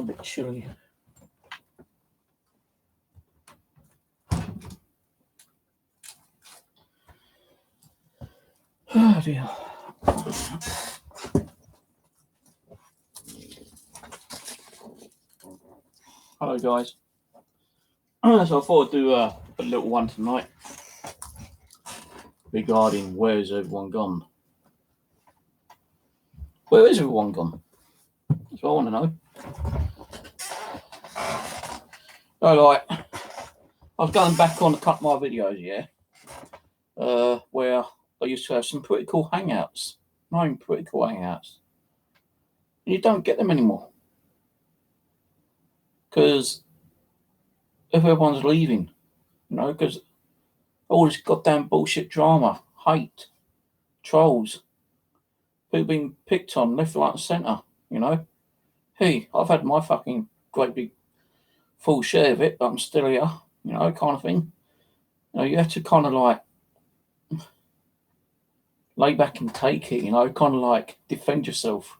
A bit chilly. Oh dear. Hello guys. So I thought I'd do a little one tonight regarding where's everyone gone? Where is everyone gone? That's what I want to know. I was going back on a couple of my videos, where I used to have some pretty cool hangouts. Pretty cool hangouts. And you don't get them anymore. Because everyone's leaving, because all this goddamn bullshit drama, hate, trolls, people being picked on left, right and centre, Hey, I've had my fucking great big full share of it, but I'm still here, kind of thing. You have to kind of like lay back and take it, kind of like defend yourself.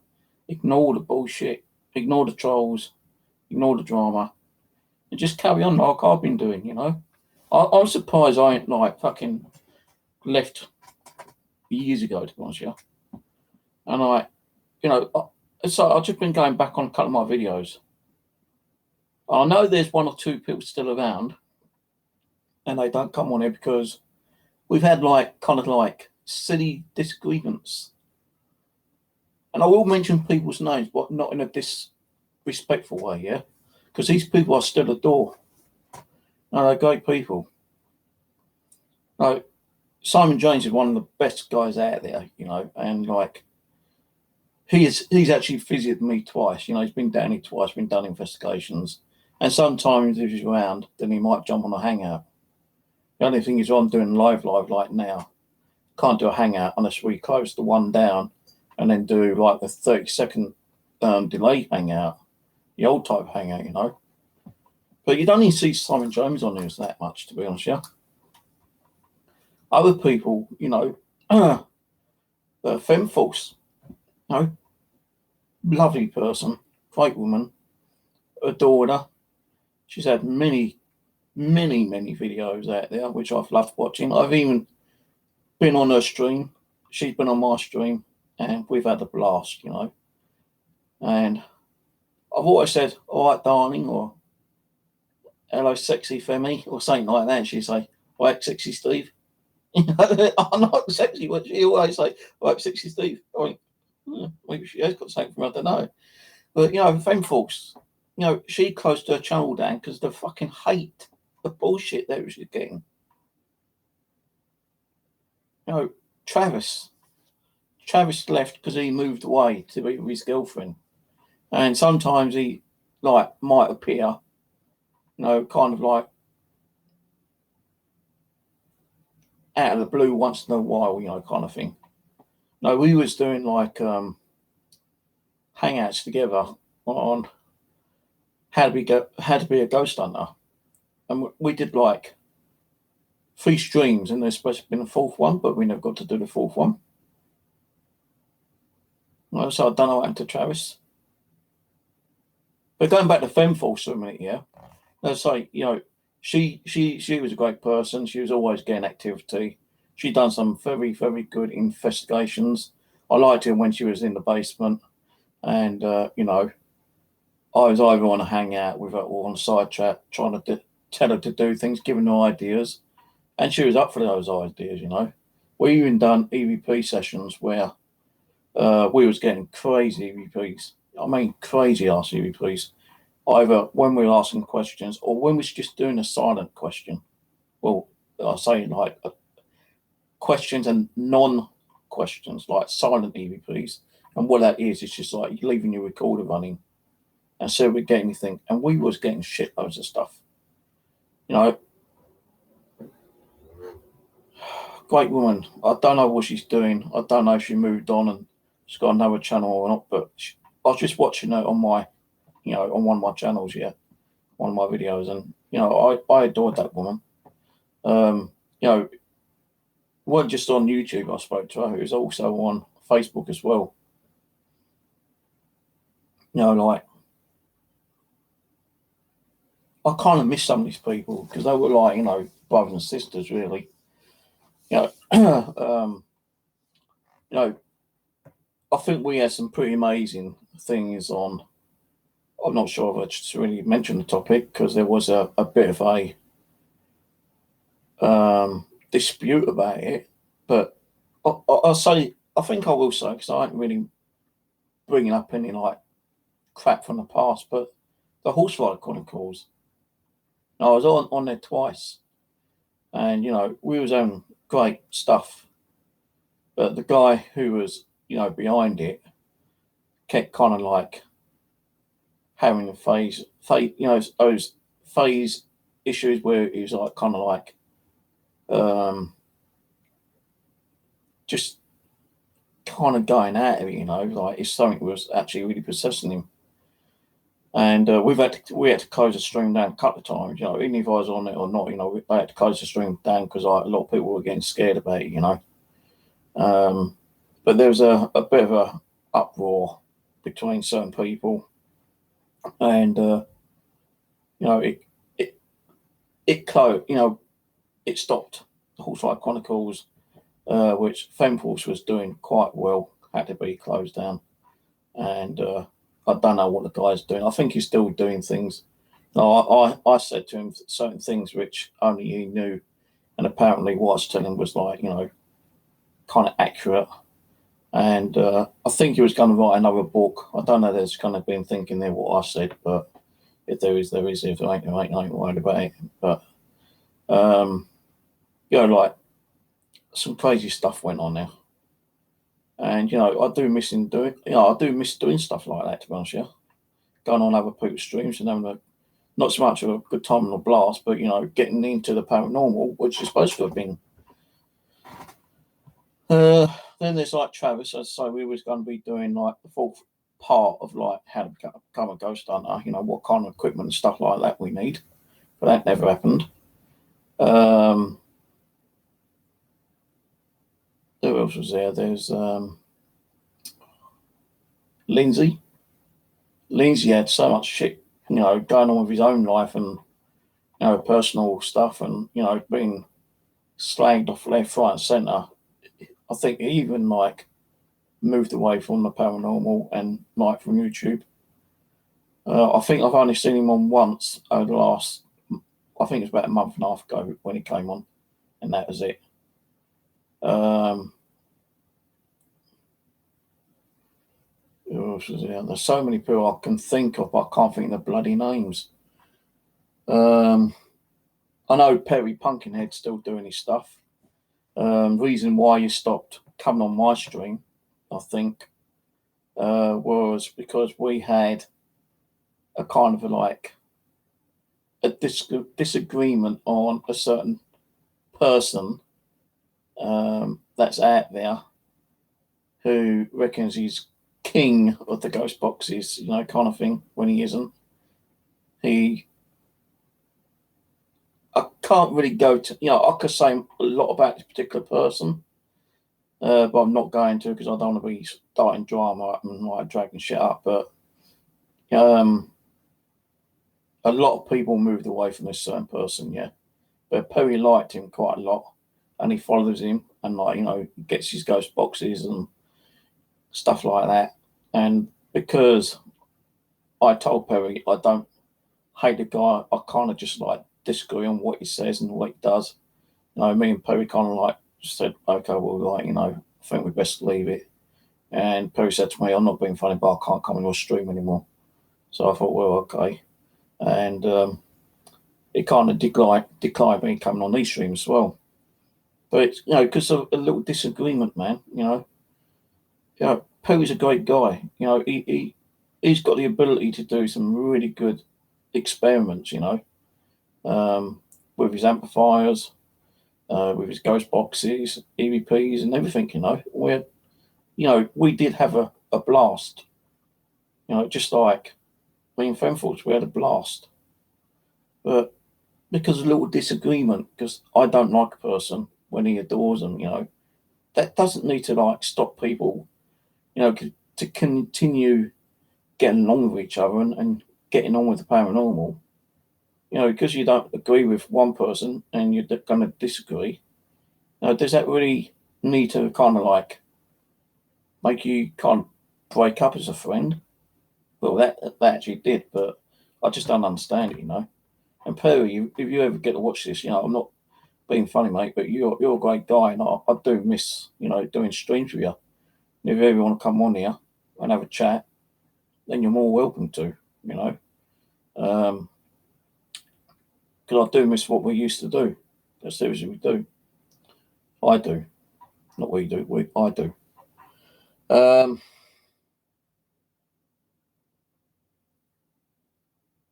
Ignore the bullshit, ignore the trolls, ignore the drama, and just carry on like I've been doing, I'm surprised I ain't like fucking left years ago, to be honest with you. And so I've just been going back on a couple of my videos. I know there's one or two people still around, and they don't come on here because we've had kind of silly disagreements. And I will mention people's names, but not in a disrespectful way, because these people I still adore. They're great people. Simon James is one of the best guys out there, and he's actually visited me twice. He's been down here twice, been done investigations, and sometimes if he's around, then he might jump on a hangout. The only thing is I'm doing live like now. Can't do a hangout unless we close the one down and then do like the 30-second delay hangout, the old type hangout, But you don't even see Simon James on news that much, to be honest, Other people, the Femme Force, lovely person, great woman, adored her. She's had many videos out there, which I've loved watching. I've even been on her stream. She's been on my stream, and we've had a blast, And I've always said, all right, darling, or hello, sexy Femi, or something like that. And she'd say, all right, sexy Steve. I'm not sexy, but she always say, all right, sexy Steve. Maybe she has got something from me, I don't know. But, Femme Force, she closed her channel down because the fucking hate, the bullshit that she's getting. Travis left because he moved away to be with his girlfriend. And sometimes he, might appear, kind of like out of the blue once in a while, kind of thing. We was doing hangouts together on how to be a ghost hunter. And we did 3 streams, and there's supposed to have been a 4th one, but we never got to do the 4th one. So I don't know what happened to Travis. But going back to Femme Force for a minute, let's say, she was a great person. She was always getting activity. She'd done some very, very good investigations. I liked her when she was in the basement. And, I was either on a hangout with her or on a side chat, trying to tell her to do things, giving her ideas. And she was up for those ideas, We even done EVP sessions where we was getting crazy EVPs. I mean, crazy ass EVPs. Either when we were asking questions or when we was just doing a silent question. Well, I say questions and non-questions, like silent EVPs. And what that is just you're leaving your recorder running and see if we get anything. And we was getting shitloads of stuff. Great woman. I don't know what she's doing. I don't know if she moved on and she's got another channel or not, but I was just watching her on my, on one of my channels, one of my videos, and, I adored that woman. It wasn't just on YouTube I spoke to her, it was also on Facebook as well. I kind of miss some of these people because they were like, you know, brothers and sisters, really. You know, you know, I think we had some pretty amazing things on. I'm not sure if I just really mentioned the topic because there was a bit of a dispute about it, but I'll say, I think I will say, because I ain't really bringing up any like crap from the past, but the Horse Rider Chronicles, I was on there twice, and you know, we was on great stuff, but the guy who was, you know, behind it kept kind of like having a phase, you know, those phase issues where he was like kind of like just kind of going at it, you know, like if something was actually really possessing him. And we had to close the stream down a couple of times, you know, even if I was on it or not, you know, we had to close the stream down because like, a lot of people were getting scared about it, you know. But there was a bit of a uproar between certain people, and you know, it closed, you know, it stopped. The Horse Rider Chronicles, which Femforce was doing quite well, had to be closed down, and I don't know what the guy's doing. I think he's still doing things. No, I said to him certain things which only he knew, and apparently what I was telling him was like, you know, kind of accurate. And I think he was going to write another book. I don't know. There's kind of been thinking there what I said, but if there is, there is. If there ain't, there ain't. I ain't worried about it. But you know, like some crazy stuff went on there, and you know, I do miss doing. You know, I do miss doing stuff like that. To be honest, yeah, going on other people's streams and having a not so much of a good time and a blast, but you know, getting into the paranormal, which is supposed to have been. Then there's like Travis, so we was going to be doing like the fourth part of like how to become a ghost hunter, you know, what kind of equipment and stuff like that we need, but that never happened. Who else was there? There's Lindsay. Lindsay had so much shit, you know, going on with his own life and you know personal stuff, and you know being slagged off left, right, and centre. I think he even like moved away from the paranormal and like from YouTube. I think I've only seen him on once over the last, I think it's about a month and a half ago when he came on, and that was it. Who else was there? There's so many people I can think of, but I can't think of the bloody names. I know Perry Pumpkinhead's still doing his stuff. Reason why he stopped coming on my stream, I think, was because we had a kind of a disagreement on a certain person that's out there who reckons he's king of the ghost boxes, you know, kind of thing, when he isn't. I can't really go to, you know, I could say a lot about this particular person, but I'm not going to because I don't want to be starting drama up and like dragging shit up. But a lot of people moved away from this certain person, yeah. But Perry liked him quite a lot, and he follows him, and like you know, gets his ghost boxes and stuff like that. And because I told Perry I don't hate the guy, I kind of just like disagree on what he says and what he does. You know, me and Perry kind of like said, okay, well, like you know, I think we best leave it. And Perry said to me, I'm not being funny, but I can't come on your stream anymore. So I thought, well, okay. And it kind of declined me coming on these streams as well. But it's, you know, because of a little disagreement, man, you know, Perry's a great guy. You know, he's got the ability to do some really good experiments, you know, with his amplifiers, with his ghost boxes, EVPs and everything, you know. Where, you know, we did have a blast. You know, just like me and Femforce, we had a blast. But because of a little disagreement, because I don't like a person when he adores them, you know, that doesn't need to like stop people, you know, to continue getting along with each other and getting on with the paranormal. because you don't agree with one person and you're going to disagree, does that really need to kind of like make you kind of break up as a friend? Well, that actually did, but I just don't understand it. And Perry, if you ever get to watch this, I'm not being funny, mate, but you're a great guy, and I do miss, doing streams with you. And if you ever want to come on here and have a chat, then you're more welcome to, you know. Because I do miss what we used to do. That's seriously we do. I do. Not we do, I do.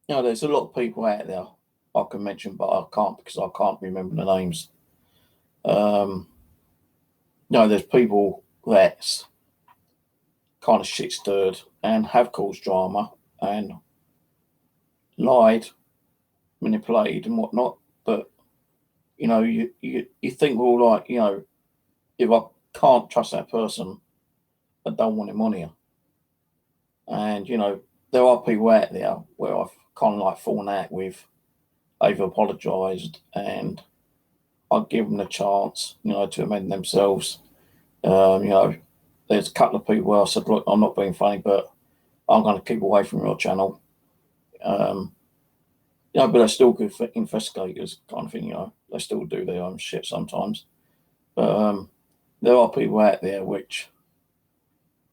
There's a lot of people out there I can mention, but I can't because I can't remember the names. There's people that's kind of shit stirred and have caused drama and lied, manipulated, and whatnot. But you think, well, like, if I can't trust that person, I don't want him on here. And there are people out there where I've kind of like fallen out with. They've apologised, and I give them a chance, to amend themselves. There's a couple of people where I said, look, I'm not being funny, but I'm going to keep away from your channel. But they're still good for investigators, kind of thing. They still do their own shit sometimes. But there are people out there which,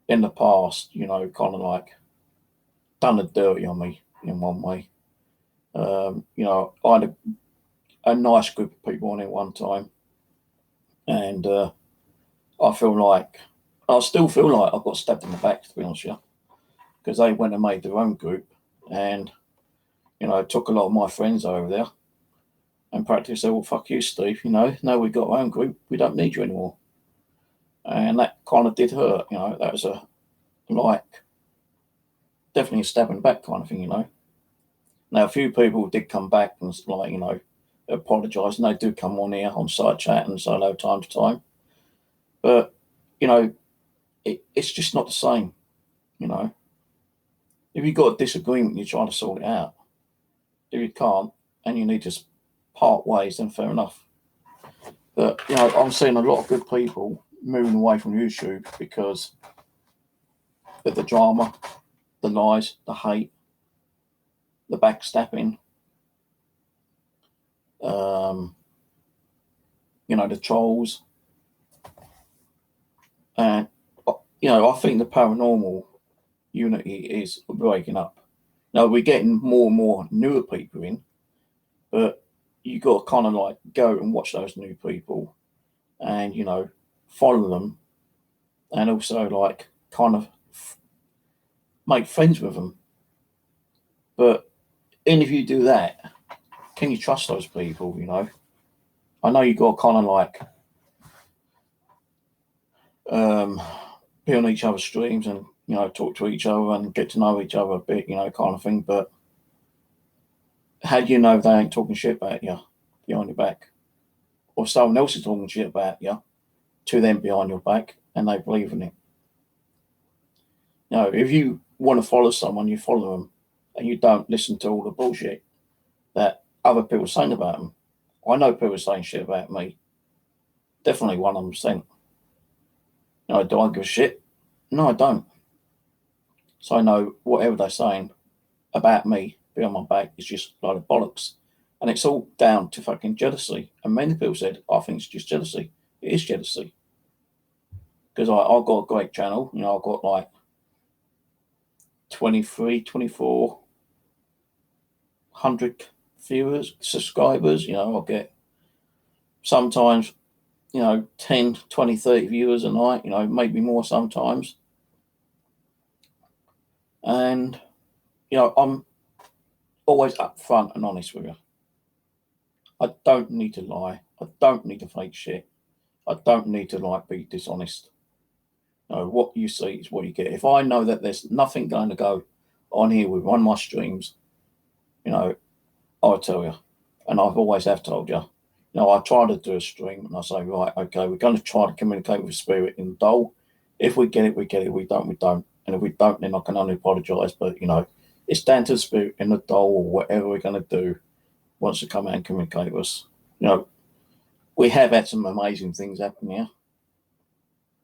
in the past, kind of like done the dirty on me in one way. I had a nice group of people on it one time, and I still feel like I got stabbed in the back, to be honest with you, because they went and made their own group, and took a lot of my friends over there, and practically said, "Well, fuck you, Steve. Now we've got our own group, we don't need you anymore," and that kind of did hurt. That was definitely a stab in the back kind of thing. Now a few people did come back and apologise, and they do come on here on side chat and say hello time to time. But it's just not the same. If you've got a disagreement, you're trying to sort it out. If you can't, and you need to part ways, then fair enough. But I'm seeing a lot of good people moving away from YouTube because of the drama, the lies, the hate, the backstabbing, the trolls. And, I think the paranormal unity is breaking up. Now, we're getting more and more newer people in, but you got to kind of like go and watch those new people and, follow them, and also like kind of make friends with them. But if you do that, can you trust those people? I know you got to kind of like be on each other's streams and talk to each other and get to know each other a bit, kind of thing. But how do you know they ain't talking shit about you behind your back, or someone else is talking shit about you to them behind your back and they believe in it? If you want to follow someone, you follow them, and you don't listen to all the bullshit that other people are saying about them. I know people are saying shit about me. Definitely 100%. Do I give a shit? No, I don't. So I know whatever they're saying about me behind my back is just a load of bollocks. And it's all down to fucking jealousy. And many people said, I think it's just jealousy. It is jealousy. Because I've got a great channel. I've got like 23, 2,400 viewers, subscribers. I'll get sometimes, 10, 20, 30 viewers a night, maybe more sometimes. And, I'm always upfront and honest with you. I don't need to lie. I don't need to fake shit. I don't need to be dishonest. What you see is what you get. If I know that there's nothing going to go on here with one of my streams, I'll tell you. And I've always have told you. I try to do a stream and I say, right, okay, we're going to try to communicate with spirit in the dole. If we get it, we get it. If we don't, we don't. And if we don't, then I can only apologise. But, it's down to the spirit in the dole or whatever we're going to do. wants to come out and communicate with us. You know, we have had some amazing things happen here,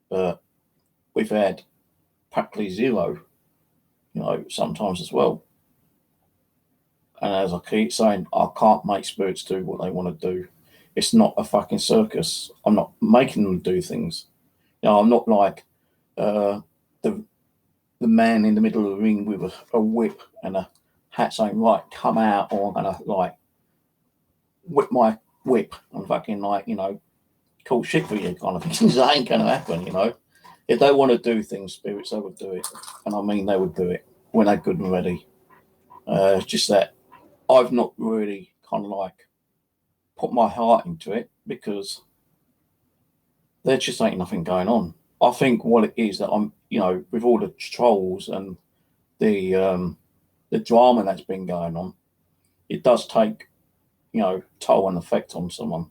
but we've had practically zero, you know, sometimes as well. And as I keep saying, I can't make spirits do what they want to do. It's not a fucking circus. I'm not making them do things. You know, I'm not like the man in the middle of the ring with a whip and a hat saying, right, come out, or I'm going to like whip my whip and fucking like, you know, cool shit for you kind of things. That ain't going to happen, you know. If they want to do things, spirits, they would do it. And I mean, they would do it when they're good and ready. It's just that I've not really kind of like put my heart into it because there just ain't nothing going on. I think what it is that I'm, you know, with all the trolls and the drama that's been going on, it does take, you know, toll and effect on someone.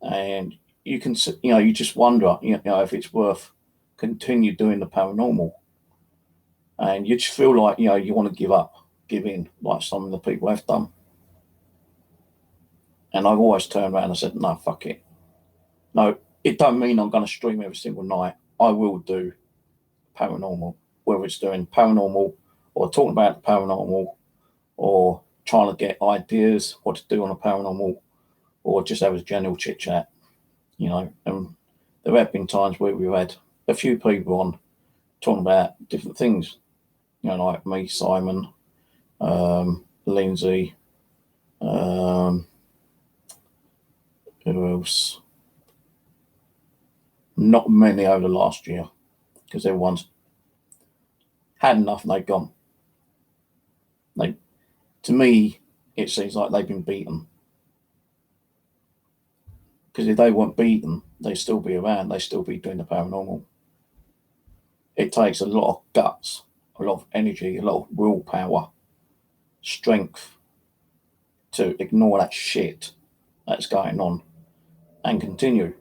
And you can, you know, you just wonder, you know, if it's worth continue doing the paranormal. And you just feel like, you know, you want to give up, give in, like some of the people have done. And I've always turned around and said, no, fuck it. No, it don't mean I'm going to stream every single night. I will do paranormal, whether it's doing paranormal or talking about the paranormal or trying to get ideas what to do on a paranormal or just have a general chit chat, you know. And there have been times where we've had a few people on talking about different things, you know, like me, Simon, Lindsay, who else? Not many over the last year because everyone's had enough and they've gone. To me, it seems like they've been beaten. Because if they weren't beaten, they'd still be around. They'd still be doing the paranormal. It takes a lot of guts, a lot of energy, a lot of willpower, strength to ignore that shit that's going on and continue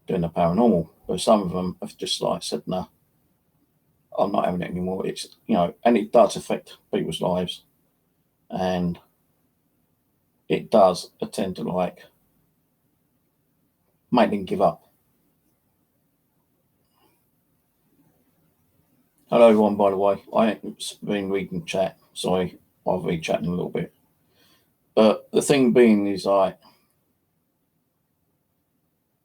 doing the paranormal. But some of them have just like said, no, I'm not having it anymore. It's, you know, and it does affect people's lives. And it does tend to like make them give up. Hello everyone, by the way. I haven't been reading chat. Sorry, I'll be chatting a little bit. But the thing being is like,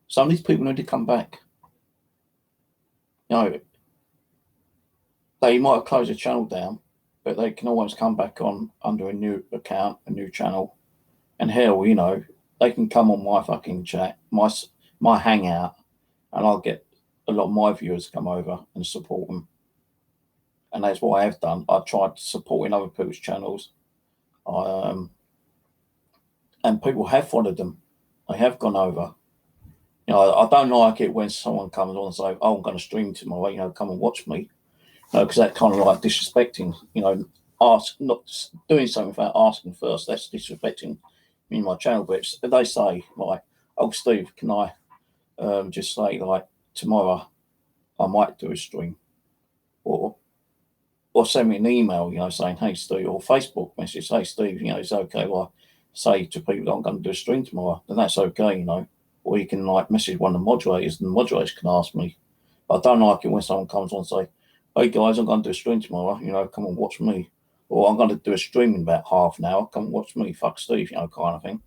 some of these people need to come back. You know, they might have closed the channel down, but they can always come back on under a new account, a new channel. And hell, you know, they can come on my fucking chat, my hangout, and I'll get a lot of my viewers to come over and support them. And that's what I have done. I've tried supporting other people's channels. And people have followed them. They have gone over. You know, I don't like it when someone comes on and say, oh, I'm going to stream tomorrow, you know, come and watch me. You know, because that kind of like disrespecting, you know, not doing something without asking first. That's disrespecting me and my channel. But if they say, like, oh, Steve, can I just say, like, tomorrow I might do a stream? Or send me an email, you know, saying, hey, Steve, or Facebook message, hey, Steve, you know, it's okay. Well, say to people, I'm going to do a stream tomorrow, then that's okay, you know. Or you can, like, message one of the moderators, and the moderators can ask me. But I don't like it when someone comes on and say, hey, guys, I'm going to do a stream tomorrow, you know, come and watch me. Or I'm going to do a stream in about half an hour, come and watch me, fuck Steve, you know, kind of thing.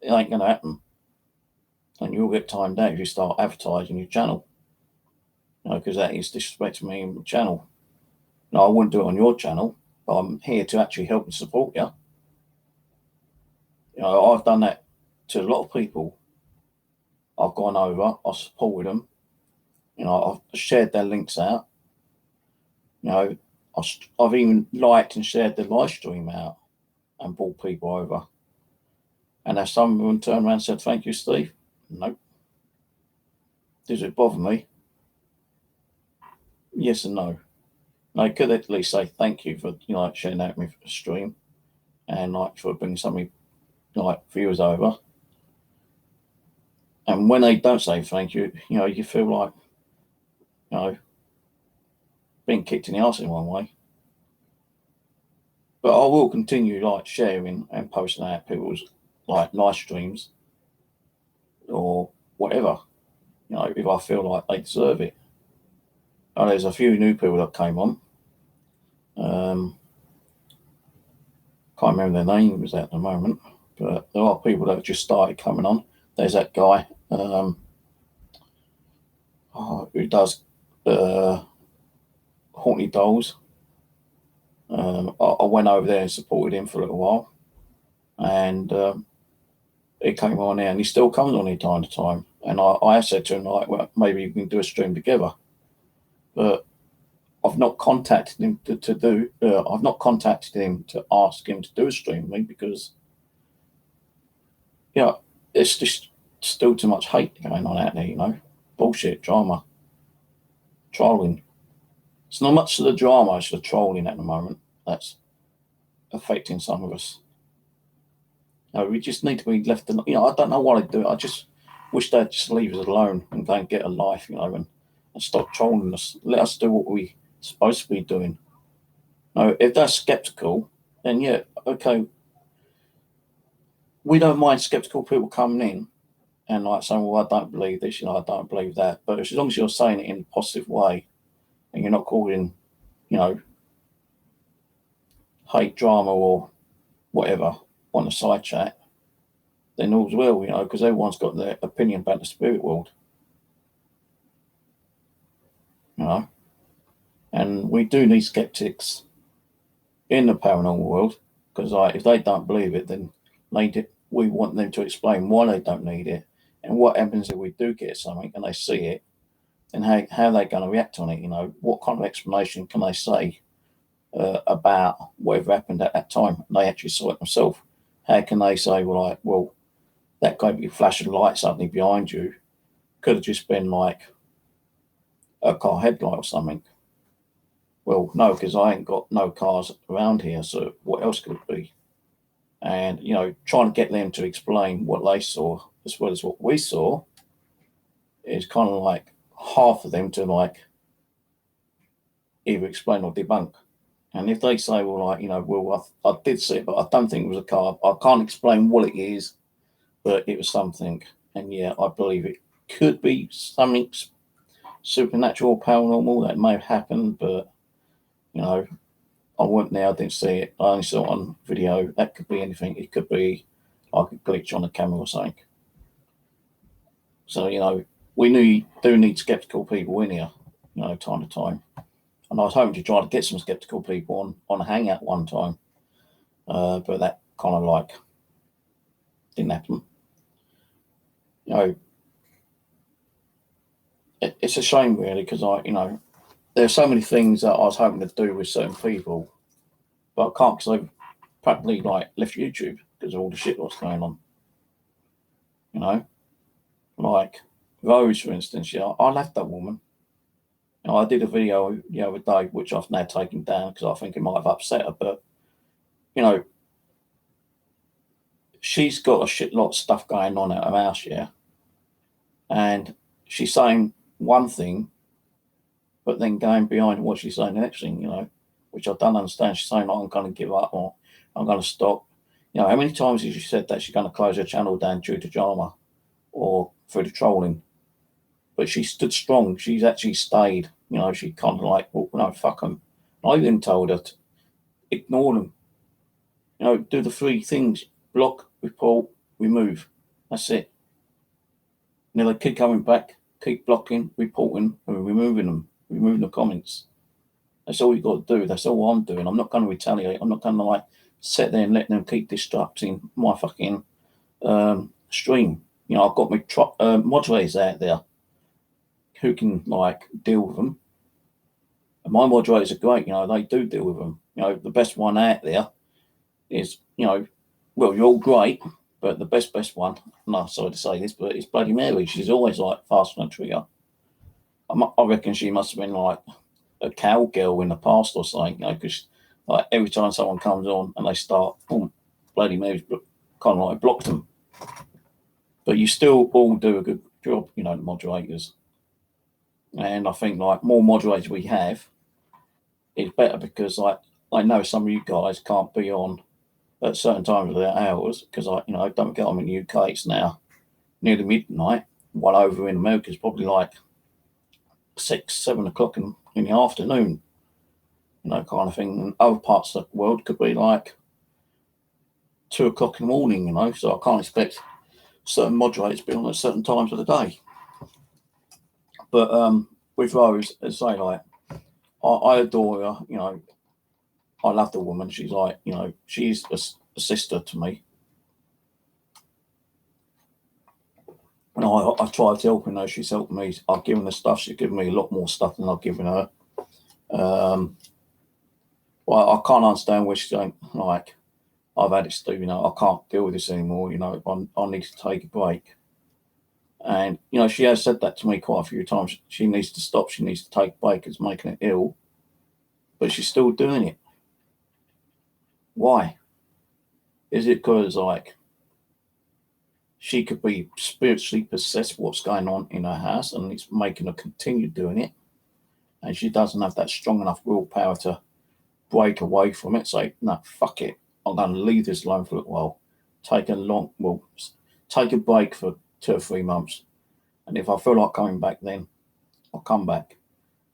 It ain't going to happen. And you'll get timed out if you start advertising your channel. You know, because that is disrespecting me and the channel. No, I wouldn't do it on your channel, but I'm here to actually help and support you. You know, I've done that to a lot of people. I've gone over, I've supported them. You know, I've shared their links out. You know, I've even liked and shared the live stream out and brought people over. And have some of them turned around and said, thank you, Steve? Nope. Does it bother me? Yes and no. I could at least say thank you for, you know, like sharing that with me for the stream and like for bringing somebody like viewers over. And when they don't say thank you, you know, you feel like, you know, being kicked in the arse in one way. But I will continue like sharing and posting out people's like live streams or whatever, you know, if I feel like they deserve it. And there's a few new people that came on. Can't remember their names at the moment, but there are people that have just started coming on. There's that guy who does haunted dolls. I went over there and supported him for a little while, and he came on there, and he still comes on here time to time. And I said to him, like, well, maybe we can do a stream together, but I've not contacted him to do. I've not contacted him to ask him to do a stream with me because, you know, it's just still too much hate going on out there. You know, bullshit, drama, trolling. It's not much of the drama; it's the trolling at the moment that's affecting some of us. You know, we just need to be left. You know, I don't know why they do it. I just wish they'd just leave us alone and go and get a life. You know, and stop trolling us. Let us do what we supposed to be doing. No, if they're skeptical, then yeah, okay. We don't mind skeptical people coming in and like saying, well, I don't believe this, you know, I don't believe that. But as long as you're saying it in a positive way and you're not calling, you know, hate drama or whatever on the side chat, then all's well, you know, because everyone's got their opinion about the spirit world. You know? And we do need skeptics in the paranormal world, because like, if they don't believe it, then we want them to explain why they don't need it, and what happens if we do get something and they see it, and how they're going to react on it. You know, what kind of explanation can they say about whatever happened at that time? And they actually saw it themselves. How can they say, well, that great big flash of light suddenly behind you could have just been like a car headlight or something? Well, no, because I ain't got no cars around here, so what else could it be? And, you know, trying to get them to explain what they saw as well as what we saw is kind of like half of them to like either explain or debunk. And if they say, well, like, you know, well, I did see it, but I don't think it was a car. I can't explain what it is, but it was something. And yeah, I believe it could be something supernatural, paranormal that may have happened, but, you know, I wasn't there, I didn't see it. I only saw it on video. That could be anything. It could be like a glitch on the camera or something. So, you know, we do need skeptical people in here, you know, time to time. And I was hoping to try to get some skeptical people on a hangout one time. But that kind of like didn't happen. You know, it's a shame really, because there's so many things that I was hoping to do with certain people, but I can't because I've practically like left YouTube because of all the shit that's going on. You know, like Rose, for instance. Yeah, I left that woman. You know, I did a video the other day, which I've now taken down because I think it might have upset her. But you know, she's got a shit lot of stuff going on at her house, yeah, and she's saying one thing, but then going behind what she's saying the next thing, you know, which I don't understand. She's saying, oh, I'm going to give up or I'm going to stop. You know, how many times has she said that she's going to close her channel down due to drama or through the trolling? But she stood strong. She's actually stayed. You know, she kind of like, well, no, fuck them. I even told her to ignore them. You know, do the three things: block, report, remove. That's it. And they keep coming back, keep blocking, reporting, and removing the comments. That's all you got to do. That's all I'm doing. I'm not going to retaliate. I'm not going to like sit there and let them keep disrupting my fucking stream. You know, I've got my moderators out there who can like deal with them. And my moderators are great. You know, they do deal with them. You know, the best one out there is, you know, well, you're all great, but the best one, no, sorry to say this, but it's Bloody Mary. She's always like fast on the trigger. I reckon she must have been like a cowgirl in the past or something, you know, because like every time someone comes on and they start, boom, Bloody Mary's kind of like blocked them. But you still all do a good job, you know, the moderators. And I think like more moderators we have is better, because like I know some of you guys can't be on at certain times of their hours because don't get on in the UK. It's now nearly midnight. While over in America, it's probably like 6, 7 o'clock in the afternoon. Kind of thing. And other parts of the world could be like 2 o'clock in the morning. So I can't expect certain moderators to be on at certain times of the day. But with Rose, as I say, like I adore her. I love the woman. She's like, she's a sister to me. And I try to help her. She's helped me. I've given her stuff. She's given me a lot more stuff than I've given her. Well, I can't understand where she's going. Like, I've had it, Steve. I can't deal with this anymore. I need to take a break. And she has said that to me quite a few times. She needs to stop. She needs to take a break. It's making her ill, but she's still doing it. Why? Is it because like she could be spiritually possessed with what's going on in her house, and it's making her continue doing it, and she doesn't have that strong enough willpower to break away from it? Say, no, fuck it. I'm going to leave this alone for a little while. Take a break for 2 or 3 months. And if I feel like coming back, then I'll come back.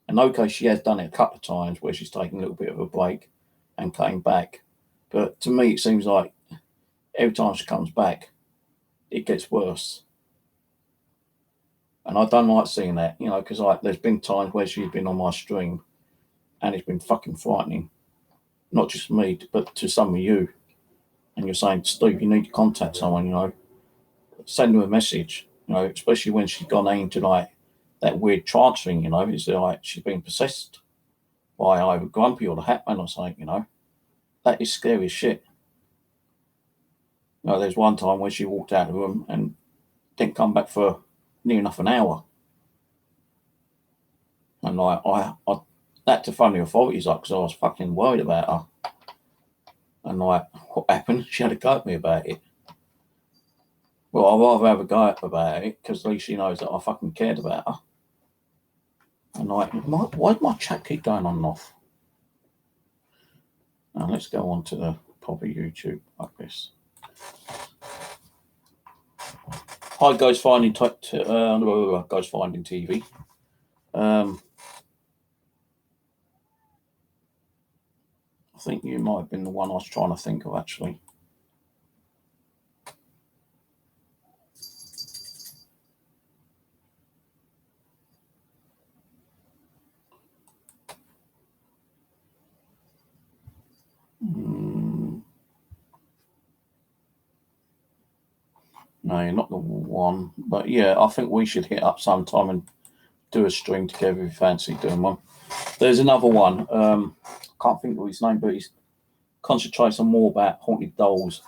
And okay, she has done it a couple of times where she's taken a little bit of a break and came back. But to me, it seems like every time she comes back, it gets worse. And I don't like seeing that, because there's been times where she's been on my stream and it's been fucking frightening. Not just me, but to some of you. And you're saying, Steve, you need to contact someone, send them a message, especially when she's gone into like that weird trance thing, it's like she's been possessed by either Grumpy or the Hatman or something, That is scary as shit. There's one time where she walked out of the room and didn't come back for near enough an hour. And like I had to phone the authorities up because I was fucking worried about her. And like, what happened? She had a go at me about it. Well, I'd rather have a go at about it because at least she knows that I fucking cared about her. And like, why does my chat keep going on and off? Now let's go on to the proper YouTube like this. Hi, Ghost Finding Ghost Finding TV. I think you might have been the one I was trying to think of, actually. No, you're not the one. But yeah, I think we should hit up sometime and do a stream together if you fancy doing one. There's another one. Can't think of his name, but he concentrates on more about haunted dolls.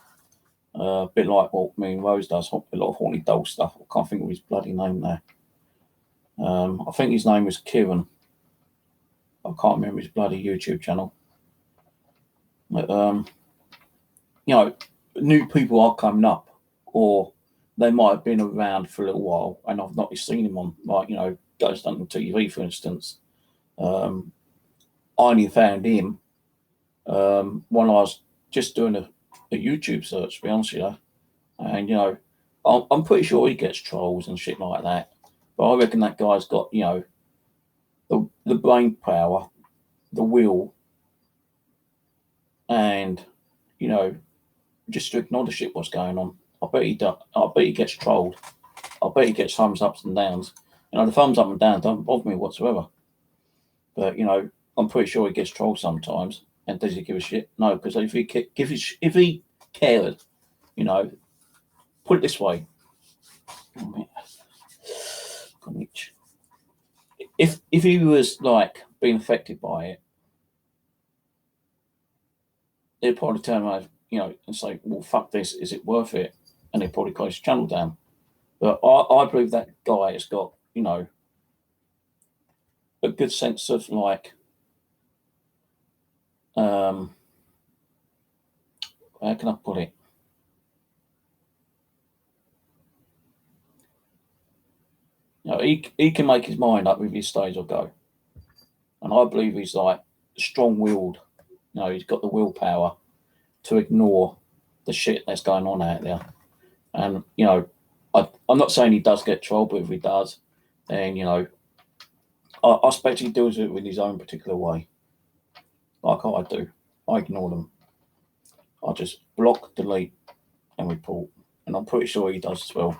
A bit like what me and Rose does, a lot of haunted doll stuff. I can't think of his bloody name there. I think his name was Kieran. I can't remember his bloody YouTube channel. But, new people are coming up, or they might have been around for a little while, and I've not seen him on, like, Ghost Hunting TV, for instance. I only found him when I was just doing a YouTube search, to be honest with you. And, I'm pretty sure he gets trolls and shit like that. But I reckon that guy's got, the brain power, the will, and, just to ignore the shit what's going on. I bet he gets trolled. I bet he gets thumbs ups and downs. The thumbs up and down don't bother me whatsoever. But, I'm pretty sure he gets trolled sometimes. And does he give a shit? No, because if he cared, put it this way. If he was like being affected by it, they'd probably turn around, and say, well, fuck this, is it worth it? And they'd probably close the channel down. But I believe that guy has got, a good sense of like, how can I put it? He can make his mind up if he stays or go. And I believe he's like strong-willed You know, he's got the willpower to ignore the shit that's going on out there. And, you know, I'm not saying he does get trolled, but if he does, then, you know, I expect he deals with it in his own particular way. Like I do. I ignore them. I just block, delete, and report. And I'm pretty sure he does as well.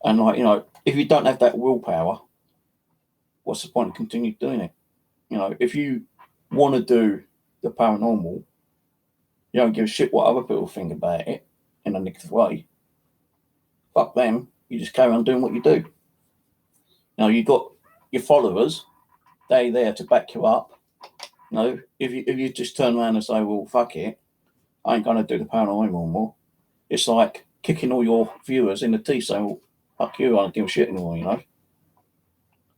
And, like, you know, if you don't have that willpower, what's the point of continue doing it? You know, if you want to do the paranormal, you don't give a shit what other people think about it in a negative way. Fuck them. You just carry on doing what you do. Now, you got your followers. They're there to back you up. You know, if you just turn around and say, well, fuck it, I ain't going to do the paranormal anymore, it's like kicking all your viewers in the teeth saying, well, fuck you, I don't give a shit anymore, you know.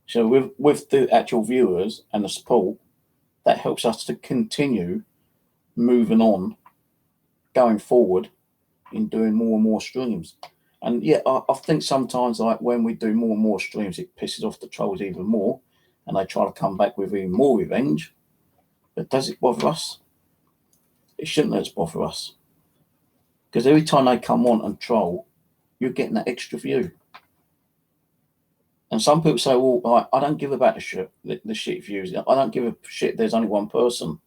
So with the actual viewers and the support, that helps us to continue moving on, going forward in doing more and more streams. And yeah, I think sometimes, like, when we do more and more streams, it pisses off the trolls even more, and they try to come back with even more revenge. But does it bother us? It shouldn't let us bother us. Because every time they come on and troll, you're getting that extra view. And some people say, well, I don't give about the shit views. I don't give a shit there's only one person.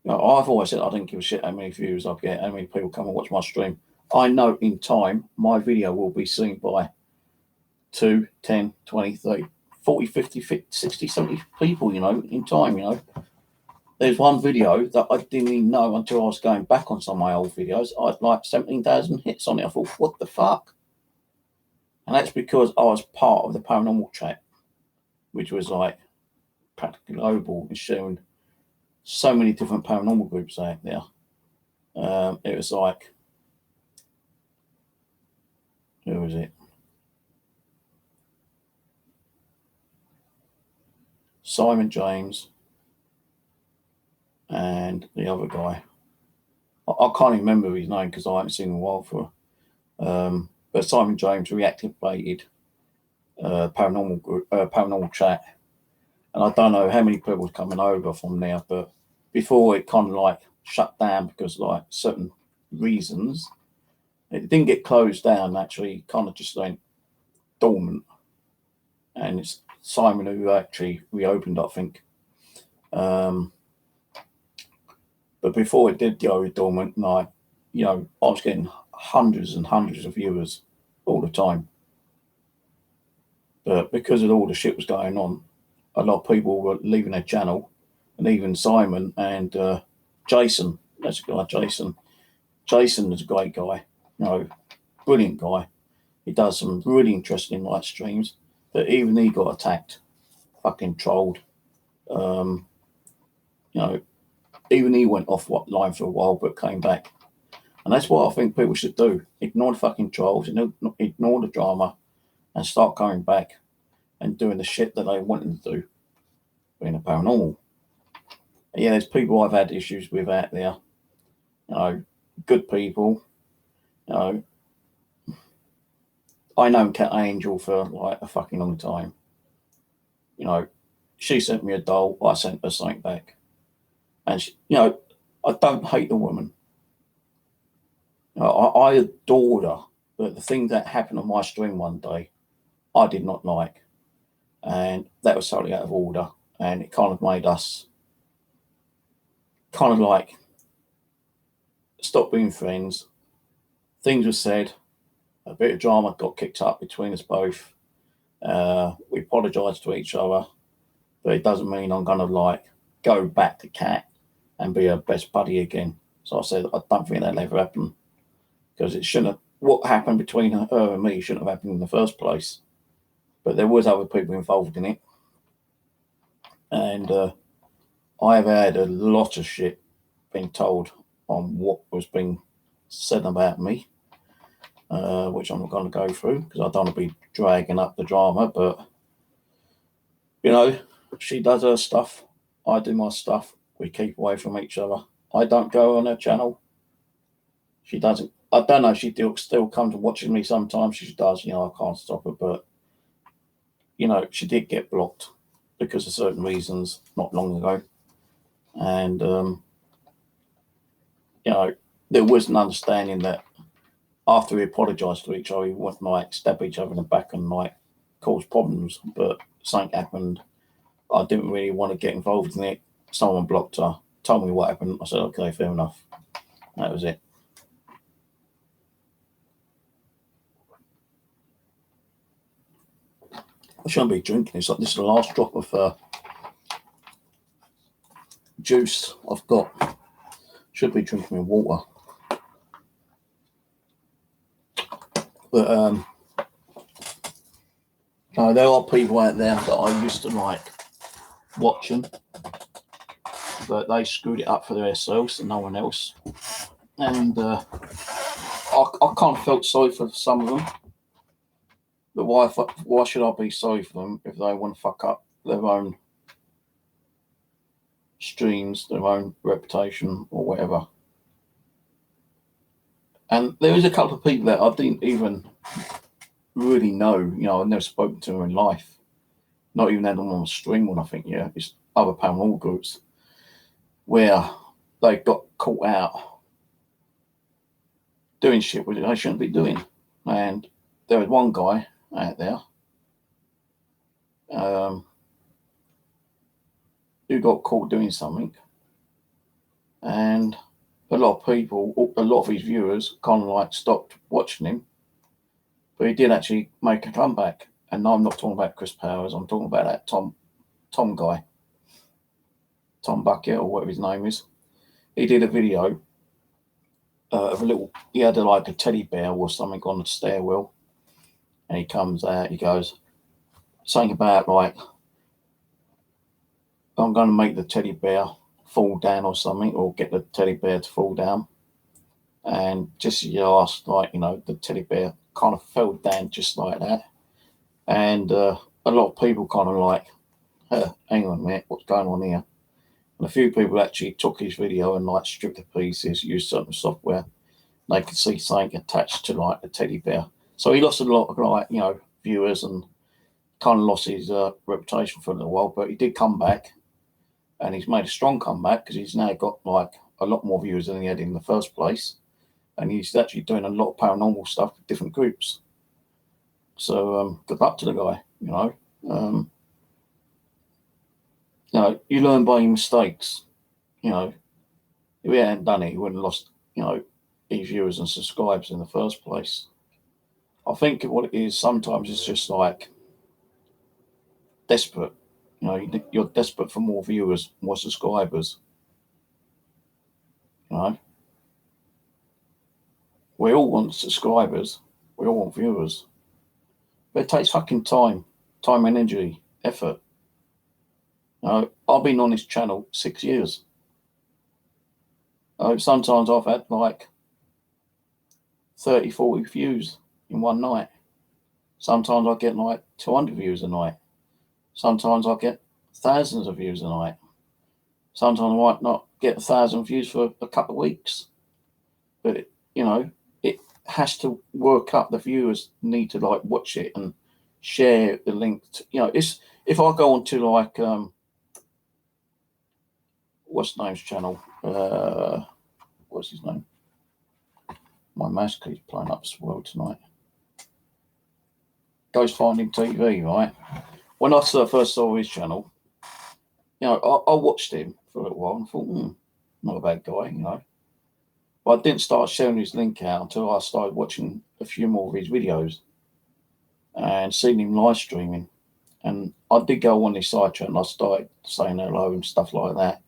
You know, I've always said I don't give a shit how many views I get, how many people come and watch my stream. I know in time my video will be seen by 2, 10, 20, 30, 40, 50, 60, 70 people, you know, in time, you know. There's one video that I didn't even know until I was going back on some of my old videos. I had like 17,000 hits on it. I thought, what the fuck? And that's because I was part of the paranormal chat, which was like practically global and showing so many different paranormal groups out there. It was like, who was it? Simon James and the other guy. I can't even remember his name because I haven't seen him in a while for. But Simon James reactivated paranormal chat, and I don't know how many people were coming over from there. But before it kind of like shut down because like certain reasons, it didn't get closed down. Actually, it kind of just went dormant, and it's Simon who actually reopened, I think. But before it did go dormant, I was getting hundreds and hundreds of viewers all the time. But because of all the shit was going on, a lot of people were leaving their channel, and even Simon and Jason, that's a guy, Jason. Jason is a great guy, you know, brilliant guy. He does some really interesting live streams, but even he got attacked, fucking trolled. You know, even he went off line for a while, but came back. And that's what I think people should do. Ignore the fucking trolls, ignore the drama, and start coming back and doing the shit that they wanted to do, being a paranormal. And yeah, there's people I've had issues with out there. You know, good people. You know, I know Cat Angel for like a fucking long time. You know, she sent me a doll, I sent her something back. And she, you know, I don't hate the woman. You know, I adored her, but the thing that happened on my stream one day, I did not like. And that was totally out of order. And it kind of made us kind of like stop being friends. Things were said, a bit of drama got kicked up between us both. We apologised to each other, but it doesn't mean I'm going to like go back to Cat and be her best buddy again. So I said, I don't think that'll ever happen, because it shouldn't have, what happened between her and me shouldn't have happened in the first place. But there was other people involved in it. And I've had a lot of shit being told on what was being said about me, which I'm not going to go through because I don't want to be dragging up the drama. But, you know, she does her stuff, I do my stuff, we keep away from each other. I don't go on her channel. She doesn't. I don't know, she still comes and watches me sometimes. She does, you know, I can't stop her. But, you know, she did get blocked. because of certain reasons not long ago. And, you know, there was an understanding that after we apologised to each other, we wouldn't like stab each other in the back and like cause problems. But something happened. I didn't really want to get involved in it. Someone blocked her, told me what happened. I said, okay, fair enough. That was it. I shouldn't be drinking this. This is the last drop of juice I've got. Should be drinking my water. But no, there are people out there that I used to like watching, but they screwed it up for themselves and no one else. And I kind of felt sorry for some of them. But why should I be sorry for them if they want to fuck up their own streams, their own reputation, or whatever? And there was a couple of people that I didn't even really know. You know, I've never spoken to them in life. Not even had them on a stream or nothing. Yeah, it's other paranormal groups where they got caught out doing shit which they shouldn't be doing. And there was one guy out there who got caught doing something, and a lot of people, a lot of his viewers kind of like stopped watching him, but he did actually make a comeback. And I'm not talking about Chris Powers, I'm talking about that Tom guy, Tom Bucket or whatever his name is. He did a video of he had like a teddy bear or something on the stairwell, and he comes out, he goes something about like, I'm going to make the teddy bear fall down or something, or get the teddy bear to fall down. And just as you asked, like, you know, the teddy bear kind of fell down just like that. And a lot of people kind of like, hang on a minute, what's going on here? And a few people actually took his video and like stripped the pieces, used certain software. They could see something attached to like the teddy bear. So he lost a lot of like, you know, viewers and kind of lost his reputation for a little while, but he did come back. And he's made a strong comeback because he's now got like a lot more viewers than he had in the first place. And he's actually doing a lot of paranormal stuff with different groups. So good luck to the guy, you know. You know, you learn by your mistakes. You know, if he hadn't done it, he wouldn't have lost, you know, his viewers and subscribers in the first place. I think what it is, sometimes it's just like desperate. You know, you're desperate for more viewers, more subscribers. You know, we all want subscribers, we all want viewers, but it takes fucking time, energy, effort. You know, I've been on this channel 6 years. Sometimes I've had like 30, 40 views in one night. Sometimes I get like 200 views a night. Sometimes I get thousands of views a night. Sometimes I might not get 1,000 views for a couple of weeks. But, you know, it has to work up. The viewers need to like watch it and share the link. You know, it's, if I go on to like, what's the name's channel? What's his name? My mouse keeps playing up as well tonight. Ghost Finding TV, right? When I first saw his channel, you know, I watched him for a little while and thought, not a bad guy, you know. But I didn't start sharing his link out until I started watching a few more of his videos and seeing him live streaming. And I did go on his side chat and I started saying hello and stuff like that.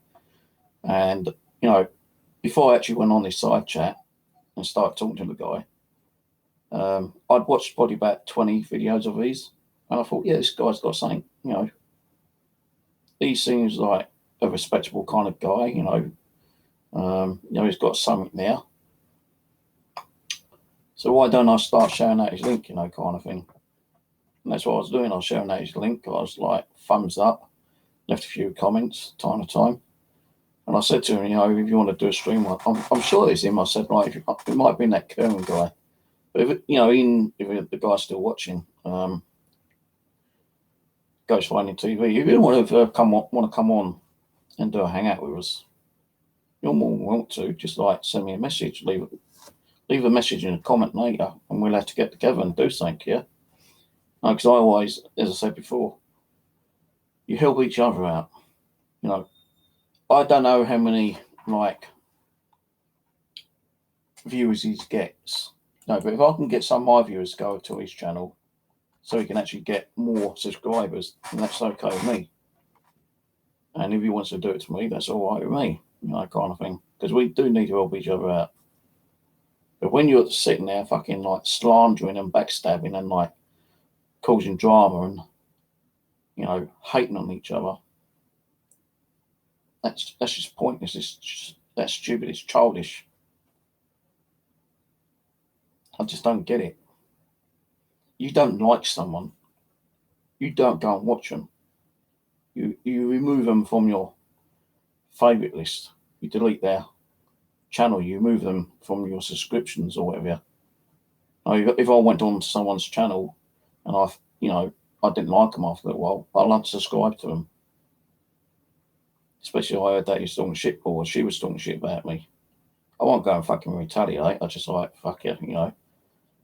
And, you know, before I actually went on his side chat and started talking to the guy, I'd watched probably about 20 videos of his. And I thought, yeah, this guy's got something, you know. He seems like a respectable kind of guy, you know. You know, he's got something there. So why don't I start sharing out his link, you know, kind of thing. And that's what I was doing. I was sharing out his link. I was like, thumbs up, left a few comments time to time. And I said to him, you know, if you want to do a stream, I'm sure it's him. I said, right, it might have been that Kerwin guy. But, if it, you know, even if the guy's still watching, go Ghost TV. If you want to come on and do a hangout with us, you're more than welcome to. Just like send me a message, leave a message in a comment later, and we'll have to get together and do something. Yeah, because I always, as I said before, you help each other out. You know, I don't know how many like viewers he gets. No, but if I can get some of my viewers to go to his channel, so he can actually get more subscribers, then that's okay with me. And if he wants to do it to me, that's all right with me, you know, kind of thing. Because we do need to help each other out. But when you're sitting there fucking like slandering and backstabbing and like causing drama and, you know, hating on each other, that's just pointless. That's stupid. It's childish. I just don't get it. You don't like someone, you don't go and watch them. You remove them from your favourite list. You delete their channel. You remove them from your subscriptions or whatever. If I went on someone's channel and I didn't like them after a while, I'll unsubscribe to them. Especially if I heard that he's talking shit or she was talking shit about me. I won't go and fucking retaliate. I just like, fuck it, you know.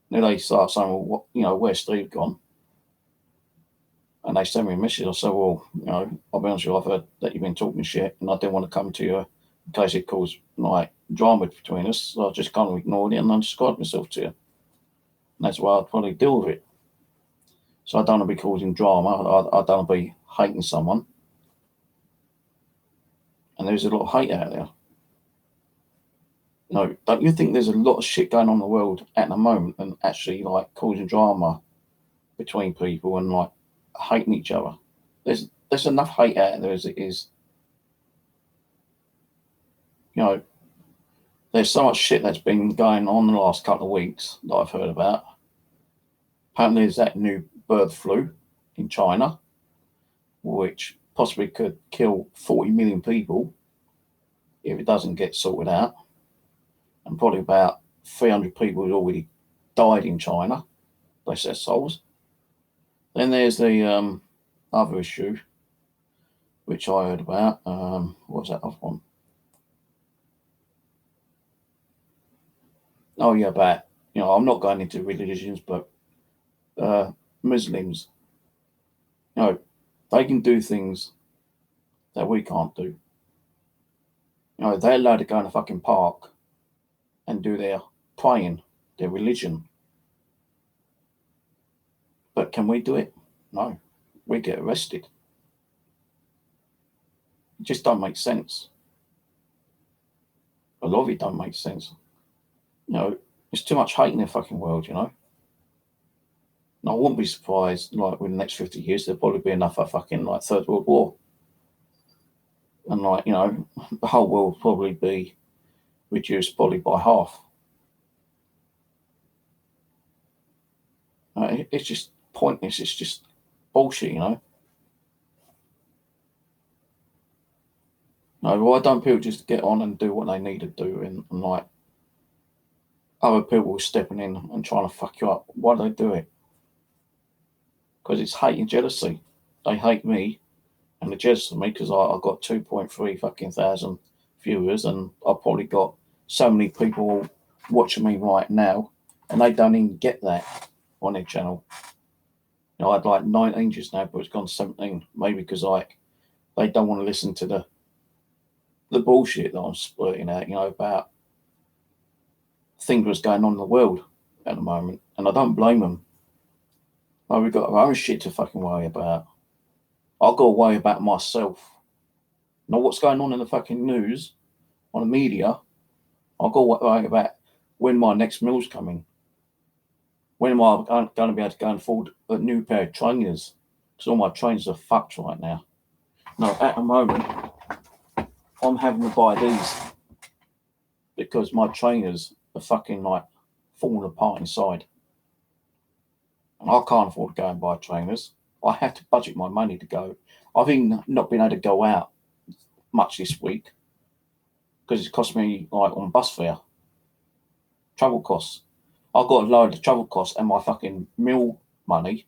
Then they start saying, well, what, you know, where's Steve gone? And they send me a message. I say, well, you know, I'll be honest with you, I've heard that you've been talking shit and I didn't want to come to you in case it caused like drama between us. So I just kind of ignored it and unsubscribed myself to you. And that's why I'd probably deal with it. So I don't want to be causing drama. I don't want to be hating someone. And there's a lot of hate out there. You know, don't you think there's a lot of shit going on in the world at the moment and actually like causing drama between people and like hating each other? There's enough hate out there as it is. You know, there's so much shit that's been going on in the last couple of weeks that I've heard about. Apparently there's that new bird flu in China, which possibly could kill 40 million people if it doesn't get sorted out. And probably about 300 people have already died in China, bless their souls. Then there's the other issue, which I heard about. What's that other one? Oh yeah, about, you know, I'm not going into religions, but Muslims, you know, they can do things that we can't do. You know, they're allowed to go in a fucking park and do their praying, their religion. But can we do it? No. We get arrested. It just don't make sense. A lot of it don't make sense. You know, there's too much hate in the fucking world, you know. And I wouldn't be surprised, like, within the next 50 years, there'll probably be enough for fucking, like, Third World War. And, like, you know, the whole world will probably be reduced probably by half. It's just pointless. It's just bullshit, you know. No, why don't people just get on and do what they need to do and like other people stepping in and trying to fuck you up? Why do they do it? Because it's hate and jealousy. They hate me and they're jealous of me because I got 2.3 fucking thousand viewers and I've probably got so many people watching me right now and they don't even get that on their channel. You know, I had like 19 just now, but it's gone 17. Maybe because like they don't want to listen to the bullshit that I'm splurting out, you know, about things that's going on in the world at the moment. And I don't blame them. No, we've got our own shit to fucking worry about. I've got to worry about myself. Not what's going on in the fucking news, on the media. I've got to worry about when my next meal's coming. When am I going to be able to go and afford a new pair of trainers? Because all my trainers are fucked right now. No, at the moment, I'm having to buy these because my trainers are fucking like falling apart inside. And I can't afford to go and buy trainers. I have to budget my money to go. I've even not been able to go out much this week because it's cost me like on bus fare, travel costs. I've got to lower the travel costs and my fucking meal money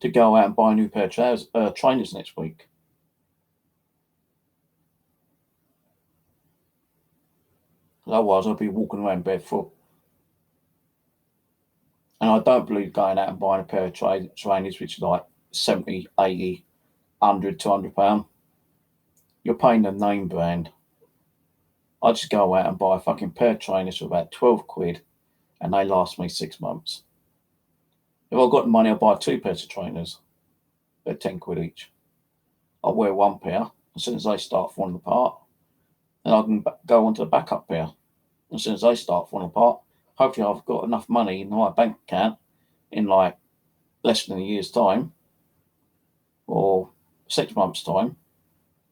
to go out and buy a new pair of trainers next week. Otherwise, I'll be walking around barefoot. And I don't believe going out and buying a pair of trainers, which is like 70, 80, 100, £200. You're paying the name brand. I just go out and buy a fucking pair of trainers for about 12 quid and they last me 6 months. If I've got the money, I'll buy 2 pairs of trainers. They're 10 quid each. I'll wear 1 pair. As soon as they start falling apart, then I can go on to the backup pair. As soon as they start falling apart, hopefully I've got enough money in my bank account in like less than a year's time or 6 months' time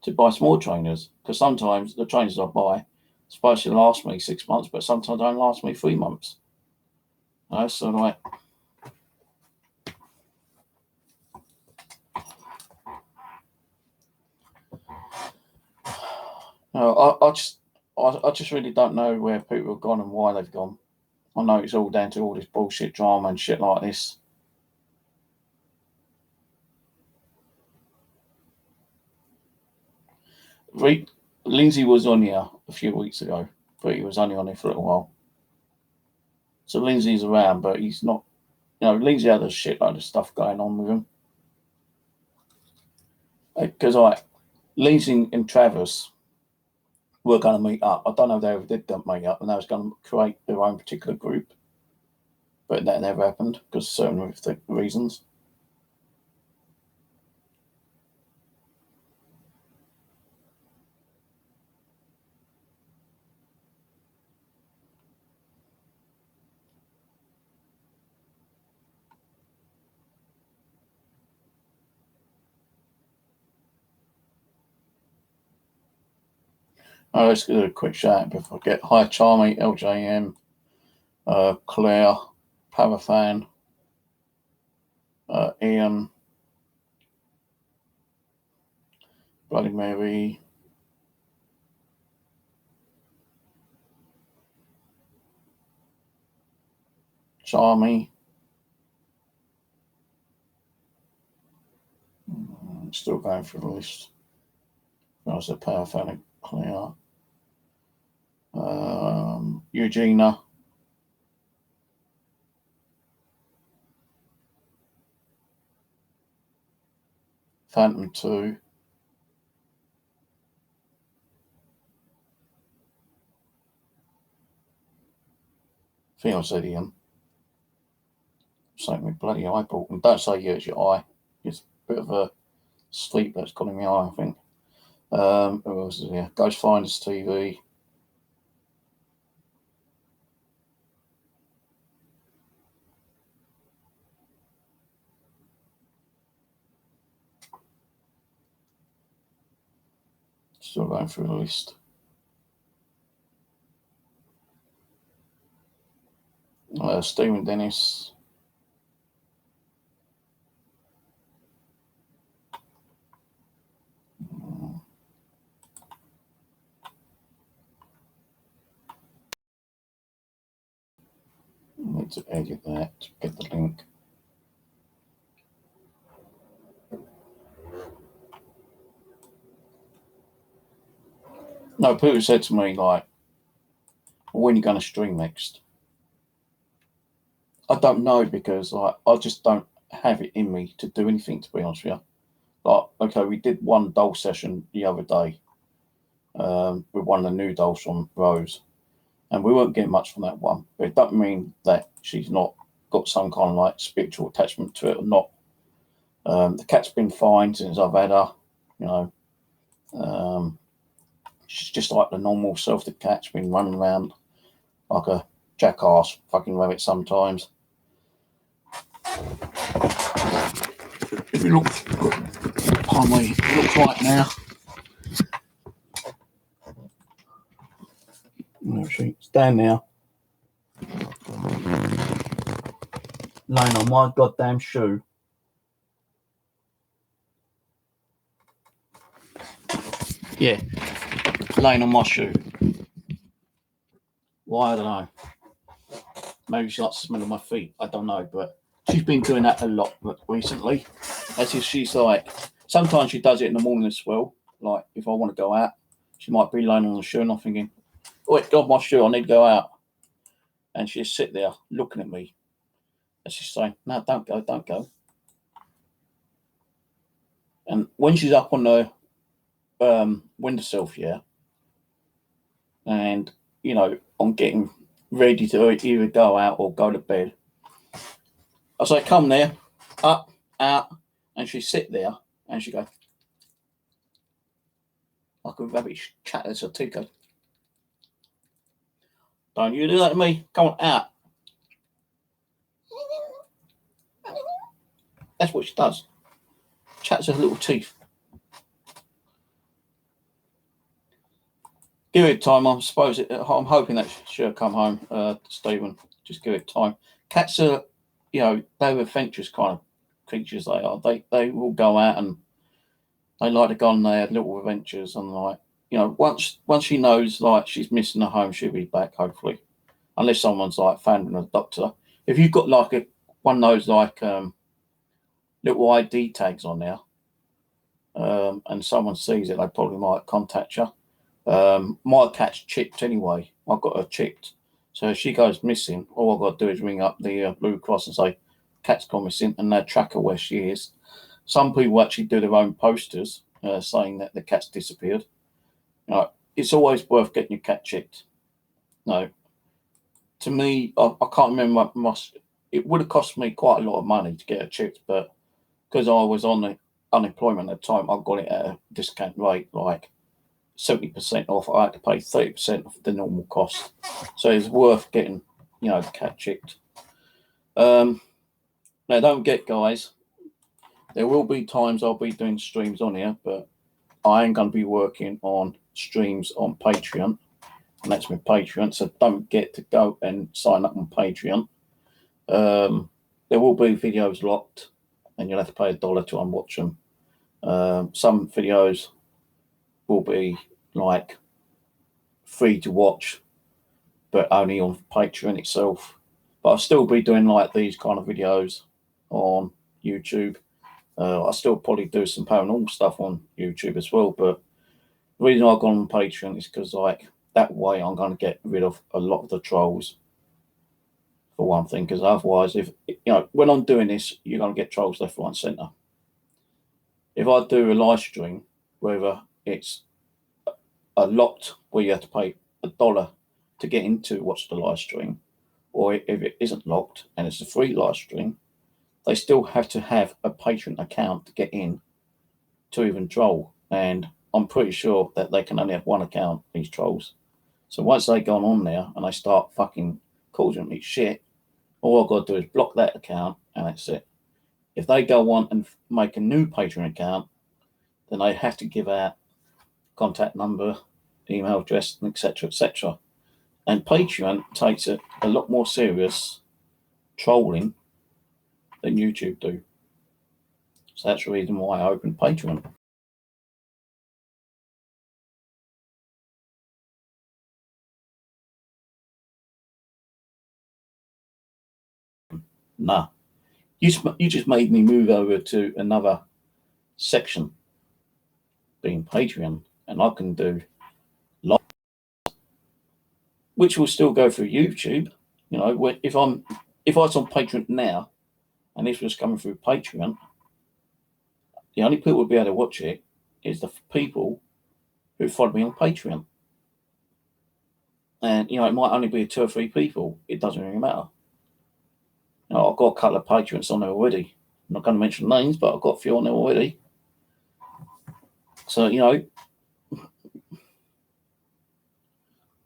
to buy some more trainers. Because sometimes the trainers I buy are supposed to last me 6 months, but sometimes don't last me 3 months. So like, I just really don't know where people have gone and why they've gone. I know it's all down to all this bullshit drama and shit like this. Lindsay was on here a few weeks ago, but he was only on here for a little while. So Lindsay's around, but he's not. Lindsay had a shitload of stuff going on with him. Because Lindsay and Travis were going to meet up. I don't know if they ever did meet up, and they was going to create their own particular group. But that never happened because of certain reasons. Let's do a quick shout before I forget. Hi, Charmy, LJM, Claire, Parafan, Ian, Bloody Mary, Charmy, still going through the list. There's a Parafan, Claire, Eugenia, Phantom 2, I think I said Ian. Something with bloody eyeball. And don't say it's your eye. It's a bit of a sleep that's got in my eye, I think. Who else is here? Ghost Finders TV. Still going through the list. Stephen Dennis. I need to edit that to get the link. No, people said to me, like, when are you going to stream next? I don't know because I just don't have it in me to do anything, to be honest with you. Like, okay, we did one doll session the other day with one of the new dolls from Rose, and we weren't getting much from that one. But it doesn't mean that she's not got some kind of like spiritual attachment to it or not. The cat's been fine since I've had her, she's just like the normal self. The cat's been running around like a jackass fucking rabbit sometimes. If you look, pardon me, it looks right now. No, she's down now. Laying on my goddamn shoe. Yeah, laying on my shoe. Why, I don't know. Maybe she likes the smell of my feet. I don't know, but she's been doing that a lot recently. As if she's like, sometimes she does it in the morning as well. Like if I want to go out, she might be laying on the shoe and I'm thinking, oh, God, my shoe, I need to go out. And she'll sit there looking at me. And she's saying, no, don't go, don't go. And when she's up on the windowsill, yeah, and, you know, I'm getting ready to either go out or go to bed, I say, come there, up, out, and she sit there and she goes, like a rabbit cat as a teacup. Don't you do that to me? Come on, out. That's what she does. Chats her little teeth. Give it time. I'm hoping that she'll come home, Stephen. Just give it time. Cats are, you know, they're adventurous kind of creatures. They are. They will go out and they like to go on their little adventures and like, you know, once she knows like she's missing her home, she'll be back hopefully, unless someone's like found a doctor. If you've got like one of those like little ID tags on there, and someone sees it, they probably might contact you. My cat's chipped anyway. I've got her chipped. So if she goes missing, all I've got to do is ring up the Blue Cross and say, cat's gone missing, and they'll track her where she is. Some people actually do their own posters saying that the cat's disappeared. You know, it's always worth getting your cat chipped. No, to me, I can't remember it would have cost me quite a lot of money to get her chipped, but because I was on the unemployment at the time, I got it at a discount rate, like 70% off. I had to pay 30% of the normal cost, so it's worth getting, you know, the cat chipped. Now, don't get, guys, there will be times I'll be doing streams on here, but I am going to be working on streams on Patreon, and that's my Patreon. So don't get to go and sign up on Patreon. There will be videos locked, and you'll have to pay $1 to unwatch them. Some videos will be like free to watch, but only on Patreon itself. But I'll still be doing like these kind of videos on YouTube. I'll still probably do some paranormal stuff on YouTube as well. But the reason I've gone on Patreon is because like that way I'm going to get rid of a lot of the trolls. For one thing, because otherwise, if you know, when I'm doing this, you're going to get trolls left, right, and centre. If I do a live stream, whether it's a locked where you have to pay $1 to get into watch the live stream, or if it isn't locked and it's a free live stream, they still have to have a Patreon account to get in to even troll. And I'm pretty sure that they can only have one account, these trolls. So once they go on there and they start fucking causing me shit, all I've got to do is block that account and that's it. If they go on and make a new Patreon account, then they have to give out contact number, email address, etc., etc. And Patreon takes it a lot more serious trolling than YouTube do. So that's the reason why I opened Patreon. Nah, you just made me move over to another section, being Patreon, and I can do live, which will still go through YouTube. You know, if I was on Patreon now, and this was coming through Patreon, the only people who would be able to watch it is the people who follow me on Patreon. And, you know, it might only be 2 or 3 people. It doesn't really matter. You know, I've got a couple of Patreons on there already. I'm not going to mention names, but I've got a few on there already. So, you know,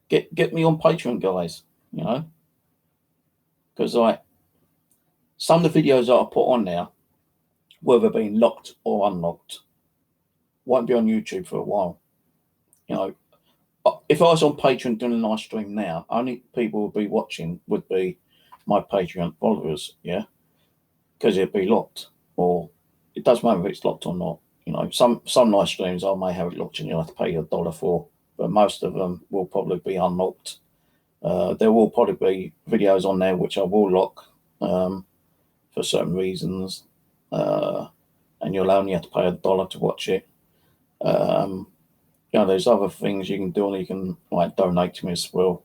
get me on Patreon, guys, you know. Because, like, some of the videos that I put on there, whether being locked or unlocked, won't be on YouTube for a while. You know, if I was on Patreon doing a live stream now, only people would be watching would be my Patreon followers, yeah, because it'd be locked, or it doesn't matter if it's locked or not. You know, some live streams I may have it locked and you'll have to pay $1 for, but most of them will probably be unlocked. There will probably be videos on there which I will lock for certain reasons, and you'll only have to pay $1 to watch it. There's other things you can do, and you can like donate to me as well.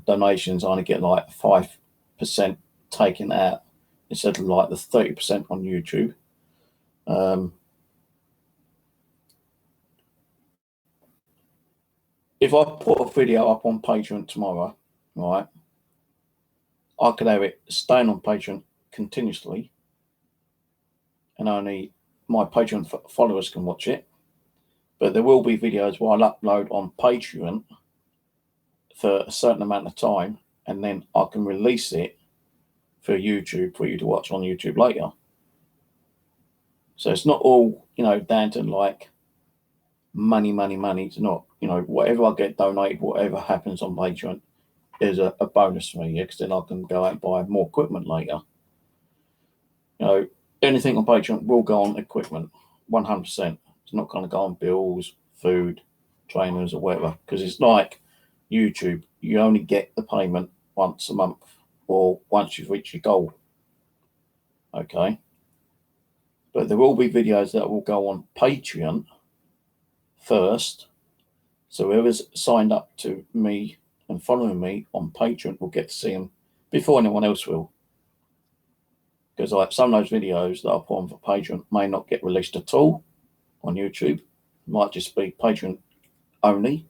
Donations, I only get like 5% taken out instead of like the 30% on YouTube. If I put a video up on Patreon tomorrow, right, I could have it staying on Patreon continuously, and only my Patreon followers can watch it. But there will be videos where I'll upload on Patreon for a certain amount of time, and then I can release it for YouTube for you to watch on YouTube later. So it's not all, down to like money. It's not, whatever I get donated, whatever happens on Patreon is a bonus for me, because then I can go out and buy more equipment later. Anything on Patreon will go on equipment, 100%. It's not going to go on bills, food, trainers, or whatever, because it's like YouTube. You only get the payment once a month or once you've reached your goal. Okay. But there will be videos that will go on Patreon first. So whoever's signed up to me and following me on Patreon will get to see them before anyone else will. Because like some of those videos that I put on for Patreon may not get released at all on YouTube. It might just be Patreon only.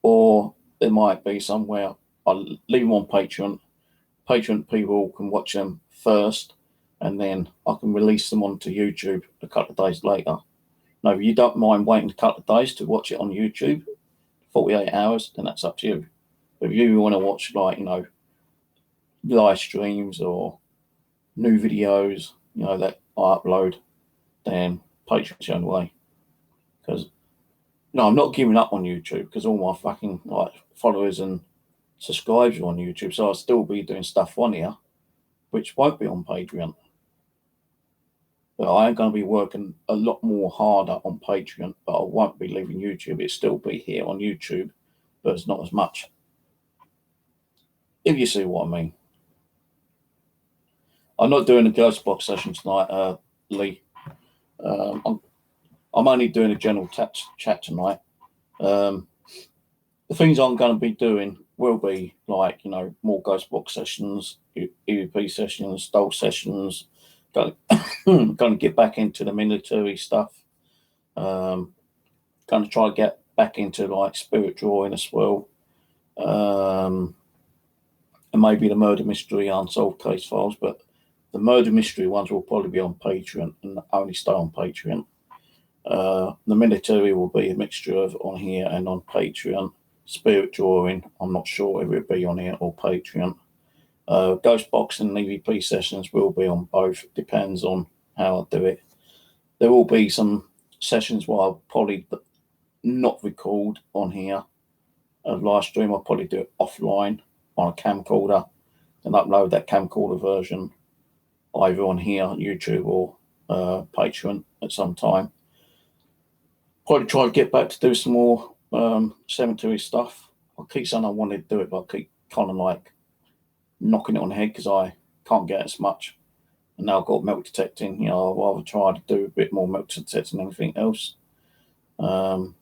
Or there might be somewhere I'll leave them on Patreon. Patreon people can watch them first, and then I can release them onto YouTube a couple of days later. Now, if you don't mind waiting a couple of days to watch it on YouTube, 48 hours, then that's up to you. But if you want to watch, like, live streams or new videos, that I upload, then Patreon's the only way. Because, I'm not giving up on YouTube, because all my fucking followers and subscribers are on YouTube, so I'll still be doing stuff on here, which won't be on Patreon. But I am going to be working a lot more harder on Patreon, but I won't be leaving YouTube. It'll still be here on YouTube, but it's not as much. If you see what I mean. I'm not doing a ghost box session tonight, Lee. I'm only doing a general chat tonight. The things I'm going to be doing will be like, more ghost box sessions, EVP sessions, stole sessions. Going to get back into the military stuff. Going to try to get back into like spirit drawing as well. And maybe the murder mystery unsolved case files, but the murder mystery ones will probably be on Patreon and only stay on Patreon. The military will be a mixture of on here and on Patreon. Spirit drawing, I'm not sure whether it'll be on here or Patreon. Ghost box and EVP sessions will be on both. Depends on how I do it. There will be some sessions where I'll probably not record on here. A live stream, I'll probably do it offline on a camcorder and upload that camcorder version either on here, YouTube, or Patreon at some time. Probably try to get back to do some more cemetery stuff. I keep saying I wanted to do it, but I keep kind of like knocking it on the head because I can't get as much. And now I've got metal detecting. I'll rather try to do a bit more metal detecting than anything else. But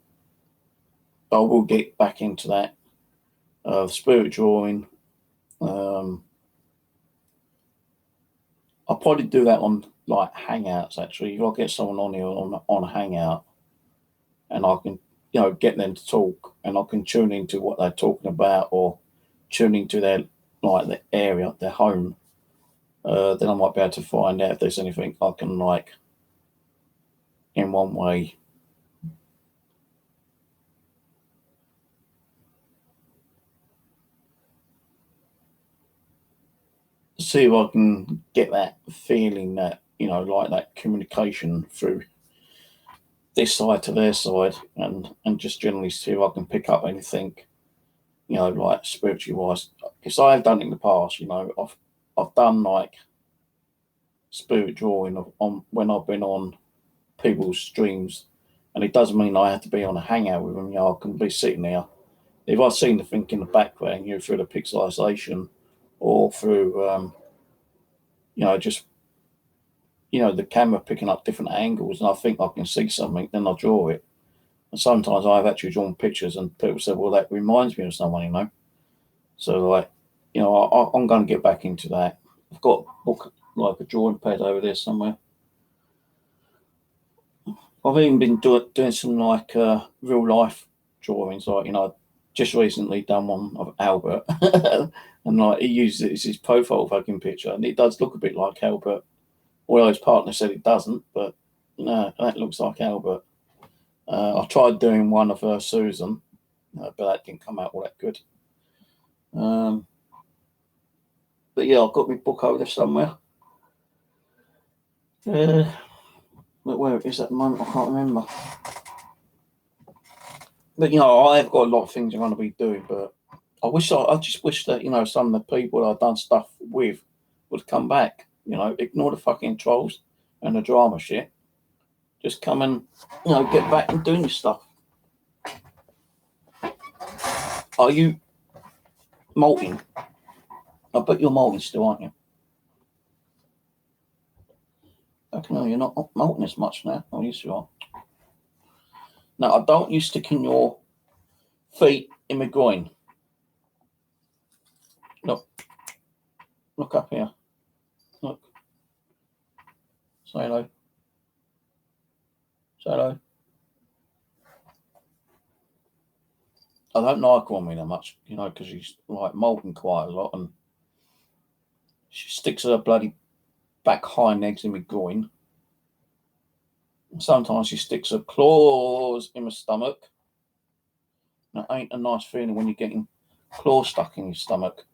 I will get back into that. Spirit drawing. I'll probably do that on like Hangouts, actually. If I get someone on here on a Hangout and I can, get them to talk, and I can tune into what they're talking about or tune into their area, their home, then I might be able to find out if there's anything I can, in one way, see if I can get that feeling that, like that communication through this side to their side, and just generally see if I can pick up anything, like spiritually wise. Because I have done it in the past, I've done like spirit drawing on when I've been on people's streams, and it doesn't mean I have to be on a hangout with them. I can be sitting there. If I've seen the thing in the background, through the pixelization or through just the camera picking up different angles, and I think I can see something, then I draw it. And sometimes I've actually drawn pictures, and people say, "Well, that reminds me of someone," So, I'm going to get back into that. I've got a book, like a drawing pad over there somewhere. I've even been doing some like real life drawings, like just recently done one of Albert, and like he uses it as his profile fucking picture, and it does look a bit like Albert. Well, his partner said it doesn't, but no, that looks like Albert. I tried doing one of Susan, but that didn't come out all that good. But yeah, I've got my book over there somewhere. But where it is at the moment, I can't remember. But I have got a lot of things I'm going to be doing. But I just wish that some of the people I've done stuff with would come back. Ignore the fucking trolls and the drama shit. Just come and get back and doing your stuff. Are you molting? I bet you're molting still, aren't you? No, you're not molting as much now. Oh, yes, you are. Now, I don't you sticking your feet in my groin. Look up here. Look. Say hello. Say hello. I don't like Romina much, because she's like molting quite a lot, and she sticks her bloody back hind legs in my groin. And sometimes she sticks her claws in my stomach. And it ain't a nice feeling when you're getting claws stuck in your stomach.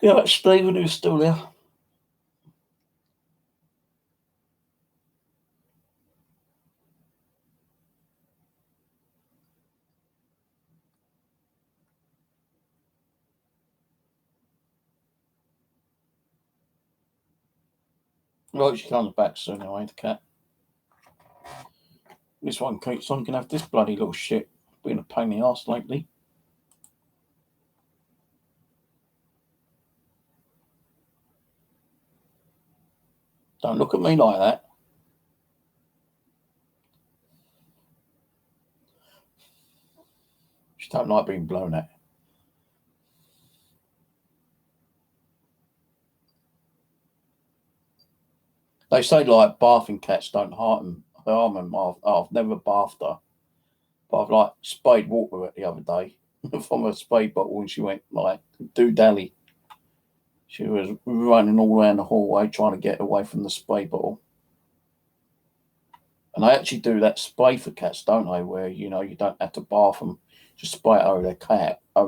Yeah, that's Stephen who's still there. Right, she comes back soon anyway, the cat. This one keeps on, can have this bloody little shit. Been a pain in the arse lately. Don't look at me like that. She don't like being blown at. They say like bathing cats don't harm them. I've never bathed her, but I've like sprayed water with it the other day from a spray bottle, and she went like do-dally. She was running all around the hallway trying to get away from the spray bottle. And they actually do that spray for cats, don't they? Where you don't have to bath them, just spray it over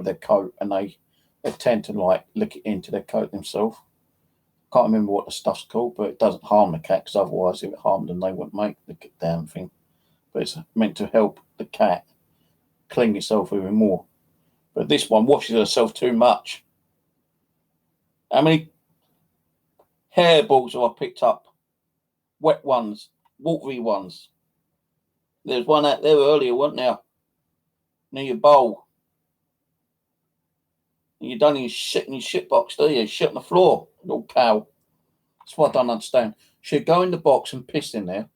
their coat, and they tend to like lick it into their coat themselves. Can't remember what the stuff's called, but it doesn't harm the cat, because otherwise, if it harmed them, they wouldn't make the damn thing. But it's meant to help the cat clean itself even more. But this one washes herself too much. How many hairballs have I picked up? Wet ones, watery ones. There's one out there earlier, wasn't there? Near your bowl. And you don't even shit in your shit box, do you? Shit on the floor, little cow. That's what I don't understand. She'd go in the box and piss in there,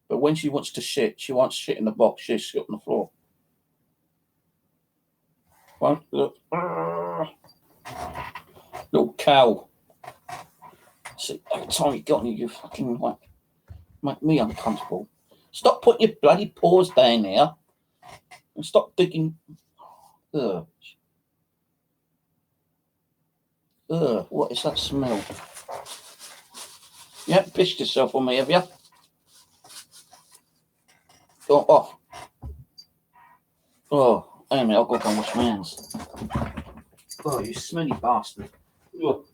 but when she wants to shit, she wants shit in the box. She'll shit on the floor. Right? Look. Little cow. See, every time you got me, you fucking like make me uncomfortable. Stop putting your bloody paws down there and stop digging. Ugh. Ugh, what is that smell? You haven't pissed yourself on me, have you? Go off. Oh, hang on a minute, I've got to go and wash my hands. Oh, you smelly bastard. Ugh.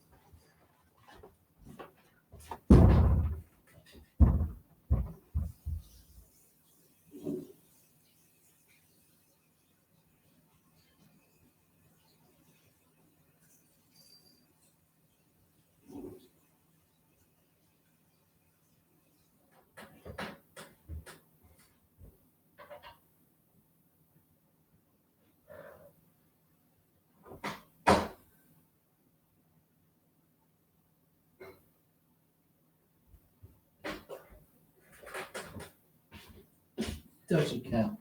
Dirty cow.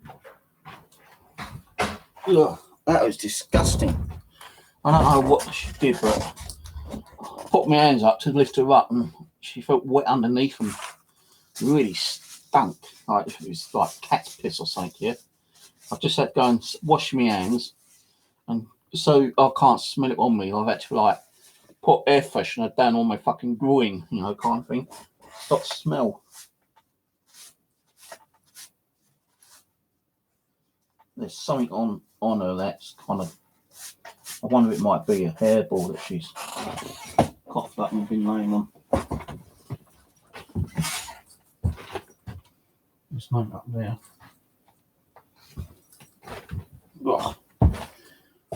Ugh, that was disgusting. I don't know what she did, but I put my hands up to lift her up and she felt wet underneath and really stunk. Like it was like cat's piss or something, yeah. I've just had to go and wash my hands, and so I can't smell it on me. I've had to like put air freshener down on my fucking groin, you know, kind of thing. Stop smell. There's something on her that's kind of. I wonder if it might be a hairball that she's coughed up and been laying on. There's nothing up there. Ugh.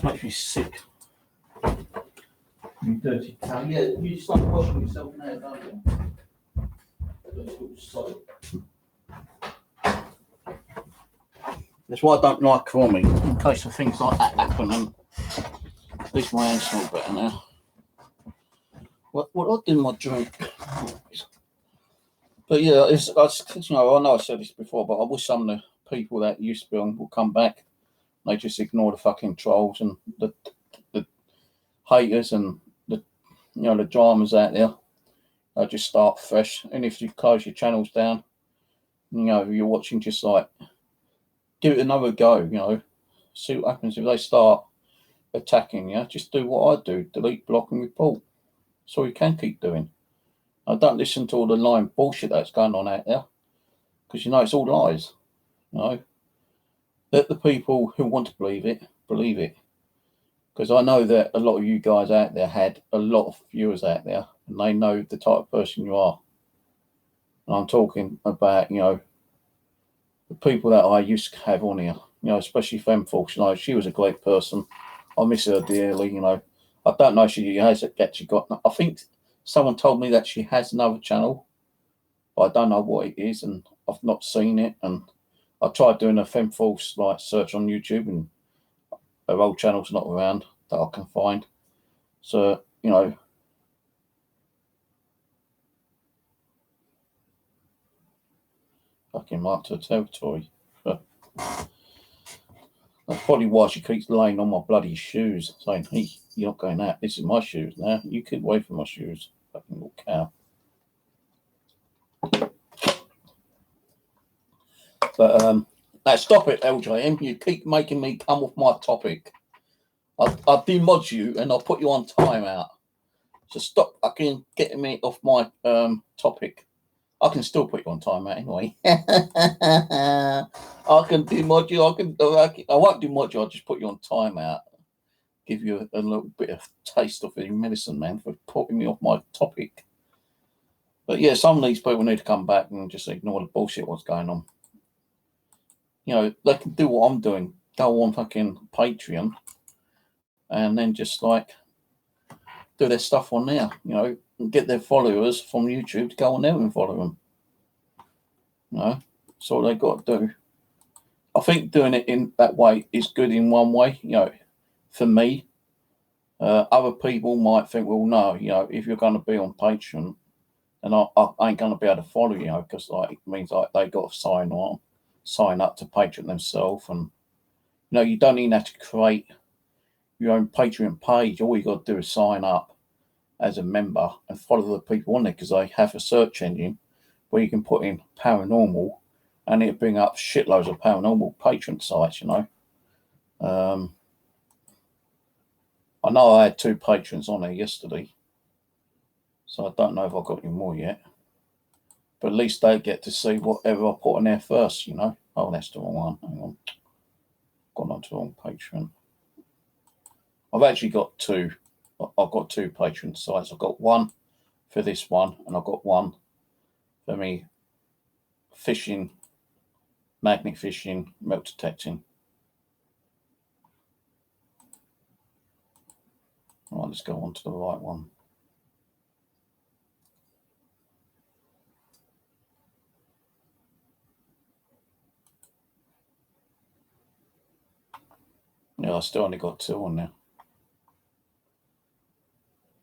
Makes me sick. You dirty cow. Yeah, you just like washing yourself now, don't you? That's why I don't like her on me, in case of things like that happen, and at least my hands smell better now. What I do in my drink. But yeah, you know, I know I said this before, but I wish some of the people that used to be on will come back. They just ignore the fucking trolls and the haters and the dramas out there. They'll just start fresh. And if you close your channels down, you know, you're watching, just like give it another go, you know. See what happens if they start attacking you. Just do what I do, delete, block and report. So you can keep doing. I don't listen to all the lying bullshit that's going on out there, because you know it's all lies. You know, let the people who want to believe it, because I know that a lot of you guys out there had a lot of viewers out there, and they know the type of person you are. And I'm talking about, you know, the people that I used to have on here, you know, especially FemForce. You know, she was a great person. I miss her dearly. You know, I don't know if she has actually got. I think someone told me that she has another channel, but I don't know what it is, and I've not seen it. And I tried doing a FemForce like search on YouTube, and her old channel's not around that I can find. So, you know, fucking marked her territory. But that's probably why she keeps laying on my bloody shoes, saying, "Hey, you're not going out. This is my shoes now. You keep away from my shoes, fucking little cow." But now stop it, LJM. You keep making me come off my topic. I'll demod you and I'll put you on timeout. So stop fucking getting me off my topic. I can still put you on timeout anyway. I can demod you. I won't demod you. I'll just put you on timeout. Give you a little bit of taste of the medicine, man, for putting me off my topic. But yeah, some of these people need to come back and just ignore the bullshit what's going on. You know, they can do what I'm doing. Go on fucking Patreon and then just like do their stuff on there, you know, and get their followers from YouTube to go on there and follow them. You know, that's all they got to do. I think doing it in that way is good in one way, you know, for me. Other people might think, well, no, you know, if you're going to be on Patreon, and I ain't going to be able to follow you, know, because like it means like they got to sign up to Patreon themselves, and you know, you don't even have to create your own Patreon page. All you got to do is sign up as a member and follow the people on there, because they have a search engine where you can put in paranormal and it'll bring up shitloads of paranormal Patreon sites, you know. I know I had 2 patrons on there yesterday, so I don't know if I've got any more yet. But at least they get to see whatever I put on there first, you know. Oh, that's the wrong one. Hang on. Gone on to the wrong Patreon. I've actually got 2. I've got 2 Patreon sites. I've got one for this one, and I've got one for me fishing, magnet fishing, milk detecting. Right, let's go on to the right one. Yeah, I still only got 2 on there.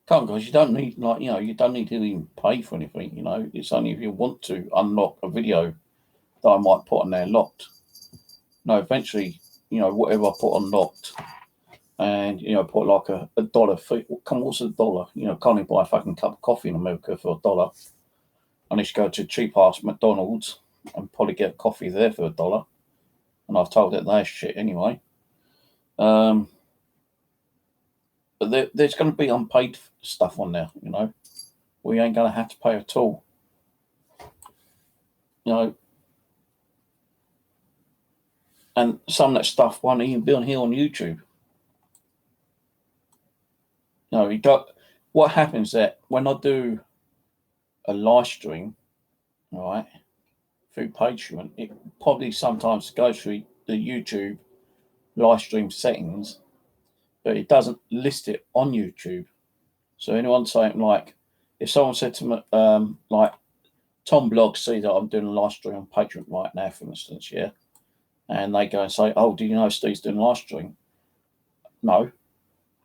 Come on, guys, you don't need, like, you know, you don't need to even pay for anything, you know. It's only if you want to unlock a video that I might put on there locked. No, eventually, whatever I put on locked, and put like a dollar fee. What's a dollar? Can't even buy a fucking cup of coffee in America for $1. I need to go to a cheap ass McDonald's and probably get a coffee there for $1. And I've told it they're shit anyway. But there's going to be unpaid stuff on there. We ain't going to have to pay at all. And some of that stuff won't even be on here on YouTube. What happens that when I do a live stream, right, through Patreon, it probably sometimes goes through the YouTube live stream settings, but it doesn't list it on YouTube. So anyone saying, like, if someone said to me, like, Tom Bloggs sees that I'm doing a live stream on Patreon right now, for instance, yeah, and they go and say, oh, do you know Steve's doing a live stream? No.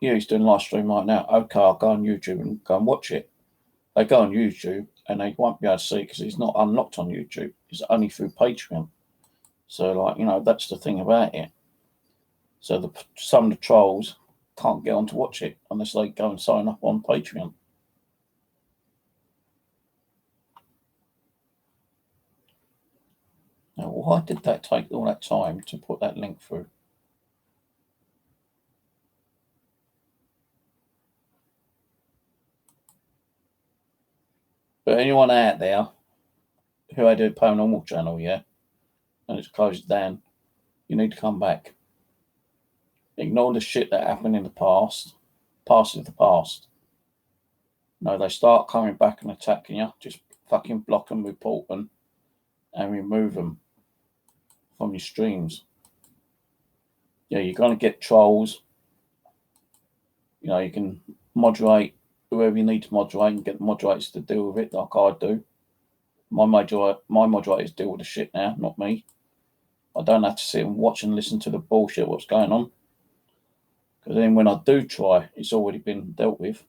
Yeah, he's doing a live stream right now. Okay, I'll go on YouTube and go and watch it. They go on YouTube and they won't be able to see it because it's not unlocked on YouTube. It's only through Patreon. So, like, that's the thing about it. So some of the trolls can't get on to watch it unless they go and sign up on Patreon. Now, why did that take all that time to put that link through? But anyone out there who had a paranormal channel, yeah, and it's closed down, you need to come back. Ignore the shit that happened in the past. Past is the past. No, they start coming back and attacking you. Just fucking block them, report them, and remove them from your streams. Yeah, you're going to get trolls. You can moderate whoever you need to moderate and get the moderators to deal with it like I do. My moderators deal with the shit now, not me. I don't have to sit and watch and listen to the bullshit what's going on. Because then when I do try, it's already been dealt with.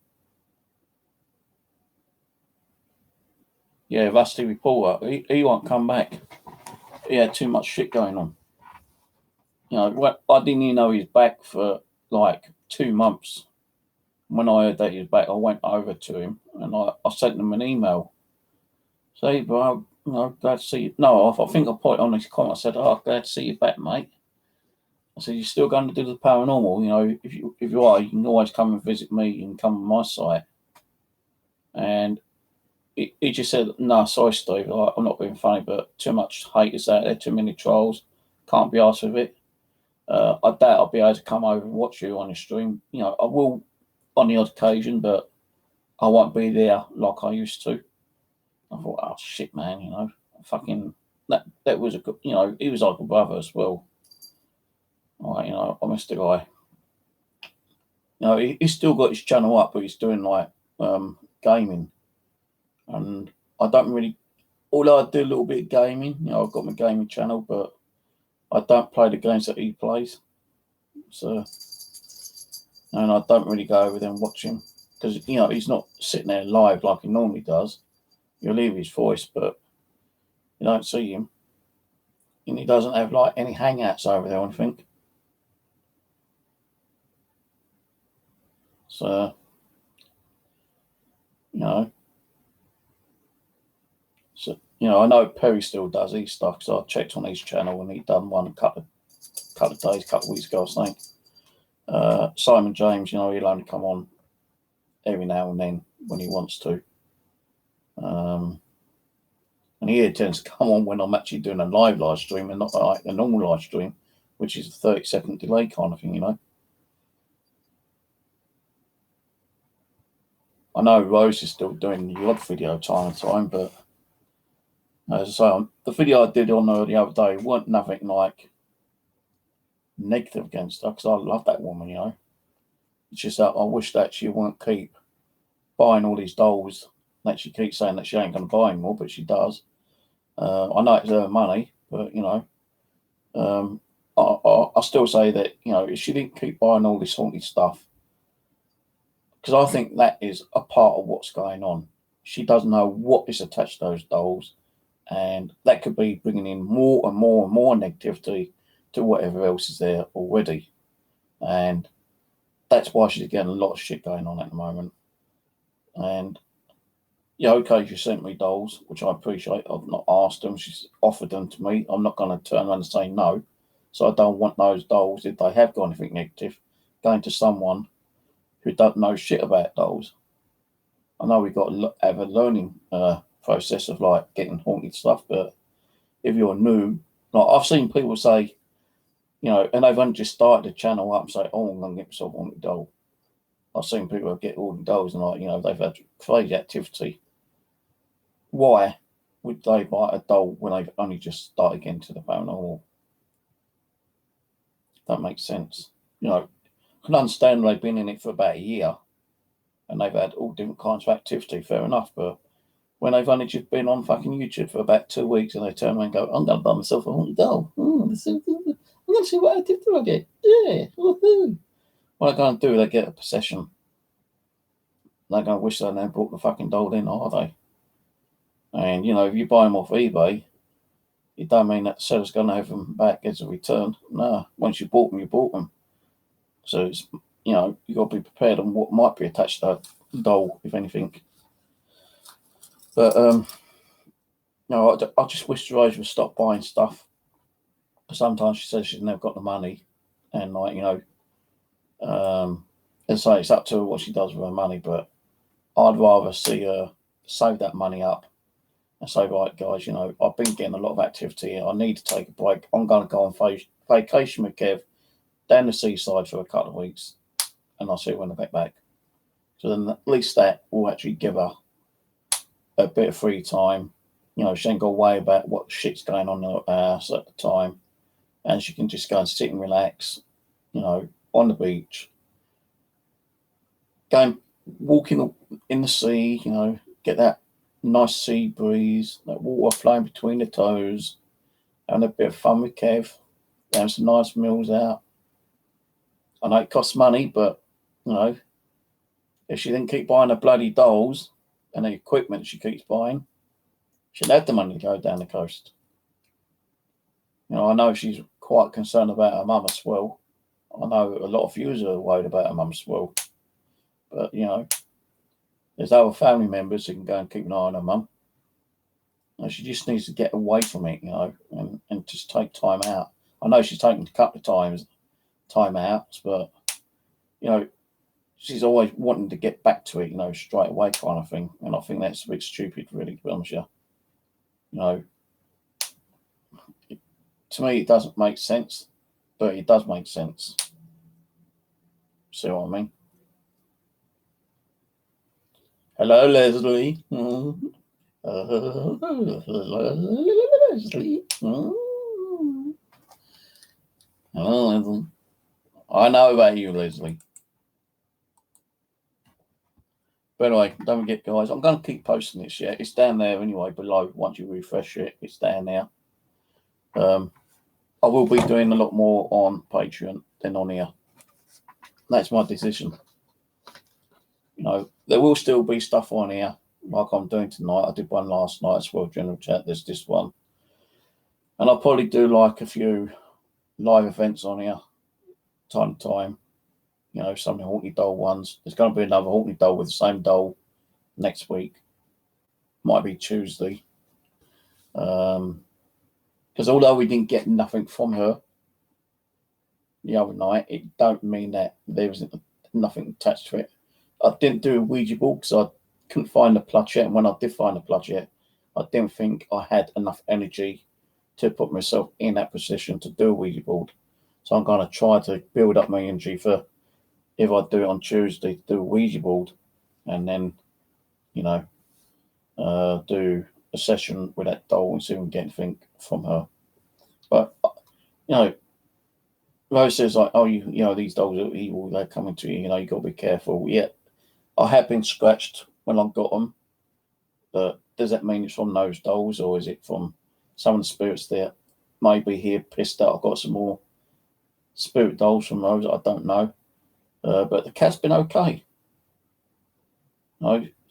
Yeah, Rusty Reporter, he won't come back. He had too much shit going on. I didn't even know he was back for like 2 months. When I heard that he was back, I went over to him and I sent him an email. Say, bro, glad to see you. No, I think I put it on his comment. I said, oh, glad to see you back, mate. I said, you're still going to do the paranormal? If you are, you can always come and visit me. You can come on my site. And he just said, no, sorry, Steve. I'm not being funny, but too much haters out there, too many trolls. Can't be arsed with it. I doubt I'll be able to come over and watch you on your stream. I will on the odd occasion, but I won't be there like I used to. I thought, oh shit, man, fucking that was a good, he was like a brother as well. Right, I missed the guy. He's still got his channel up, but he's doing like gaming, and I don't really. Although I do a little bit of gaming, I've got my gaming channel, but I don't play the games that he plays. So, and I don't really go over there and watch him because he's not sitting there live like he normally does. You'll hear his voice, but you don't see him, and he doesn't have like any hangouts over there or anything. So, I know Perry still does his stuff because I checked on his channel and he done one a couple of weeks ago, I think. Simon James, he'll only come on every now and then when he wants to. And he tends to come on when I'm actually doing a live stream and not like a normal live stream, which is a 30-second delay kind of thing, I know Rose is still doing the odd video time to time, but as I say, the video I did on her the other day weren't nothing like negative against her because I love that woman, It's just that I wish that she wouldn't keep buying all these dolls that she keeps saying that she ain't going to buy anymore, but she does. I know it's her money, but, I still say that, if she didn't keep buying all this haunted stuff, because I think that is a part of what's going on. She doesn't know what is attached to those dolls And that could be bringing in more and more and more negativity to whatever else is there already. And that's why she's getting a lot of shit going on at the moment. And yeah, okay, she sent me dolls, which I appreciate. I've not asked them. She's offered them to me. I'm not going to turn around and say no. So I don't want those dolls, if they have got anything negative, going to someone who don't know shit about dolls. I know we've got to have a learning process of like getting haunted stuff, but if you're new, like I've seen people say, and they've only just started the channel up and say, oh, I'm going to get myself a haunted doll. I've seen people get haunted dolls and like, they've had crazy activity. Why would they buy a doll when they've only just started getting to the paranormal? That makes sense. I can understand they've been in it for about a year and they've had all different kinds of activity, fair enough, but when they've only just been on fucking YouTube for about 2 weeks and they turn around and go, I'm going to buy myself a haunted doll. I'm going to see what activity I get. Yeah, woohoo. What they're going to do, they get a possession. They're going to wish they never brought the fucking doll in, are they? And, if you buy them off eBay, it don't mean that the seller's going to have them back as a return. No, once you bought them, you bought them. So it's, you've got to be prepared on what might be attached to that doll, if anything. But, I just wish Rose would stop buying stuff. Sometimes she says she's never got the money. And, as I say, it's up to her what she does with her money. But I'd rather see her save that money up and say, right, guys, I've been getting a lot of activity. I need to take a break. I'm going to go on vacation with Kev down the seaside for a couple of weeks, and I'll see when I get back. So then at least that will actually give her a bit of free time. She ain't got to worry about what shit's going on in her house at the time, and she can just go and sit and relax, on the beach, going walking in the sea, get that nice sea breeze, that water flowing between the toes, having a bit of fun with Kev, having some nice meals out. I know it costs money, but, if she didn't keep buying the bloody dolls and the equipment she keeps buying, she'd have the money to go down the coast. I know she's quite concerned about her mum as well. I know a lot of viewers are worried about her mum as well. But, there's other family members who can go and keep an eye on her mum. She just needs to get away from it, and just take time out. I know she's taken a couple of times time out, but, she's always wanting to get back to it, straight away kind of thing. And I think that's a bit stupid, really, to be honest with you. To me, it doesn't make sense, but it does make sense. See what I mean? Hello, Leslie. Leslie. Hello, Leslie. I know about you, Leslie. But anyway, don't forget, guys, I'm going to keep posting this, yeah? It's down there anyway, below. Once you refresh it, it's down there. I will be doing a lot more on Patreon than on here. That's my decision. There will still be stuff on here, like I'm doing tonight. I did one last night as well, general chat. There's this one. And I'll probably do like a few live events on here, time to time. Some of the haunted doll ones. There's going to be another haunted doll with the same doll next week. Might be Tuesday. Because although we didn't get nothing from her the other night, it don't mean that there was nothing attached to it. I didn't do a Ouija board because I couldn't find the plushette, and when I did find the plushette, I didn't think I had enough energy to put myself in that position to do a Ouija board. So I'm going to try to build up my energy for if I do it on Tuesday to do a Ouija board, and then, do a session with that doll and see if we can get anything from her. But, Rose says like, oh, these dolls are evil, they're coming to you, you got to be careful. Yeah, I have been scratched when I got them, but does that mean it's from those dolls, or is it from some of the spirits there? Maybe here pissed out I've got some more spirit dolls from Rose, I don't know. But the cat's been okay.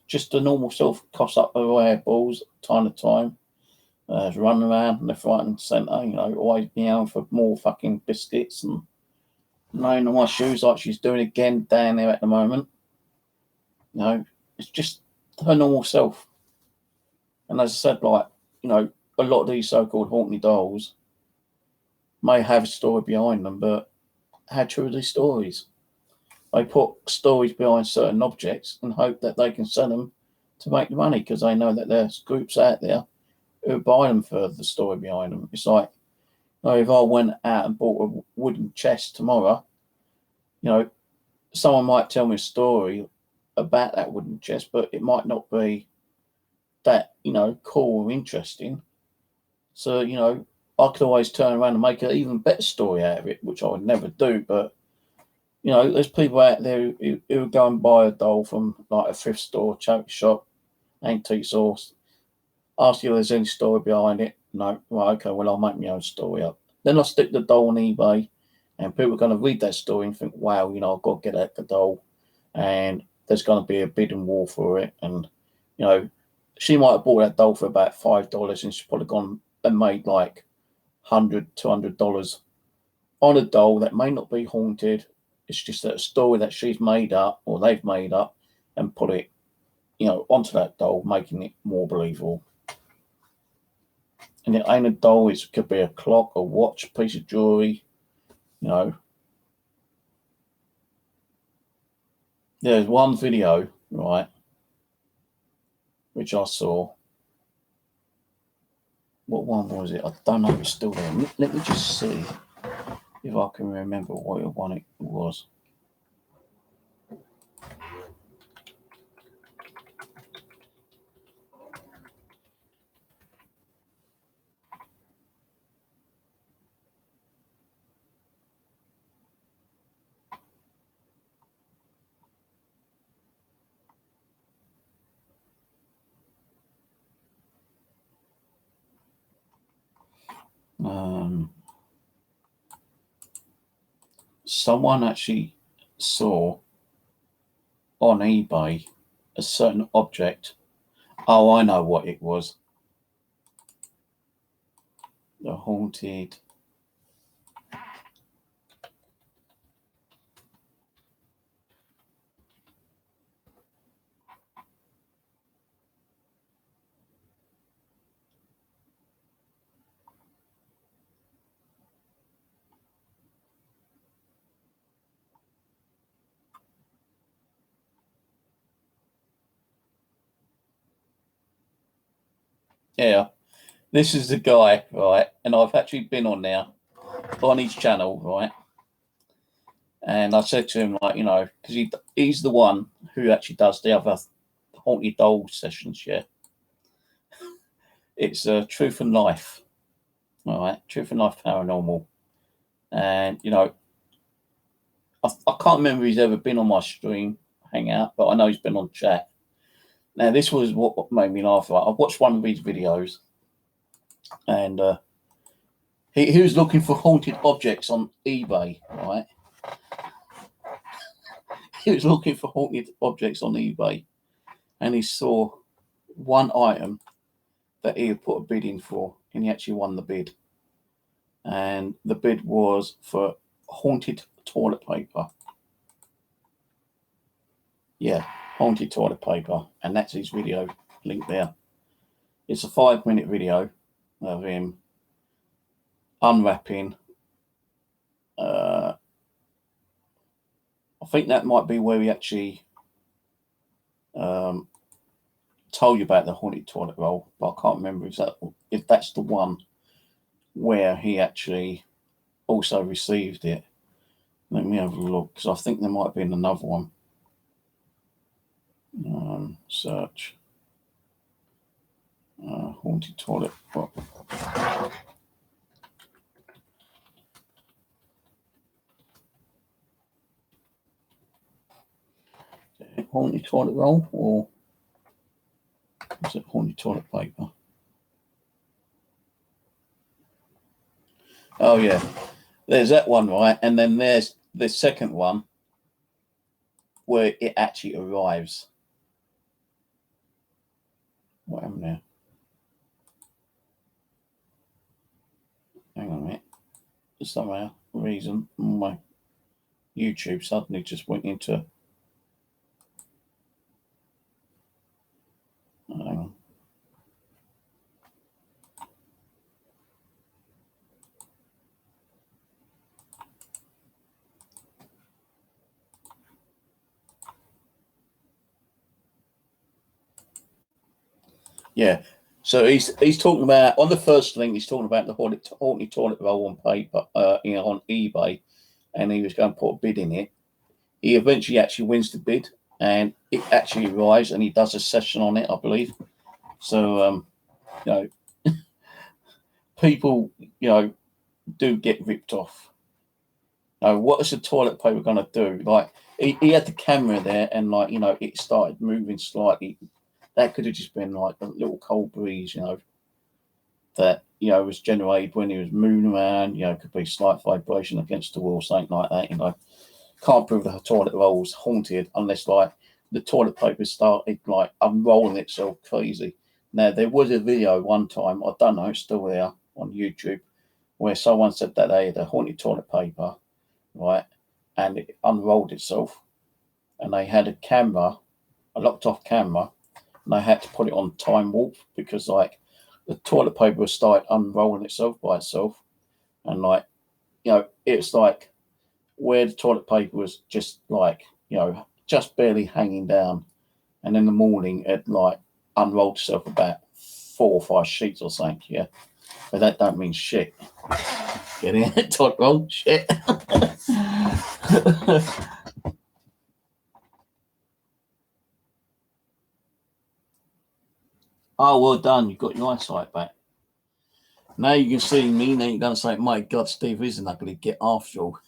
Just the normal self coughs up her eyeballs time to time. running around left, right, and centre. You know, always meowing for more fucking biscuits and laying on my shoes like she's doing again down there at the moment. You know, it's just her normal self. And as I said, like, you know, a lot of these so-called haunted dolls may have a story behind them, but how true are these stories? They put stories behind certain objects and hope that they can sell them to make the money because they know that there's groups out there who buy them for the story behind them. It's like, you know, if I went out and bought a wooden chest tomorrow, you know, someone might tell me a story about that wooden chest, but it might not be that, you know, cool or interesting. So, you know, I could always turn around and make an even better story out of it, which I would never do. But, you know, there's people out there who go and buy a doll from like a thrift store, charity shop, antique stores, ask you if there's any story behind it. No, well, okay, well, I'll make my own story up. Then I'll stick the doll on eBay, and people are going to read that story and think, wow, you know, I've got to get that doll, and there's going to be a bidding war for it. And, you know, she might have bought that doll for about $5, and she's probably gone and made like $100, $200 on a doll that may not be haunted. It's just a story that she's made up or they've made up and put it, you know, onto that doll, making it more believable. And it ain't a doll, it could be a clock, a watch, a piece of jewelry, you know. There's one video, right, which I saw. What one was it? I don't know if it's still there. Let me just see if I can remember what one it was. Someone actually saw on eBay a certain object. Oh, I know what it was. The haunted. Yeah, this is the guy, right? And I've actually been on now on his channel, right? And I said to him, like, you know, because he's the one who actually does the other haunted doll sessions, yeah. It's Truth and Life, all right? Truth and Life Paranormal. And, you know, I can't remember if he's ever been on my stream hangout, but I know he's been on chat. Now, this was what made me laugh. Right? I watched one of his videos, and he was looking for haunted objects on eBay, right? He was looking for haunted objects on eBay, and he saw one item that he had put a bid in for, and he actually won the bid. And the bid was for haunted toilet paper. Yeah, haunted toilet paper, and that's his video link there. It's a 5-minute video of him unwrapping. I think that might be where he actually told you about the haunted toilet roll, but I can't remember if that's the one where he actually also received it. Let me have a look, because I think there might have been another one. Search haunted toilet roll. Haunted toilet roll, or is it haunted toilet paper? Oh yeah, there's that one, right? And then there's the second one where it actually arrives. What happened there? Hang on a minute. For some reason, my YouTube suddenly just went into. Hang on. Yeah. So he's talking about, on the first link, he's talking about the haunted toilet roll on paper, on eBay, and he was going to put a bid in it. He eventually actually wins the bid, and it actually arrives, and he does a session on it, I believe. So people do get ripped off. What is the toilet paper going to do? Like he had the camera there, and it started moving slightly. That could have just been like a little cold breeze, that was generated when he was moving around. Could be slight vibration against the wall, something like that. Can't prove the toilet roll was haunted unless the toilet paper started unrolling itself crazy. Now there was a video one time, I don't know, it's still there on YouTube, where someone said that they had a haunted toilet paper, right, and it unrolled itself, and they had a locked off camera, and they had to put it on time warp because the toilet paper started unrolling itself by itself, and it's like where the toilet paper was just just barely hanging down, and in the morning it unrolled itself about 4 or 5 sheets or something. Yeah, but that don't mean shit. Get in, toilet roll, shit. Oh, well done. You've got your eyesight back. Now you can see me. Now you're going to say, my God, Steve is an ugly git after all.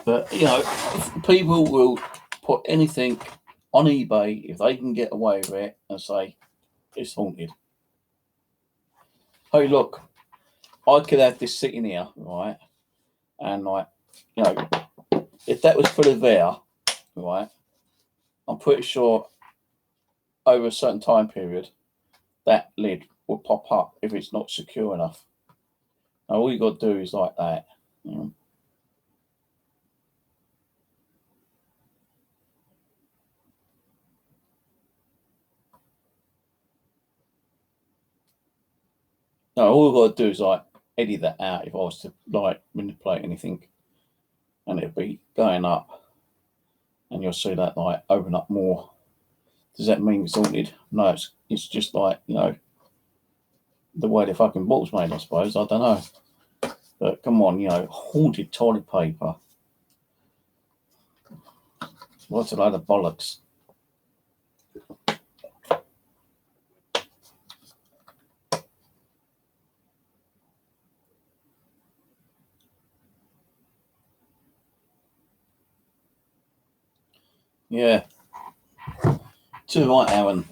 But, people will put anything on eBay if they can get away with it and say it's haunted. Hey, look, I could have this sitting here, right? And if that was put there, right, I'm pretty sure over a certain time period, that lid will pop up if it's not secure enough. Now all you got to do is like that. No, all I've got to do is edit that out if I was to manipulate anything, and it'll be going up, and you'll see that open up more. Does that mean it's haunted? No, it's just the way the fucking bottle's made, I suppose. I don't know, but come on, haunted toilet paper. What's a load of bollocks? Yeah. Too right, Aaron.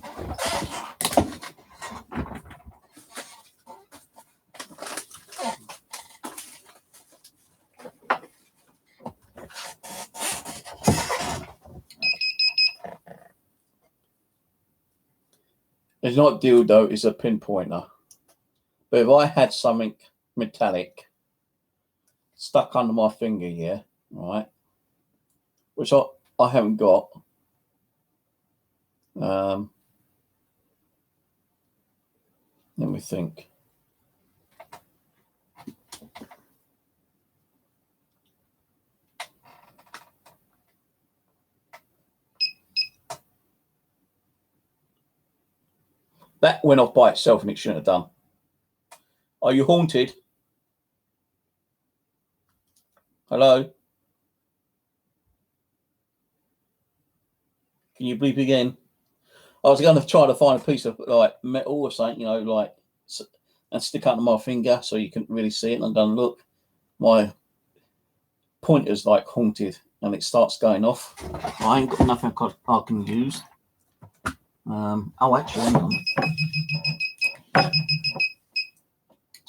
It's not dildo, it's a pinpointer. But if I had something metallic stuck under my finger here, right, which I haven't got, let me think. That went off by itself and it shouldn't have done. Are you haunted? Hello? Can you bleep again? I was going to try to find a piece of metal or something, and stick under my finger so you couldn't really see it. And I'm going to look. My pointer's haunted and it starts going off. I ain't got nothing I can use. Actually, hang on. Turn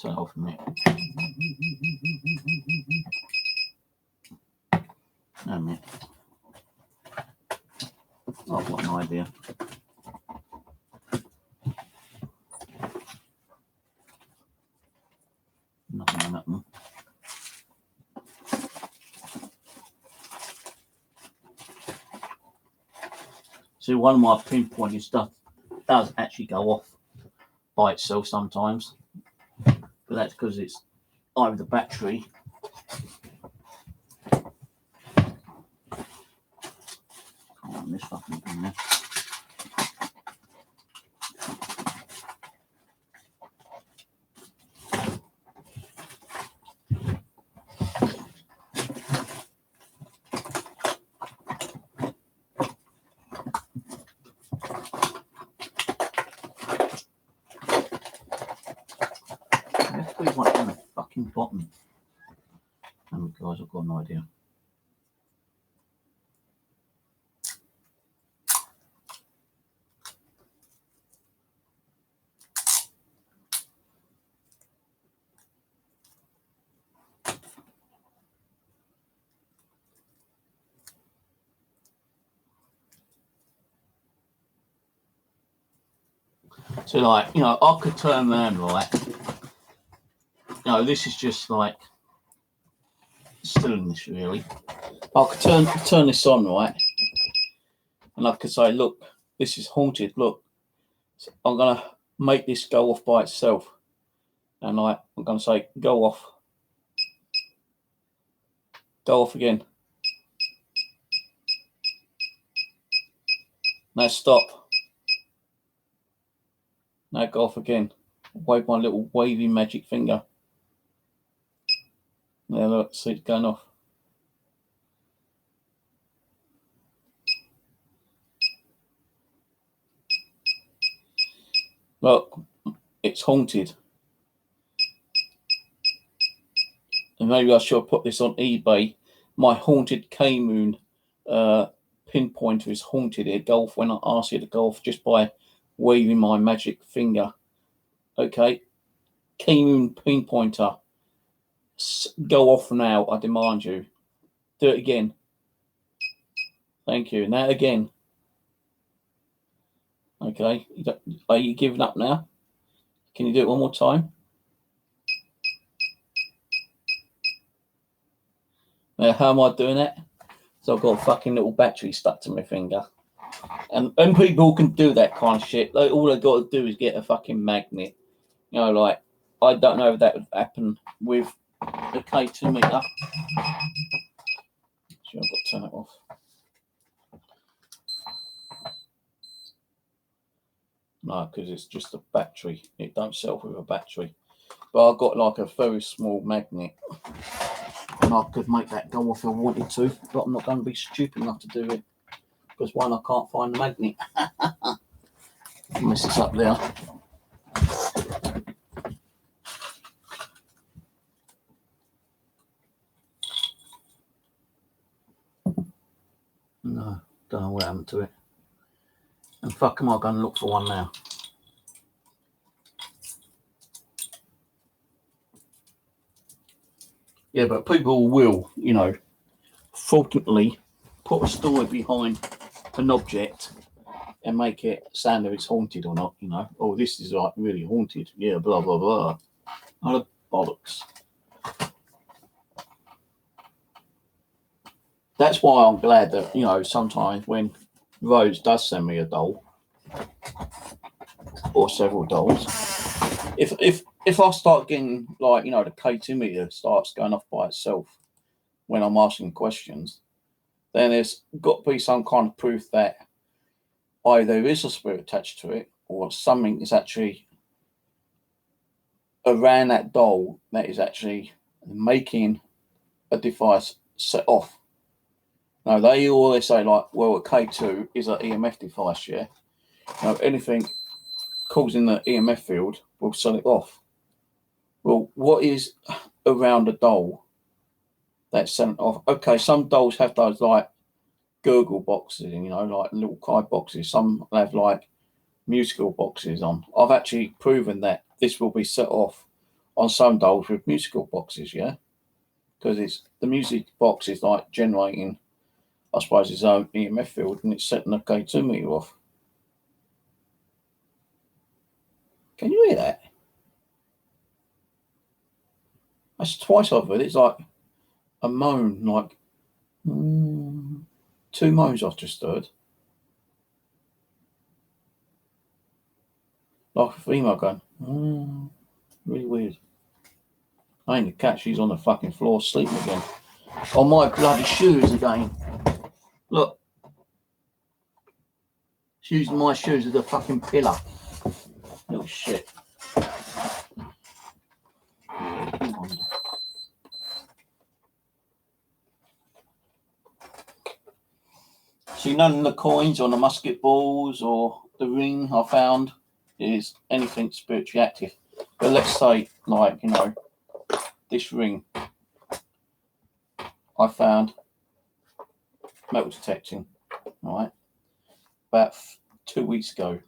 it off a minute. No, minute. Oh, I've got an idea. Nothing on that one. So one of my pinpointing stuff does actually go off by itself sometimes, but that's because it's either the battery this fucking thing there. Let's put one on the fucking bottom. Oh guys, I've got an idea. So like, you know, I could turn around right. You know, this is just like stillness really. I could turn this on right, and I could say, look, this is haunted. Look, I'm gonna make this go off by itself, and like I'm gonna say, go off again. Now stop. Now go off again. Wave my little wavy magic finger. There, look, see it's going off. Look, it's haunted. And maybe I should put this on eBay. My haunted K-Moon pinpointer is haunted. It go off when I ask you to go off just by waving my magic finger. Okay, K-Moon pinpointer, go off now. I demand you. Do it again. Thank you. Now again. Okay, are you giving up now? Can you do it one more time? Now, how am I doing it? So I've got a fucking little battery stuck to my finger. And people can do that kind of shit. Like, all they've got to do is get a fucking magnet. You know, like, I don't know if that would happen with the K2 meter. Sure, I've got to turn it off. No, because it's just a battery. It don't sell with a battery. But I've got like a very small magnet. And I could make that go off if I wanted to. But I'm not going to be stupid enough to do it. Because one, I can't find the magnet. Unless it's up there. No, don't know what happened to it. And fuck, am I going to look for one now? Yeah, but people will, you know, fortunately put a story behind an object and make it sound if it's haunted or not, you know. Oh, this is like really haunted. Yeah, blah, blah, blah. Oh, bollocks. That's why I'm glad that, you know, sometimes when Rose does send me a doll or several dolls, if I start getting like, you know, the K2 meter starts going off by itself when I'm asking questions, then there's got to be some kind of proof that either there is a spirit attached to it or something is actually around that doll that is actually making a device set off. Now, they always say, like, well, a K2 is an EMF device, yeah? Now, anything causing the EMF field will set it off. Well, what is around a doll that's sent off? Okay, some dolls have those, like, Google boxes, you know, like little card boxes. Some have, like, musical boxes on. I've actually proven that this will be set off on some dolls with musical boxes, yeah? Because it's the music box is like generating, I suppose, its own EMF field, and it's setting the K2 meter off. Can you hear that? That's twice I've heard it. It's like a moan, like two moans I've just heard. Like a female going, really weird. I ain't the cat, she's on the fucking floor sleeping again. On my bloody shoes again. Look. She's using my shoes as a fucking pillar. Little shit. See, none of the coins on the musket balls or the ring I found is anything spiritually active. But let's say, like, you know, this ring I found metal detecting, right, about 2 weeks ago.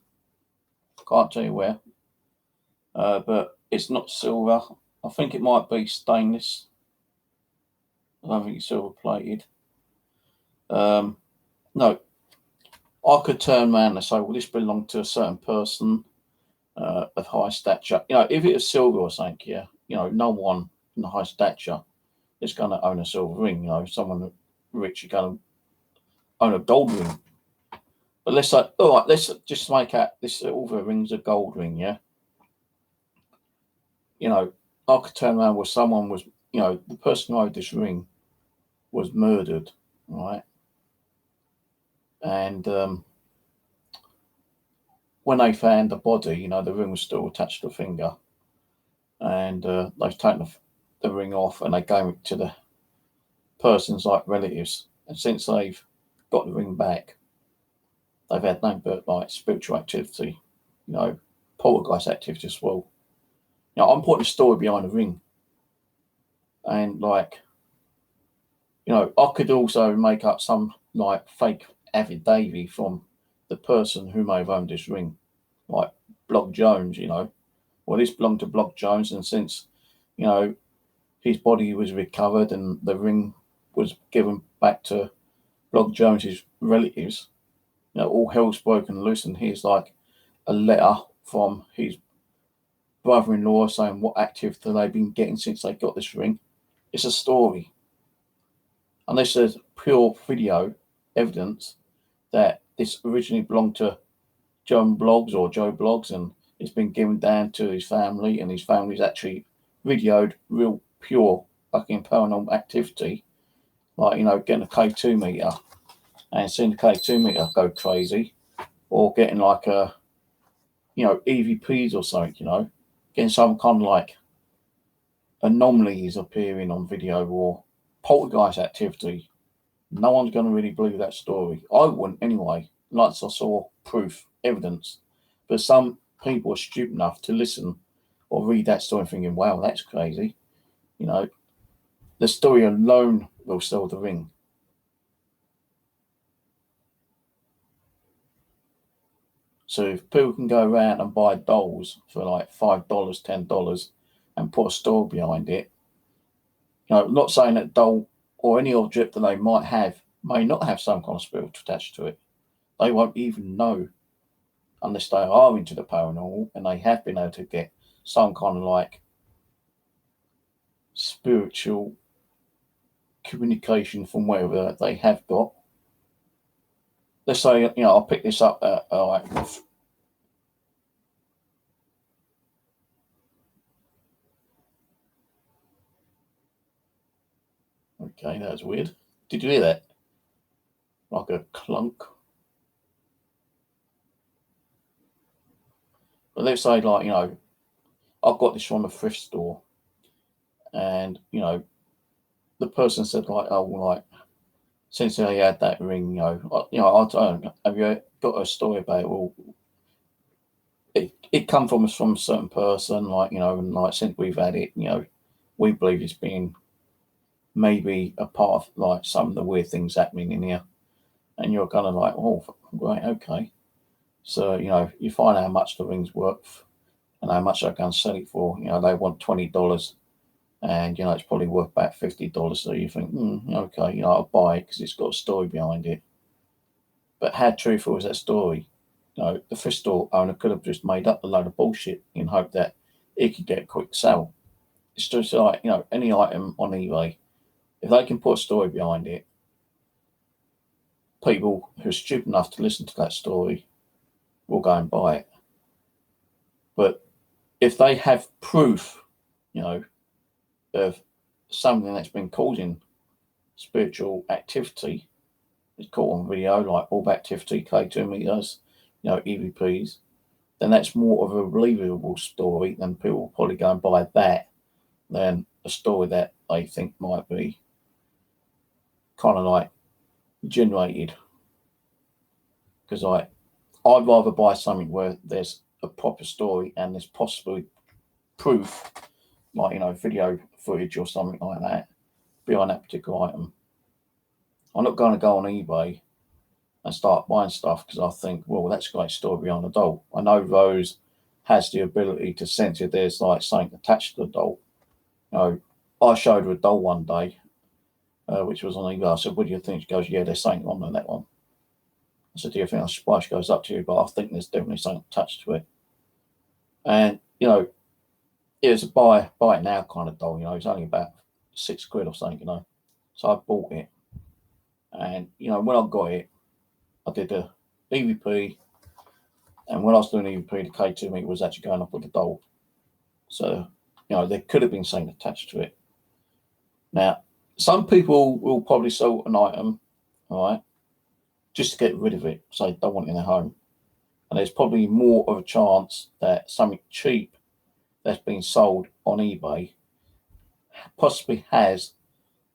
Can't tell you where, but it's not silver. I think it might be stainless. I don't think it's silver plated. No, I could turn around and say, well, this belonged to a certain person of high stature. You know, if it was silver or something, yeah, you know, no one in high stature is going to own a silver ring. You know, someone rich is going to own a gold ring. But let's say, all right, let's just make out this silver ring's a gold ring, yeah? You know, I could turn around where someone was, you know, the person who owned this ring was murdered, right? And when they found the body, you know, the ring was still attached to the finger. And they've taken the ring off and they gave it to the person's like relatives. And since they've got the ring back, they've had nothing but like spiritual activity, you know, poltergeist activity as well. You know, I'm putting a story behind the ring. And like, you know, I could also make up some like fake affidavit from the person who may have owned this ring, like Block Jones, you know. Well, this belonged to Block Jones, and since, you know, his body was recovered and the ring was given back to Block Jones's relatives, you know, all hell's broken loose, and here's like a letter from his brother-in-law saying what activity they've been getting since they got this ring. It's a story. Unless there's pure video evidence that this originally belonged to John Bloggs or Joe Bloggs, and it's been given down to his family, and his family's actually videoed real pure fucking paranormal activity, like, you know, getting a K2 meter and seeing the K2 meter go crazy, or getting like a, you know, EVPs or something, you know, getting some kind of like anomalies appearing on video or poltergeist activity. No one's going to really believe that story. I wouldn't anyway, unless I saw proof, evidence. But some people are stupid enough to listen or read that story thinking, wow, that's crazy. You know, the story alone will sell the ring. So if people can go around and buy dolls for like $5, $10 and put a story behind it, you know, not saying that doll or any object that they might have may not have some kind of spirit attached to it. They won't even know unless they are into the paranormal and they have been able to get some kind of like spiritual communication from wherever they have got. Let's say, you know, I'll pick this up like okay, that was weird. Did you hear that? Like a clunk. But let's say, like, you know, I've got this from a thrift store, and, you know, the person said, like, oh, like, since they had that ring, you know, I don't. Have you got a story about it? Well, it come from us from a certain person, like, you know, and like since we've had it, you know, we believe it's been maybe a part of like some of the weird things happening in here, and you're kind of like, oh, right, okay. So, you find how much the ring's worth and how much I can sell it for. They want $20 and, it's probably worth about $50. So you think, okay, I'll buy it because it's got a story behind it. But how truthful is that story? The thrift store owner could have just made up a load of bullshit in hope that he could get a quick sale. It's just like, any item on eBay, if they can put a story behind it, people who are stupid enough to listen to that story will go and buy it. But if they have proof, of something that's been causing spiritual activity, it's caught on video, like orb activity, K2 meters, EVPs, then that's more of a believable story, then people will probably go and buy that than a story that they think might be kind of like generated. Because I'd rather buy something where there's a proper story and there's possibly proof, like, video footage or something like that, behind that particular item. I'm not going to go on eBay and start buying stuff because I think, well, that's a great story behind the doll. I know Rose has the ability to sense if there's like something attached to the doll. I showed her a doll one day, which was on eBay. I said, what do you think? She goes, yeah, there's something on that one. I said, do you think I should buy? She goes, up to you, but I think there's definitely something attached to it. And, it was a buy it now kind of doll, it's only about £6 or something, So I bought it. And, when I got it, I did the EVP. And when I was doing EVP, the K2 meter was actually going up with the doll. So, there could have been something attached to it. Now, some people will probably sell an item, all right, just to get rid of it, so they don't want it in their home. And there's probably more of a chance that something cheap that's been sold on eBay possibly has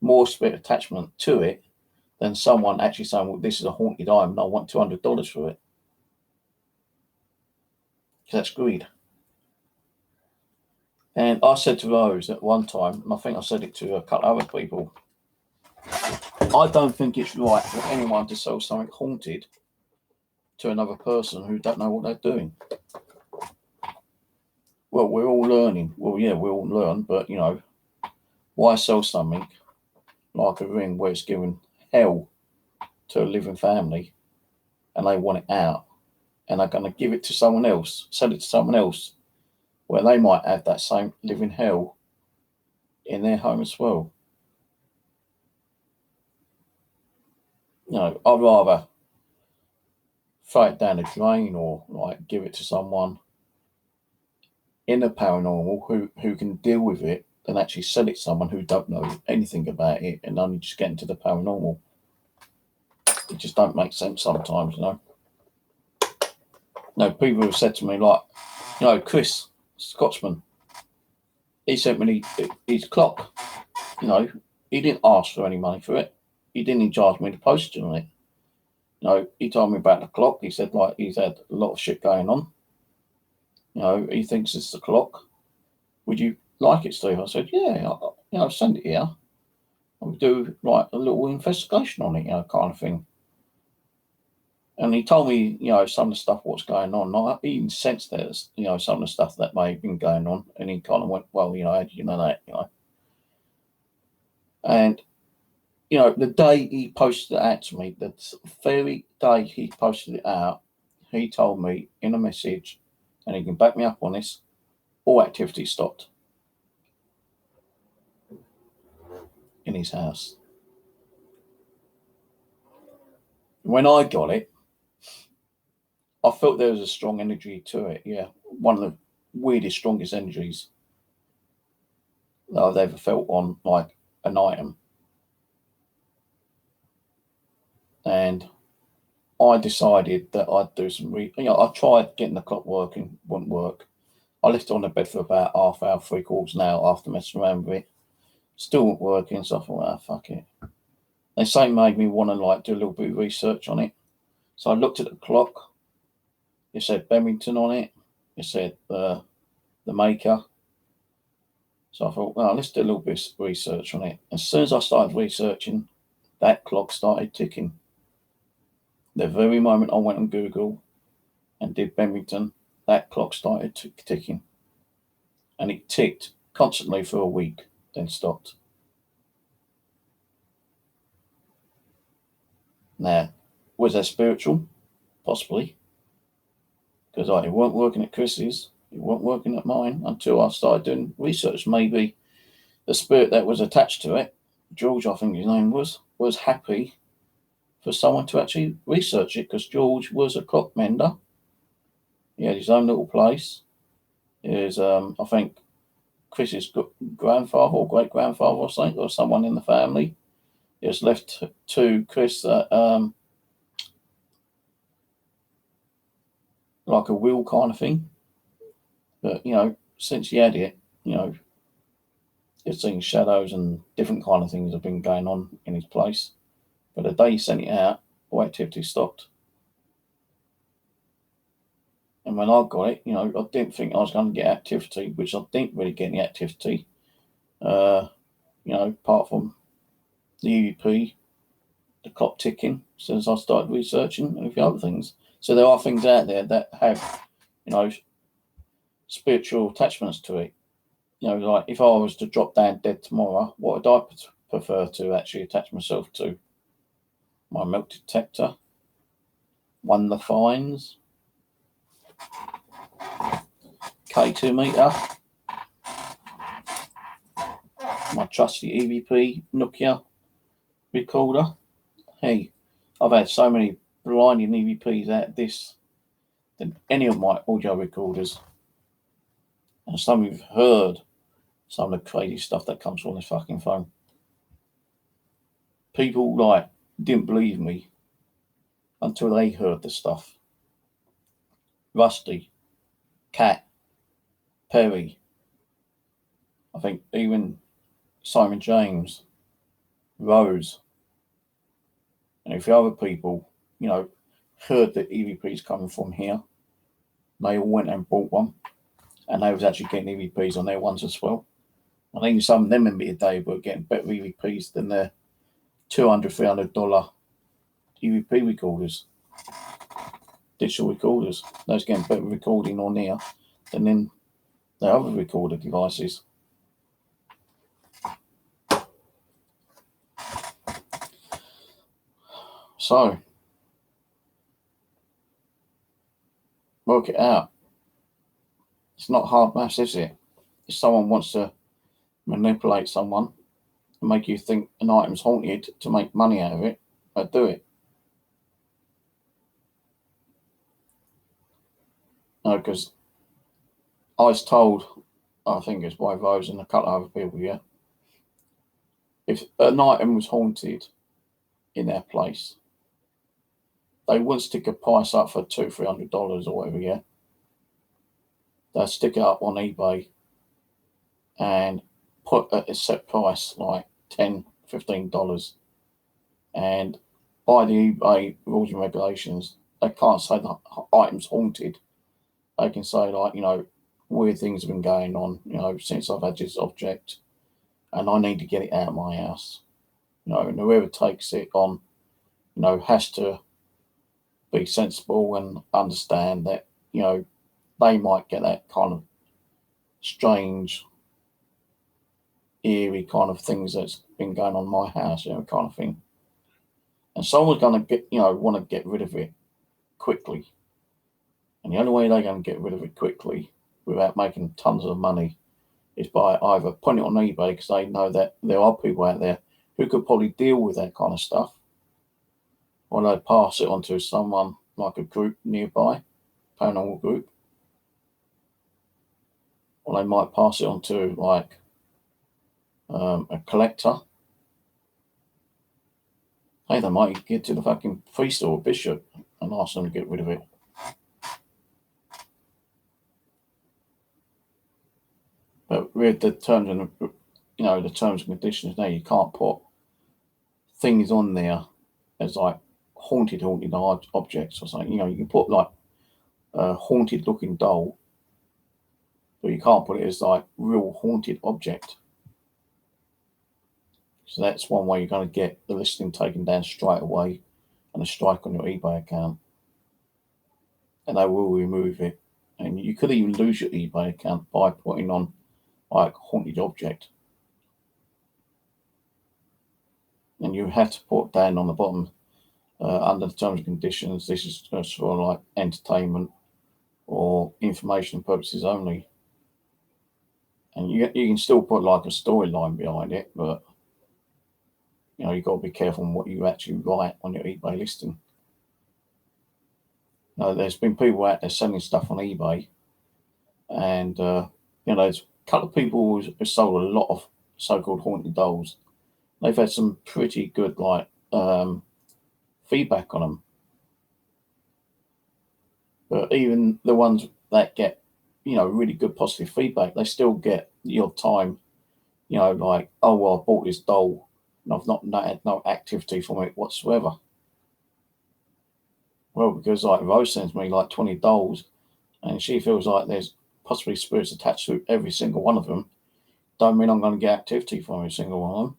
more spirit attachment to it than someone actually saying, well, this is a haunted item and I want $200 for it. Because that's greed. And I said to Rose at one time, and I think I said it to a couple of other people, I don't think it's right for anyone to sell something haunted to another person who don't know what they're doing. Well, we're all learning. Well, yeah, we all learn, but, why sell something like a ring where it's giving hell to a living family and they want it out and they're going to give it to someone else, sell it to someone else where they might have that same living hell in their home as well. I'd rather throw it down the drain or like give it to someone in the paranormal who can deal with it than actually sell it to someone who don't know anything about it and only just get into the paranormal. It just don't make sense sometimes, people have said to me, like, Chris, Scotsman, he sent me his clock. He didn't ask for any money for it. He didn't even charge me the postage on it. He told me about the clock. He said, like, he's had a lot of shit going on. He thinks it's the clock. Would you like it, Steve? I said, yeah, send it here. We'll do like a little investigation on it, kind of thing. And he told me, some of the stuff what's going on. I even sensed there's, some of the stuff that may have been going on. And he kind of went, well, how do you know that, And, the day he posted it out to me, the very day he posted it out, he told me in a message, and he can back me up on this, all activity stopped in his house. When I got it, I felt there was a strong energy to it. Yeah, one of the weirdest, strongest energies that I've ever felt on like an item. And I decided that I'd do some. I tried getting the clock working, wouldn't work. I left it on the bed for about half hour, 3/4 an hour after messing around with it. Still wasn't working, so I thought, fuck it. They say made me want to like do a little bit of research on it. So I looked at the clock. It said Bennington on it. It said the maker. So I thought, well, let's do a little bit of research on it. As soon as I started researching, that clock started ticking. The very moment I went on Google and did Bennington, that clock started ticking. And it ticked constantly for a week, then stopped. Now, was that spiritual? Possibly. Because it weren't working at Chris's, it weren't working at mine until I started doing research. Maybe the spirit that was attached to it, George, I think his name was happy for someone to actually research it, because George was a clock mender. He had his own little place. Is I think Chris's grandfather or great grandfather or something, or someone in the family. It was left to Chris like a will kind of thing. But since he had it, it's seen shadows and different kind of things have been going on in his place. But the day he sent it out, all activity stopped. And when I got it, I didn't think I was going to get activity, which I didn't really get any activity. Apart from the EVP, the clock ticking, since I started researching and a few other things. So there are things out there that have, spiritual attachments to it. Like if I was to drop down dead tomorrow, what would I prefer to actually attach myself to? My milk detector, one of the fines, K2 meter, my trusty EVP Nokia recorder. Hey, I've had so many blinding EVPs out this than any of my audio recorders. And some of you've heard some of the crazy stuff that comes from this fucking phone. People didn't believe me until they heard the stuff. Rusty, Cat, Perry, I think even Simon James, Rose, and a few other people, heard that EVPs coming from here. They all went and bought one, and they was actually getting EVPs on their ones as well. And even some of them in today were getting better EVPs than their $200, $300 EVP recorders, digital recorders. They was getting better recording on here than in the other recorder devices. So, work it out. It's not hard maths, is it? If someone wants to manipulate someone and make you think an item's haunted to make money out of it, they'll do it. No, because I was told, I think it's by Rose and a couple of other people, yeah, if an item was haunted in their place, they wouldn't stick a price up for $200, $300 or whatever, yeah. They'd stick it up on eBay and put a set price like $10, $15. And by the eBay rules and regulations, they can't say the item's haunted. They can say weird things have been going on, since I've had this object, and I need to get it out of my house. And whoever takes it on, has to be sensible and understand that, they might get that kind of strange, eerie kind of things that's been going on in my house, kind of thing. And someone's going to get, want to get rid of it quickly. And the only way they're going to get rid of it quickly without making tons of money is by either putting it on eBay, because they know that there are people out there who could probably deal with that kind of stuff, or they pass it on to someone like a group nearby, paranormal group, or they might pass it on to a collector. Hey, they might get to the fucking priest or bishop and ask them to get rid of it. But with the terms and the terms and conditions now, you can't put things on there as haunted objects or something. You can put a haunted looking doll, but you can't put it as real haunted object. So that's one way you're going to get the listing taken down straight away and a strike on your eBay account. and they will remove it. And you could even lose your eBay account by putting on like haunted object. And you have to put down on the bottom under the terms and conditions, this is just for like entertainment or information purposes only. And you can still put like a storyline behind it, but you know, you've got to be careful on what you actually write on your eBay listing. Now, there's been people out there selling stuff on eBay, and you know, there's a couple of people who sold a lot of so-called haunted dolls. They've had some pretty good like feedback on them, but even the ones that get, you know, really good positive feedback, they still get the odd time, you know, like, oh well, I bought this doll and I've not had no activity from it whatsoever. Well, because like Rose sends me like 20 dolls, and she feels like there's possibly spirits attached to every single one of them. Don't mean I'm going to get activity from every single one of them.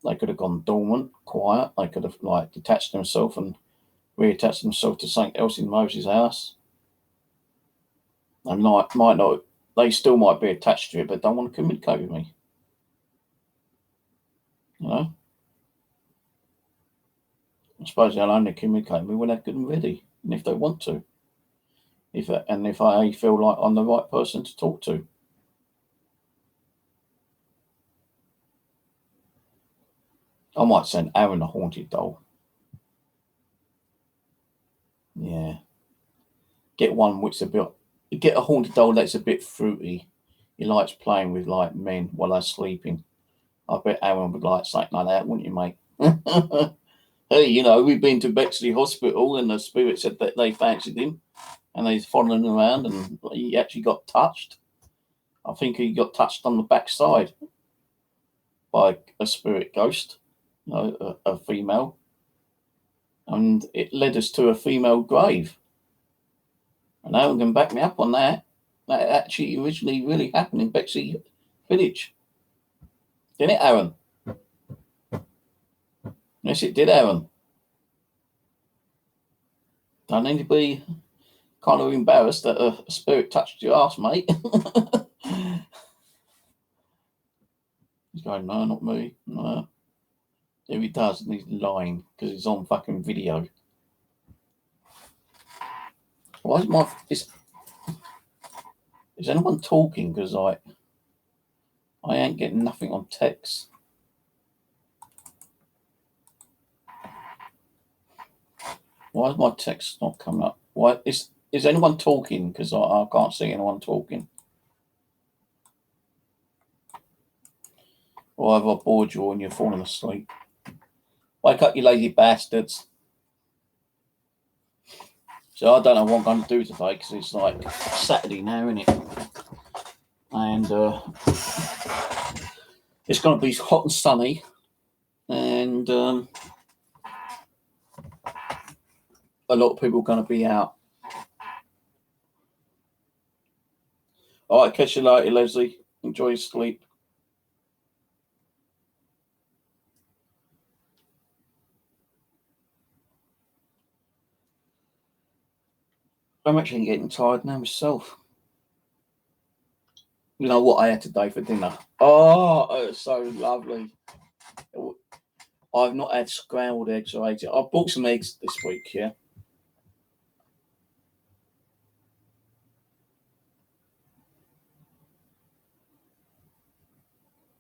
They could have gone dormant, quiet. They could have like detached themselves and reattached themselves to something else in Moses' house. And might not. They still might be attached to it, but don't want to communicate with me. You know. I suppose they'll only communicate with me when they're good and ready, and if they want to. If I feel like I'm the right person to talk to. I might send Aaron a haunted doll. Yeah. Get one which is get a haunted doll that's a bit fruity. He likes playing with like men while they're sleeping. I bet Aaron would like something like that, wouldn't you, mate? Hey, you know, we've been to Bexley Hospital and the spirit said that they fancied him and they're following him around and he actually got touched. I think he got touched on the backside by a spirit ghost, you know, a female. And it led us to a female grave. And Aaron can back me up on that. That actually originally really happened in Bexley Village. Didn't it, Aaron? Yes, it did, Aaron. Don't need to be kind of embarrassed that a spirit touched your ass, mate. He's going, no, not me. No. If he does, and he's lying because he's on fucking video. Why is is anyone talking? Because I ain't getting nothing on text. Why is my text not coming up? Why is anyone talking? Because I can't see anyone talking. Or have I bored you and you're falling asleep? Wake up, you lazy bastards. So I don't know what I'm going to do today because it's like Saturday now, isn't it? And it's going to be hot and sunny. And a lot of people are going to be out. All right, catch you later, Leslie. Enjoy your sleep. I'm actually getting tired now myself. You know what I had today for dinner? Oh, it was so lovely. I've not had scrambled eggs or eggs. I bought some eggs this week, yeah.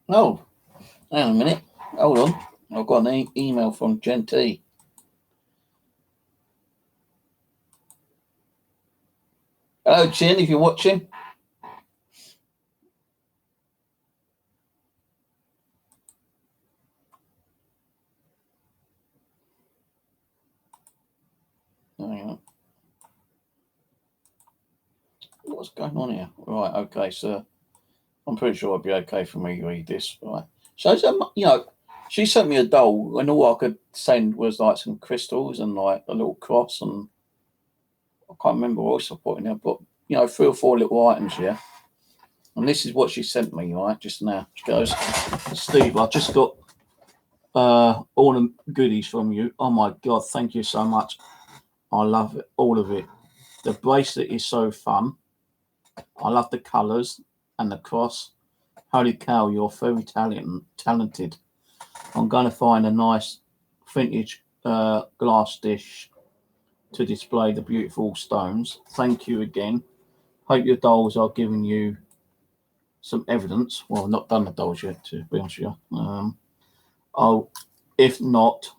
Oh, hang on a minute. Hold on. I've got an email from Jen T. Hello, Jen, if you're watching. Hang on. What's going on here? Right, okay, so I'm pretty sure it'd be okay for me to read this. Right. So, you know, she sent me a doll and all I could send was like some crystals and like a little cross and I can't remember what else I put in there, but you know, 3 or 4 little items, yeah. And this is what she sent me, right, just now. She goes, Steve, I've just got all the goodies from you. Oh my God, thank you so much. I love it, all of it. The bracelet is so fun. I love the colours and the cross. Holy cow, you're very talented. I'm going to find a nice vintage glass dish to display the beautiful stones. Thank you again. Hope your dolls are giving you some evidence. Well, I've not done the dolls yet, to be honest with you. If not,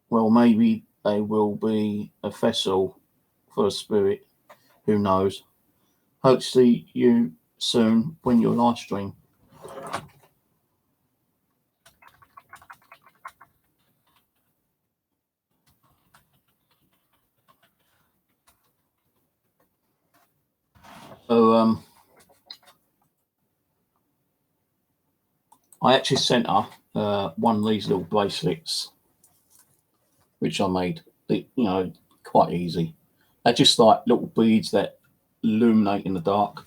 well, maybe they will be a vessel for a spirit. Who knows? Hope to see you soon when your live stream. So I actually sent her one of these little bracelets, which I made, quite easy. They're just like little beads that illuminate in the dark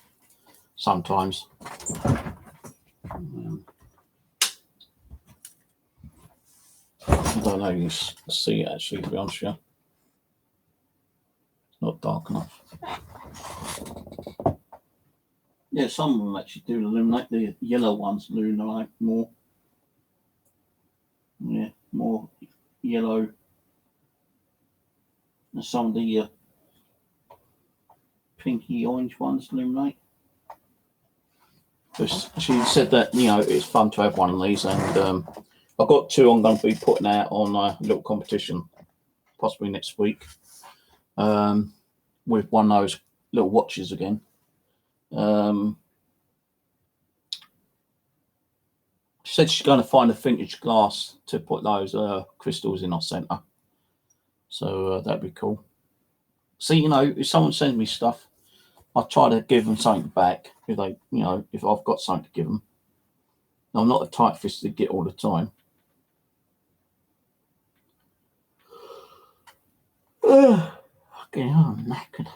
sometimes. I don't know if you can see it actually, to be honest with you. It's not dark enough. Yeah, some of them actually do illuminate. The yellow ones illuminate more. Yeah, more yellow. And some of the pinky orange ones illuminate. She said that, it's fun to have one of these, and I've got two I'm going to be putting out on a little competition, possibly next week, with one of those little watches again. She said she's going to find a vintage glass to put those crystals in our centre. So that'd be cool. See, if someone sends me stuff, I try to give them something back if they, if I've got something to give them. I'm not a tight-fisted git all the time. Fucking hell, I'm knackered.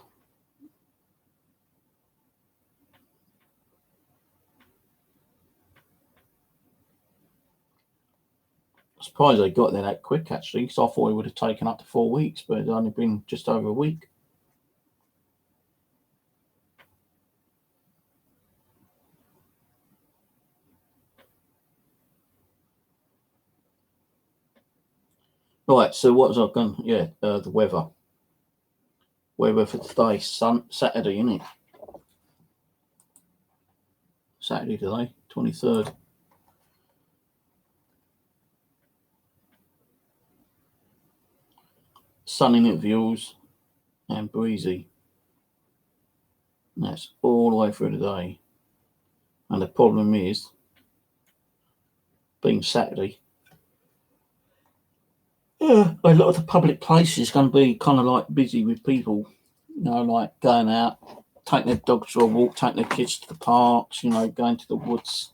I'm surprised they got there that quick, actually, because I thought it would have taken up to 4 weeks, but it's only been just over a week. Right, so what was I going? Yeah, the weather. Weather for today, Saturday, isn't it? Saturday today, 23rd. Sunny intervals and breezy. And that's all the way through the day. And the problem is, being Saturday, a lot of the public places is going to be kind of like busy with people, like going out, taking their dogs for a walk, taking their kids to the parks, going to the woods,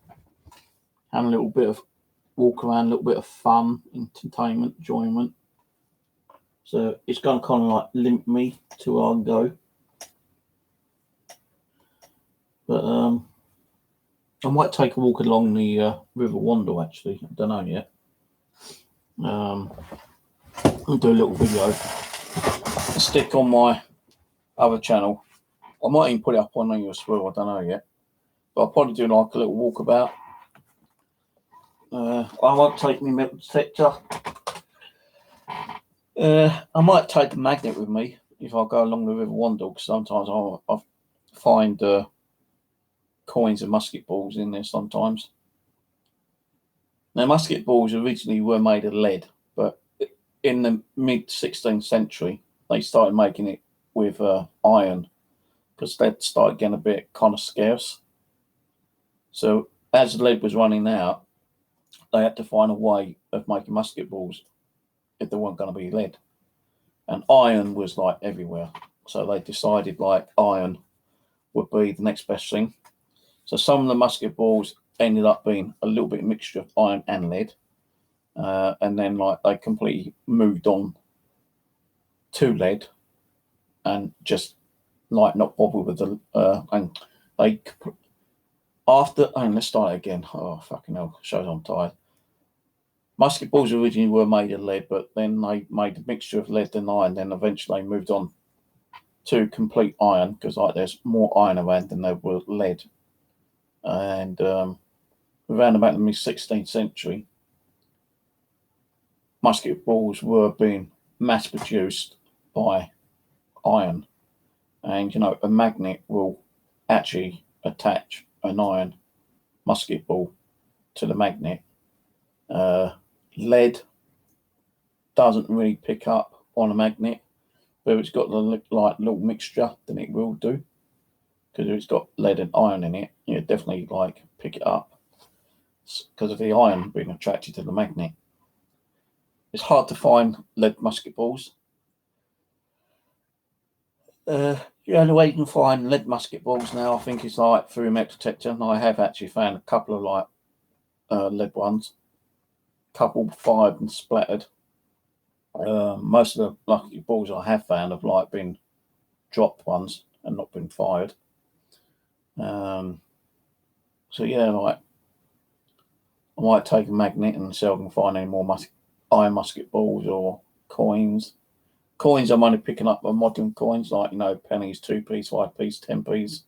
having a little bit of walk around, a little bit of fun, entertainment, enjoyment. So it's going to kind of like limit me to where I can go. But I might take a walk along the River Wandle, actually. I don't know yet. I'll do a little video. Stick on my other channel. I might even put it up on there as well. I don't know yet. But I'll probably do like a little walkabout. I won't take my metal detector. I might take the magnet with me if I go along the River Wandle, because sometimes I find coins and musket balls in there sometimes. Now, musket balls originally were made of lead, but in the mid-16th century, they started making it with iron, because lead started getting a bit kind of scarce. So as lead was running out, they had to find a way of making musket balls if there weren't going to be lead. And iron was like everywhere. So they decided like iron would be the next best thing. So some of the musket balls ended up being a little bit of mixture of iron and lead. And then like they completely moved on to lead and just like not bother with the and they after and let's start again. Oh fucking hell, shows I'm tired. Musket balls originally were made of lead, but then they made a mixture of lead and iron, then eventually moved on to complete iron, because like there's more iron around than there was lead. And around about the mid-16th century, musket balls were being mass produced by iron. And a magnet will actually attach an iron musket ball to the magnet. Lead doesn't really pick up on a magnet, but if it's got the little mixture, then it will do. Because if it's got lead and iron in it, you definitely pick it up because of the iron being attracted to the magnet. It's hard to find lead musket balls. The only way you can find lead musket balls now, I think, is through a metal detector. And I have actually found a couple of lead ones, couple fired and splattered. Most of the musket balls I have found have been dropped ones and not been fired. So yeah, I might take a magnet and see if I can find any more iron musket balls or coins. Coins I'm only picking up are modern coins, pennies, 2p's, 5p's, 10p's.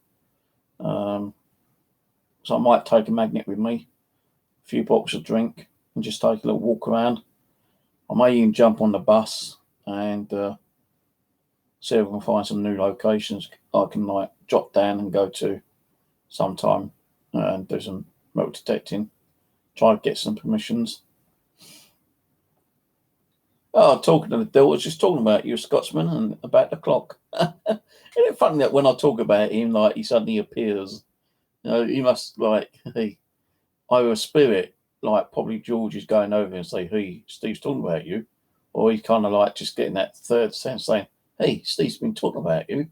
So I might take a magnet with me, a few bottles of drink, and just take a little walk around. I may even jump on the bus and see if I can find some new locations I can jot down and go to sometime and do some metal detecting. Try to get some permissions. Oh, talking to the deal, I was just talking about you, Scotsman, and about the clock. Isn't it funny that when I talk about him, he suddenly appears? He must hey, either a spirit, probably George is going over and say, "Hey, Steve's talking about you," or he's kind of just getting that third sense, saying, "Hey, Steve's been talking about you."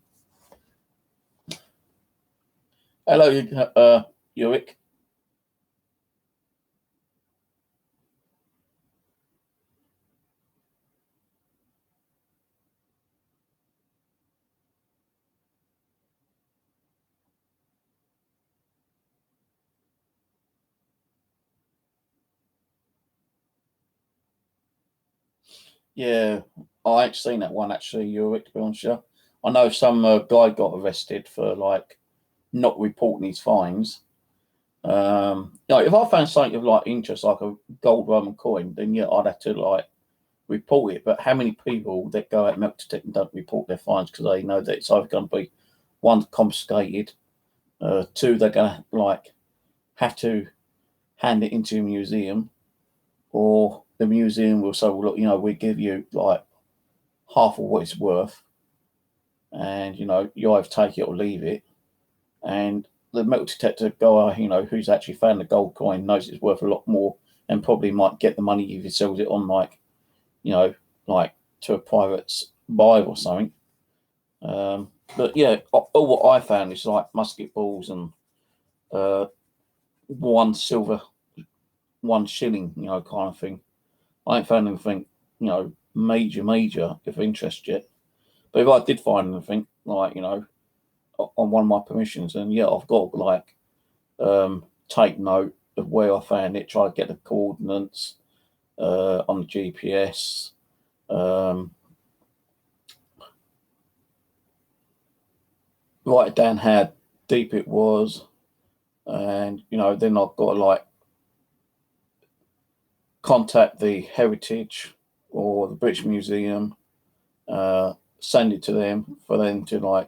Hello, Ulrich. Yeah, I ain't seen that one actually, Ulrich, to be honest with you. I know some guy got arrested for not reporting his fines. If I found something of interest, like a gold Roman coin, then yeah, I'd have to report it. But how many people that go out metal detect and don't report their fines because they know that it's either going to be one confiscated, two they're going to have to hand it into a museum, or the museum will say, well, look, we give you half of what it's worth, and you either take it or leave it, and the metal detector guy, who's actually found the gold coin knows it's worth a lot more and probably might get the money if he sells it on to a private buy or something. But yeah, all what I found is musket balls and one silver, 1 shilling, kind of thing. I ain't found anything, major of interest yet. But if I did find anything, on one of my permissions, then yeah, I've got to take note of where I found it, try to get the coordinates on the GPS. Write down how deep it was, and then I've got to contact the Heritage or the British Museum, send it to them for them to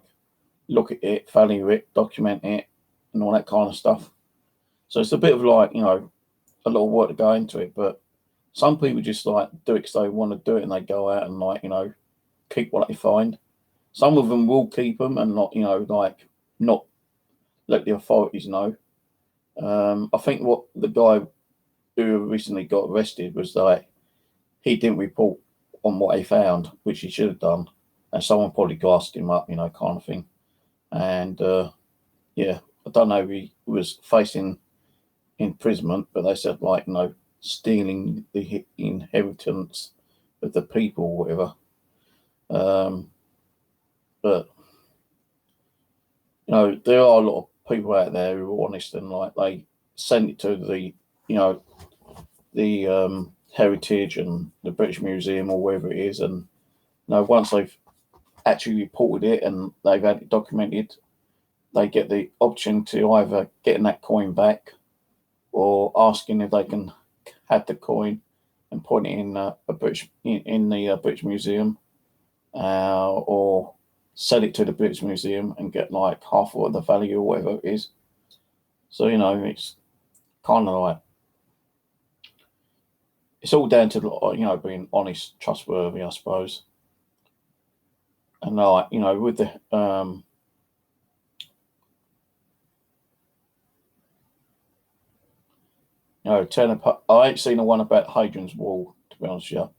look at it, value it, document it, and all that kind of stuff. So it's a bit of a lot of work to go into it, but some people just do it because they want to do it and they go out and keep what they find. Some of them will keep them and not not let the authorities know. I think what the guy who recently got arrested was he didn't report on what he found, which he should have done, and someone probably gassed him up, kind of thing. And yeah, I don't know if he was facing imprisonment, but they said stealing the inheritance of the people or whatever. But there are a lot of people out there who are honest and they send it to the Heritage and the British Museum or wherever it is, and once they've actually reported it and they've had it documented, they get the option to either getting that coin back or asking if they can have the coin and put it in a British in the British Museum, or sell it to the British Museum and get like half of the value or whatever it is. So it's kind of like it's all down to being honest, trustworthy, I suppose. And like with the I ain't seen the one about Hadrian's Wall, to be honest with you.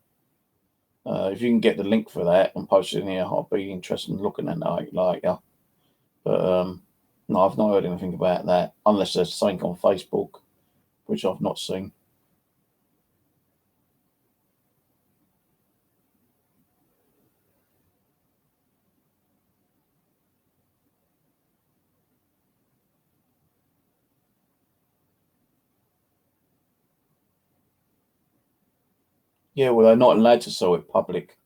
If you can get the link for that and post it in here, I'll be interested in looking at that later. But no, I've not heard anything about that unless there's something on Facebook, which I've not seen. Yeah, well, they're not allowed to sell it public.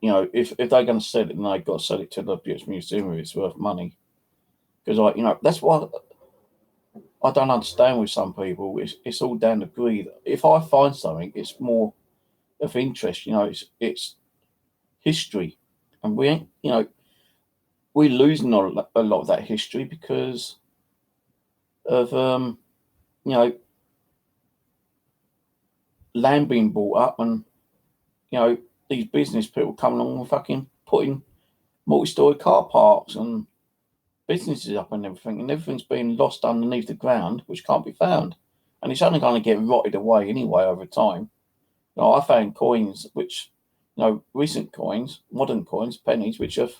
If they're going to sell it, then they've got to sell it to the British Museum if it's worth money. Because, that's why I don't understand with some people. It's all down to greed. If I find something, it's more of interest. It's history, and we ain't. We're losing a lot of that history because of you know land being bought up and these business people coming along and fucking putting multi-story car parks and businesses up and everything's being lost underneath the ground, which can't be found, and it's only going to get rotted away anyway over time. I found coins which, recent coins, modern coins, pennies, which have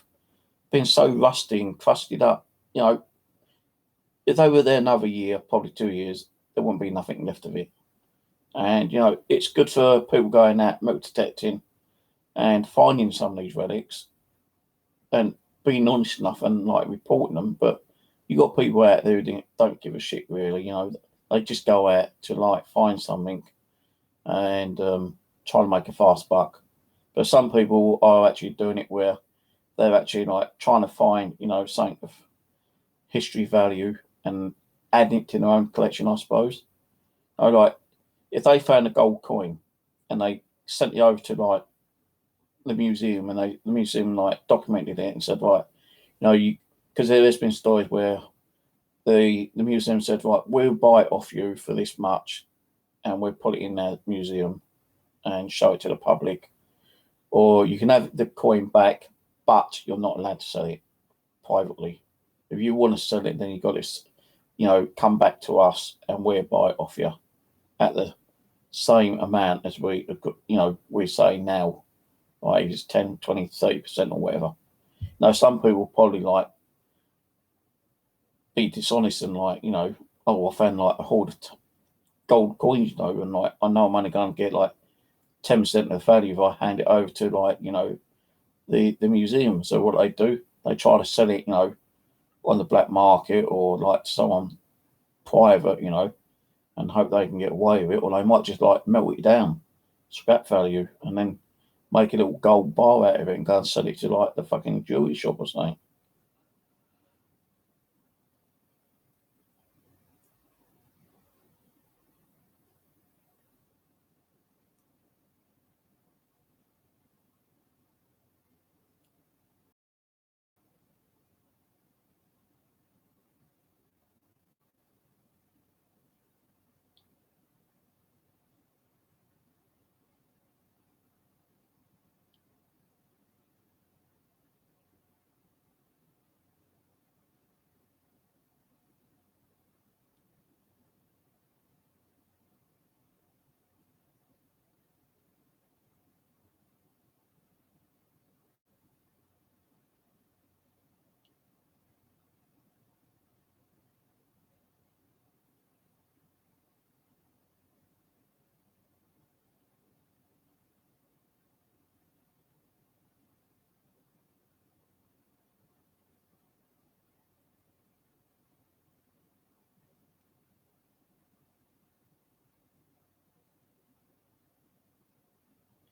been so rusty and crusted up. If they were there another year, probably 2 years, there wouldn't be nothing left of it. And it's good for people going out metal detecting and finding some of these relics and being honest enough and like reporting them. But you got people out there who don't give a shit really. They just go out to like find something and try to make a fast buck. But some people are actually doing it where they're actually like trying to find something of history value and adding it to their own collection, I suppose. Like if they found a gold coin and they sent it over to like the museum and the museum like documented it and said, right, you because there's been stories where the museum said, right, we'll buy it off you for this much and we'll put it in their museum and show it to the public, or you can have the coin back, but you're not allowed to sell it privately. If you want to sell it, then you've got to, come back to us and we'll buy it off you at the same amount as we say now, like it's 10, 20, 30% or whatever. Now, some people probably like be dishonest and like, oh, I found like a hoard of gold coins, and like I know I'm only going to get like 10% of the value if I hand it over to like, the museum. So what do? They try to sell it, on the black market or like to someone private, and hope they can get away with it, or they might just like melt it down, scrap value, and then make a little gold bar out of it and go and sell it to like the fucking jewelry shop or something.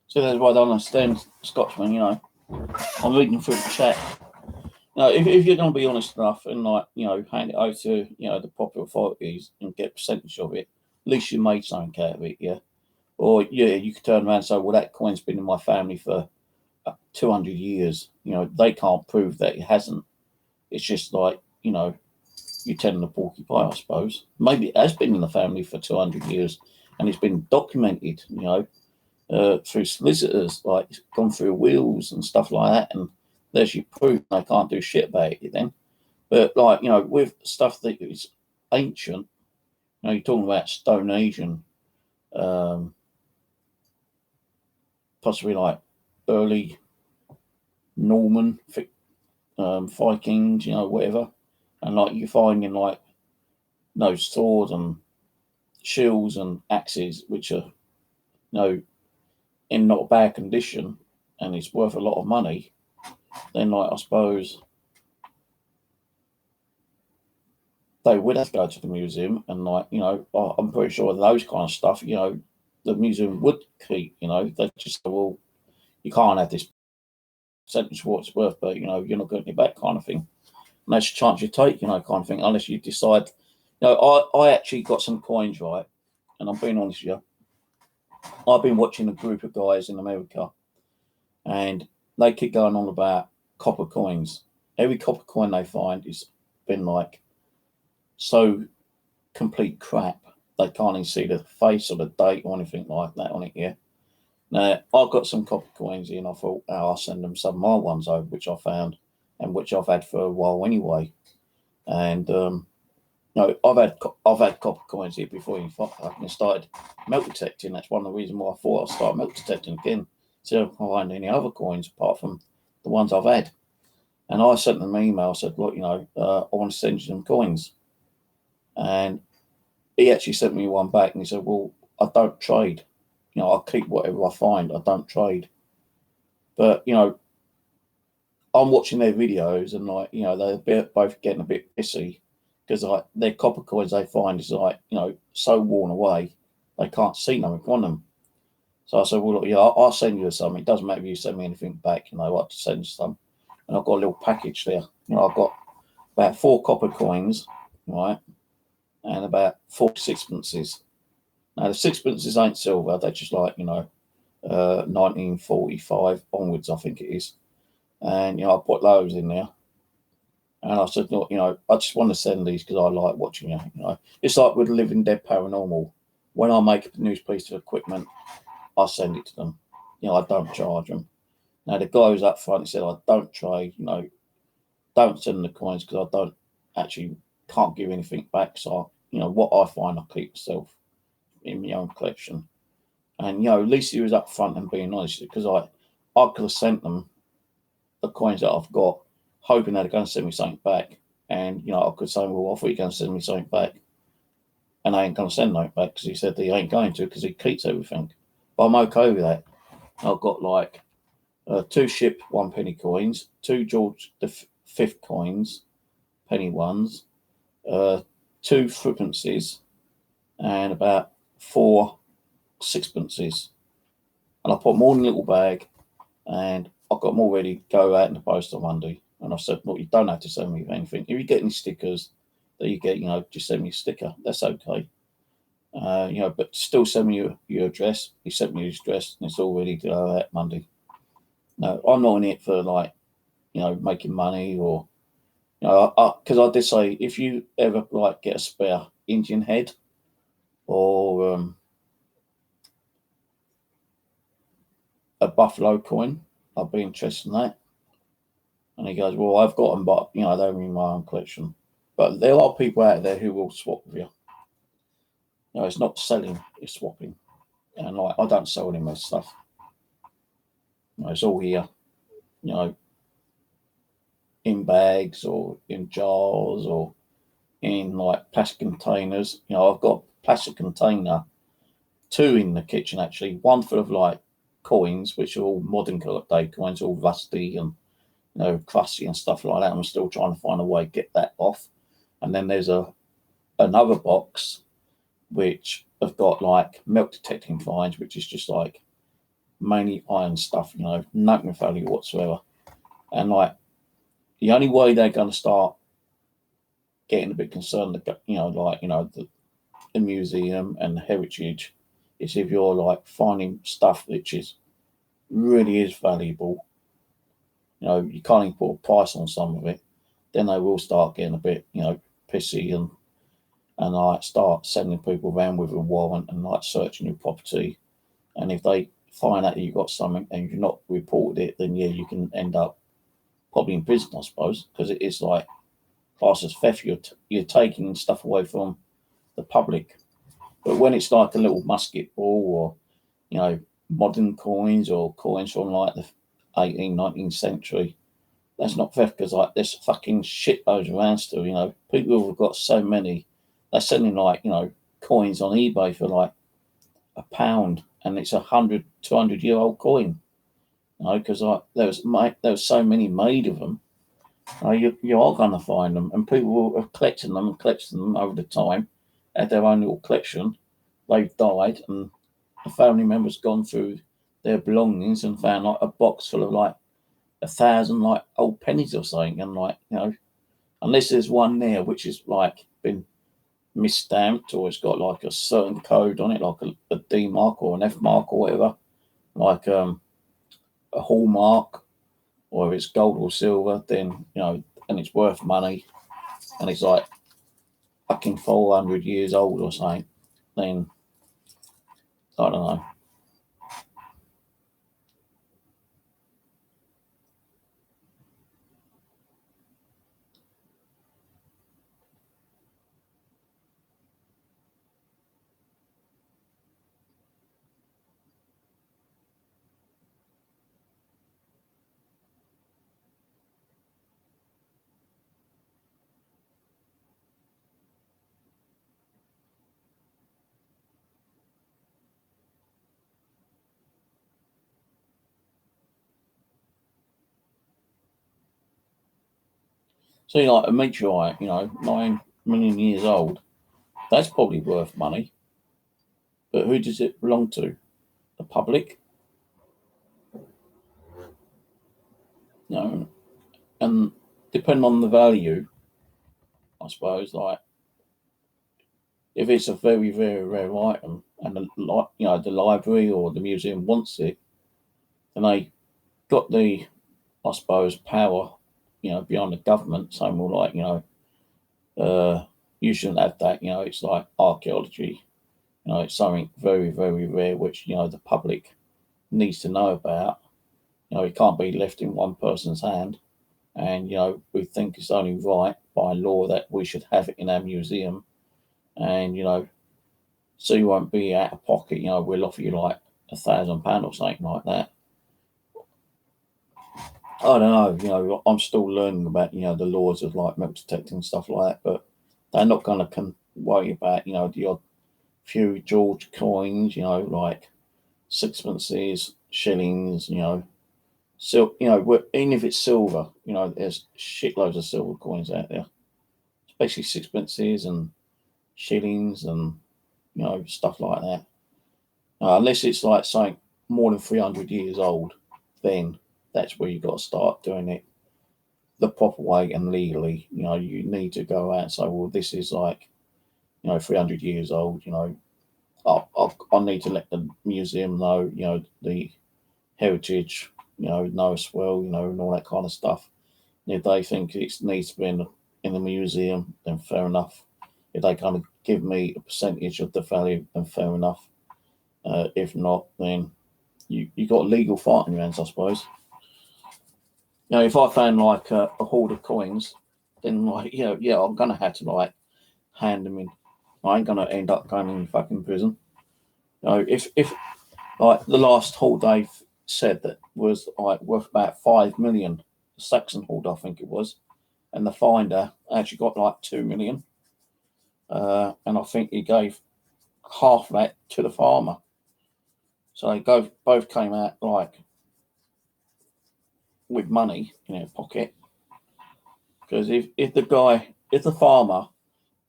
So that's why I don't understand Scotchmen, I'm reading through the chat. Now, if you're going to be honest enough and like, you know, hand it over to, you know, the proper authorities and get a percentage of it, at least you made something out of it, yeah. Or yeah, you could turn around and say, well, that coin's been in my family for 200 years. You know, they can't prove that it hasn't. It's just like, you know, you're telling a porcupine, I suppose. Maybe it has been in the family for 200 years and it's been documented, you know, through solicitors, like it's gone through wills and stuff like that. And there's your proof. They can't do shit about it then. But like, you know, with stuff that is ancient, you know, you're talking about Stone Asian, possibly like early Norman Vikings, you know, whatever. And like you're finding like those swords and shields and axes, which are, you know, in not bad condition and it's worth a lot of money, then like I suppose they would have to go to the museum and like, you know, I'm pretty sure those kind of stuff, you know, the museum would keep, you know, they just say, well, you can't have this percentage for what it's worth, but you know, you're not getting it back kind of thing. And that's a chance you take, you know, kind of thing, unless you decide, you know, I actually got some coins, right? And I'm being honest with you. I've been watching a group of guys in America and they keep going on about copper coins. Every copper coin they find has been like so complete crap. They can't even see the face or the date or anything like that on it, yeah. Now, I've got some copper coins here and I thought, oh, I'll send them some of my ones over, which I found and which I've had for a while anyway. And, no, I've had copper coins here before you fucking started melt detecting. That's one of the reasons why I thought I'd start melt detecting again. So I can't find any other coins apart from the ones I've had. And I sent them an email. I said, look, you know, I want to send you some coins. And he actually sent me one back and he said, well, I don't trade. You know, I keep whatever I find. I don't trade. But, you know, I'm watching their videos and like, you know, they're both getting a bit pissy because like their copper coins they find is like, you know, so worn away, they can't see nothing on them. So I said, well, look, yeah, I'll send you some. It doesn't matter if you send me anything back, you know, I'll send you some. And I've got a little package there. You know, I've got about 4 copper coins, right, and about 4 sixpences. Now, the sixpences ain't silver. They're just like, you know, 1945 onwards, I think it is. And, you know, I put those in there. And I said, look, you know, I just want to send these because I like watching it. You know, it's like with Living Dead Paranormal. When I make a new piece of equipment, I send it to them. You know, I don't charge them. Now, the guy who's up front, he said, I don't trade, you know, don't send them the coins because I don't actually can't give anything back. So, you know, what I find, I keep myself in my own collection. And, you know, at least he was up front and being honest because I could have sent them the coins that I've got, hoping that they're going to send me something back. And, you know, I could say, well, I thought you're going to send me something back. And I ain't going to send nothing back because he said that he ain't going to because he keeps everything. But I'm okay with that. I've got like 2 ship 1 penny coins, 2 George V coins, penny ones, 2 threepences, and about 4 sixpences. And I put them all in a little bag and I've got them all ready to go out in the post on Monday. And I said, look, you don't have to send me anything. If you get any stickers that you get, you know, just send me a sticker. That's okay. You know, but still send me your address. He sent me his address and it's all ready to go out Monday. No, I'm not in it for like, you know, making money or, you know, because I did say if you ever like get a spare Indian head or a buffalo coin, I'd be interested in that. And he goes, well, I've got them, but, you know, they're in my own collection. But there are people out there who will swap with you. You know, it's not selling, it's swapping. And like, I don't sell any of my stuff. You know, it's all here, you know, in bags or in jars or in like plastic containers. You know, I've got a plastic container, 2 in the kitchen actually, one full of like coins, which are all modern day coins, all rusty and, you know, crusty and stuff like that. I'm still trying to find a way to get that off. And then there's another box which have got like melt detecting finds, which is just like mainly iron stuff, you know, nothing value whatsoever. And like the only way they're going to start getting a bit concerned, you know, like, you know, the museum and the heritage is if you're like finding stuff which is really is valuable. You know, you can't even put a price on some of it. Then they will start getting a bit, you know, pissy and like start sending people around with a warrant and like searching your property. And if they find out that you've got something and you've not reported it, then yeah, you can end up probably in prison, I suppose, because it is like class as theft. You're taking stuff away from the public. But when it's like a little musket ball or, you know, modern coins or coins from like the 18th, 19th century, that's not theft because like there's fucking shitloads around still, you know. People have got so many. They're selling like, you know, coins on eBay for like £1 and it's 100, 200-year-old coin. You know, because like there was so many made of them. You are going to find them, and people have collected them and collected them over the time, had their own little collection. They've died, and a family member's gone through their belongings and found like a box full of like 1,000 like old pennies or something, and like, you know, unless there's one there which is like been misstamped or it's got like a certain code on it, like a D mark or an F mark or whatever, like a hallmark, or if it's gold or silver, then, you know, and it's worth money, and it's like fucking 400 years old or something, then I don't know. See, like a meteorite, you know, 9 million years old, that's probably worth money. But who does it belong to? The public? You know, and depending on the value, I suppose, like if it's a very, very rare item and you know, the library or the museum wants it, then they got the, I suppose, power, you know, behind the government saying, well, like, you know, you shouldn't have that. You know, it's like archaeology. You know, it's something very, very rare, which, you know, the public needs to know about. You know, it can't be left in one person's hand. And, you know, we think it's only right by law that we should have it in our museum. And, you know, so you won't be out of pocket. You know, we'll offer you like £1,000 or something like that. I don't know. You know, I'm still learning about, you know, the laws of like metal detecting and stuff like that. But they're not going to worry about, you know, the odd few George coins, you know, like sixpences, shillings, you know, you know, even if it's silver, you know, there's shitloads of silver coins out there, especially sixpences and shillings and, you know, stuff like that. Unless it's like something more than 300 years old, then that's where you've got to start doing it the proper way and legally. You know, you need to go out and say, well, this is like, you know, 300 years old, you know, I need to let the museum know, you know, the heritage, you know as well, you know, and all that kind of stuff. And if they think it needs to be in the museum, then fair enough. If they kind of give me a percentage of the value, then fair enough. If not, then you got a legal fight on your hands, I suppose. You know, if I found like a hoard of coins, then like, you know, yeah, I'm gonna have to like hand them in. I ain't gonna end up going in fucking prison. You know, if like the last haul they said that was like worth about 5 million, the Saxon haul, I think it was, and the finder actually got like 2 million, and I think he gave half of that to the farmer. So they both came out like with money in their pocket. Because if the farmer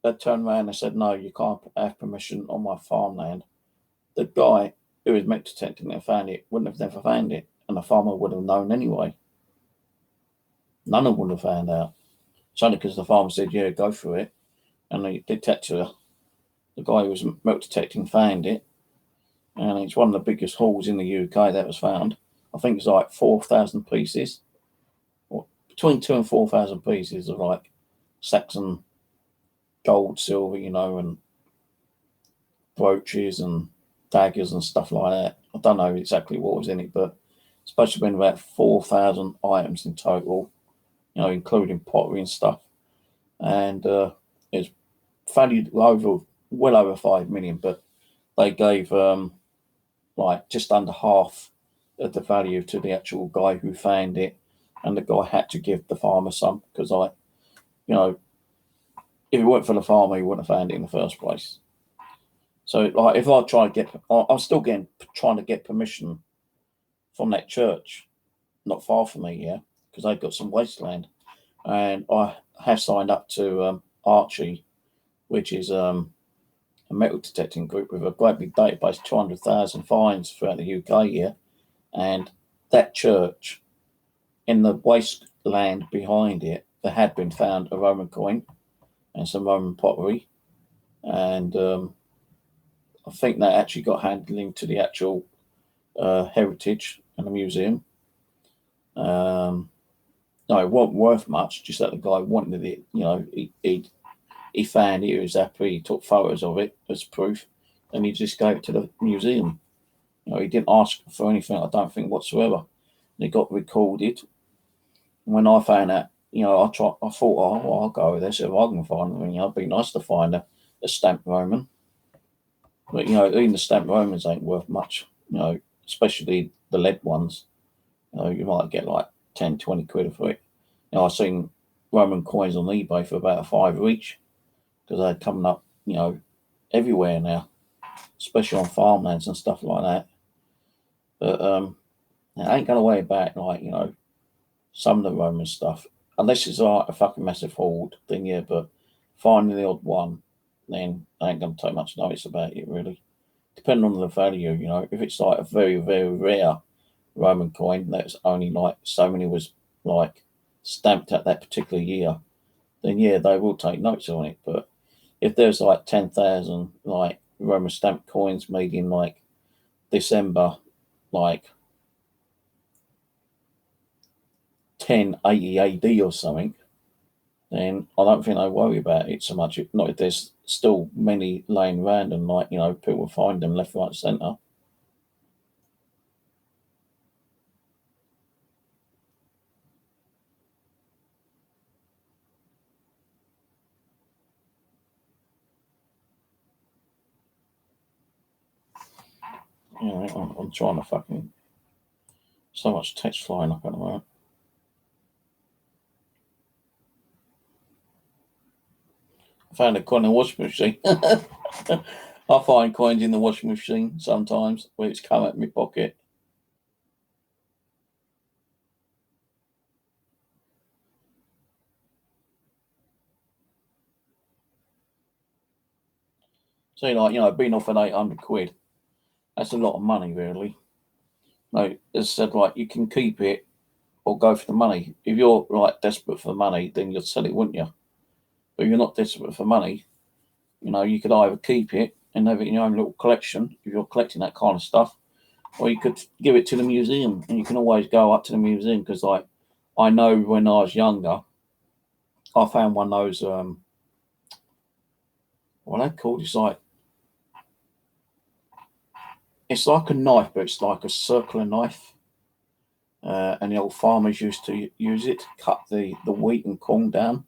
had turned around and said, no, you can't have permission on my farmland, the guy who was metal detecting it and found it wouldn't have never found it, and the farmer would have known anyway. None of them would have found out. It's only because the farmer said, yeah, go for it. And the detector, the guy who was metal detecting, found it. And it's one of the biggest hauls in the UK that was found. I think it's like 4,000 pieces, or between 2,000 and 4,000 pieces of like Saxon gold, silver, and brooches and daggers and stuff like that. I don't know exactly what was in it, but it's supposed to have been about 4,000 items in total, including pottery and stuff. And it's valued well over 5 million, but they gave like just under half of the value to the actual guy who found it, and the guy had to give the farmer some because, if it weren't for the farmer, he wouldn't have found it in the first place. So, like, if I try to I'm still trying to get permission from that church, not far from me, yeah, because they've got some wasteland, and I have signed up to Archie, which is a metal detecting group with a great big database, 200,000 finds throughout the UK here, and that church, in the wasteland behind it, there had been found a Roman coin and some Roman pottery, and I think that actually got handling to the actual heritage and the museum. No, it wasn't worth much, just that the guy wanted it. He found it, he was happy, he took photos of it as proof, and he just gave it to the museum. He didn't ask for anything, I don't think, whatsoever. And it got recorded. When I found out, I thought, oh, I'll go with this if I can find them. It'd be nice to find a stamped Roman. But, even the stamped Romans ain't worth much, especially the lead ones. You might get like 10, 20 quid for it. I've seen Roman coins on eBay for about £5 each because they're coming up, everywhere now, especially on farmlands and stuff like that. But I ain't going to worry about, some of the Roman stuff. Unless it's like a fucking massive hoard, then yeah, but finding the odd one, then I ain't going to take much notice about it, really. Depending on the value, if it's like a very, very rare Roman coin that's only like so many was like stamped at that particular year, then yeah, they will take notes on it. But if there's like 10,000 like Roman stamped coins made in like December, like 1080 AD or something, then I don't think they worry about it so much. Not if there's still many laying around and people find them left, right, centre. I'm trying to fucking so much text flying up at the moment. I found a coin in the washing machine. I find coins in the washing machine sometimes where it's come out of my pocket. So, being offered 800 quid, that's a lot of money, really. As I said, you can keep it or go for the money. If you're desperate for the money, then you'd sell it, wouldn't you? But if you're not desperate for money, you could either keep it and have it in your own little collection if you're collecting that kind of stuff, or you could give it to the museum, and you can always go up to the museum because, I know when I was younger, I found one of those, what are they called? It's like a knife, but it's like a circular knife. And the old farmers used to use it to cut the wheat and corn down.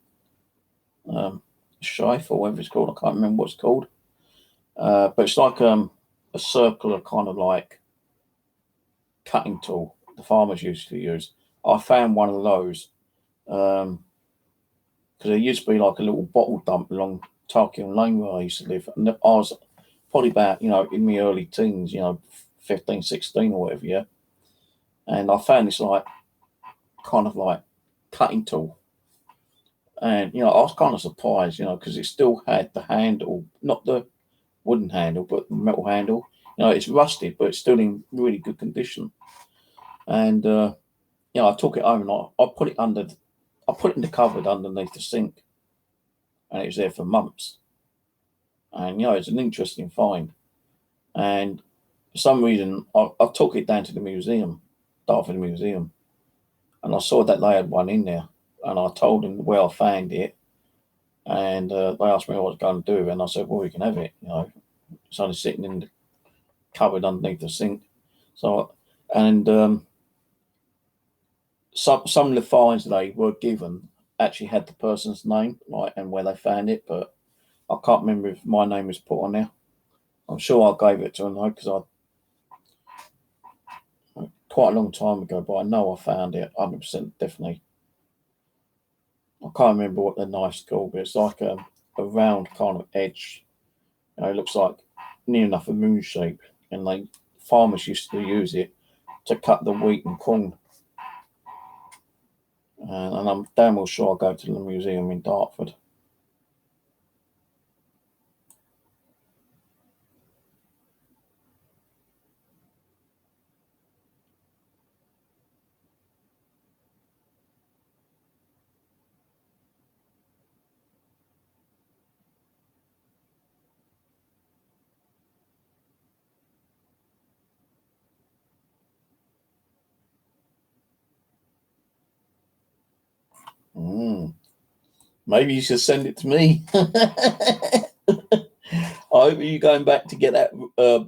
Sheaf or whatever it's called, I can't remember what it's called. But it's like a circular kind of like cutting tool the farmers used to use. I found one of those because there used to be like a little bottle dump along Tarkian Lane where I used to live. And I was probably about, in my early teens, 15, 16 or whatever, yeah. And I found this kind of like cutting tool. And, I was kind of surprised, because it still had the handle, not the wooden handle, but the metal handle. You know, it's rusted, but it's still in really good condition. And you know, I took it home and I put it in the cupboard underneath the sink, and it was there for months. And you know, it's an interesting find. And for some reason, I took it down to the museum, Dartford Museum, and I saw that they had one in there. And I told them where I found it, and they asked me what I was going to do, and I said, "Well, you can have it. You know, it's only sitting in the cupboard underneath the sink." So, and some of the finds they were given actually had the person's name, right, and where they found it, but I can't remember if my name was put on there. I'm sure I gave it to them though, because I quite a long time ago, but I know I found it 100% definitely. I can't remember what the knife's called, but it's like a round kind of edge. You know, it looks like near enough a moon shape, and farmers used to use it to cut the wheat and corn. And I'm damn well sure I'll go to the museum in Dartford. Maybe you should send it to me. I hope you're going back to get that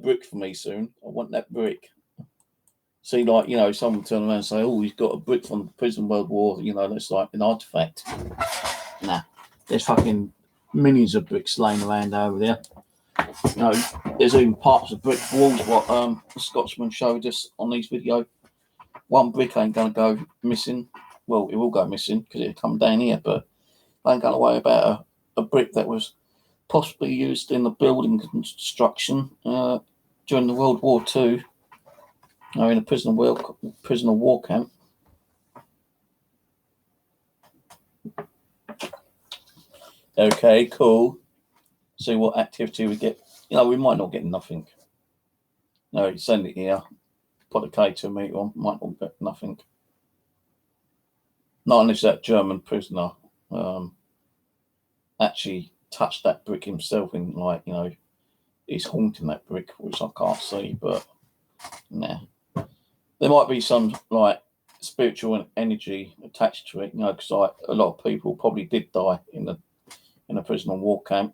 brick for me soon. I want that brick. See, like, you know, someone turn around and say, "Oh, he's got a brick from the Prison World War." You know, that's like an artifact. Nah, there's fucking millions of bricks laying around over there. You know, there's even parts of brick walls what the Scotsman showed us on these videos. One brick ain't gonna go missing. Well, it will go missing because it'll come down here, but I ain't gonna worry about a brick that was possibly used in the building construction during the World War II, or in a prisoner of war camp. Okay, cool. See what activity we get. You know, we might not get nothing. No, send it here. Put a K2 meter on. Might not get nothing. Not unless that German prisoner actually touched that brick himself and, like, you know, he's haunting that brick, which I can't see, but nah. There might be some, like, spiritual energy attached to it, you know, because like, a lot of people probably did die in a prisoner of war camp.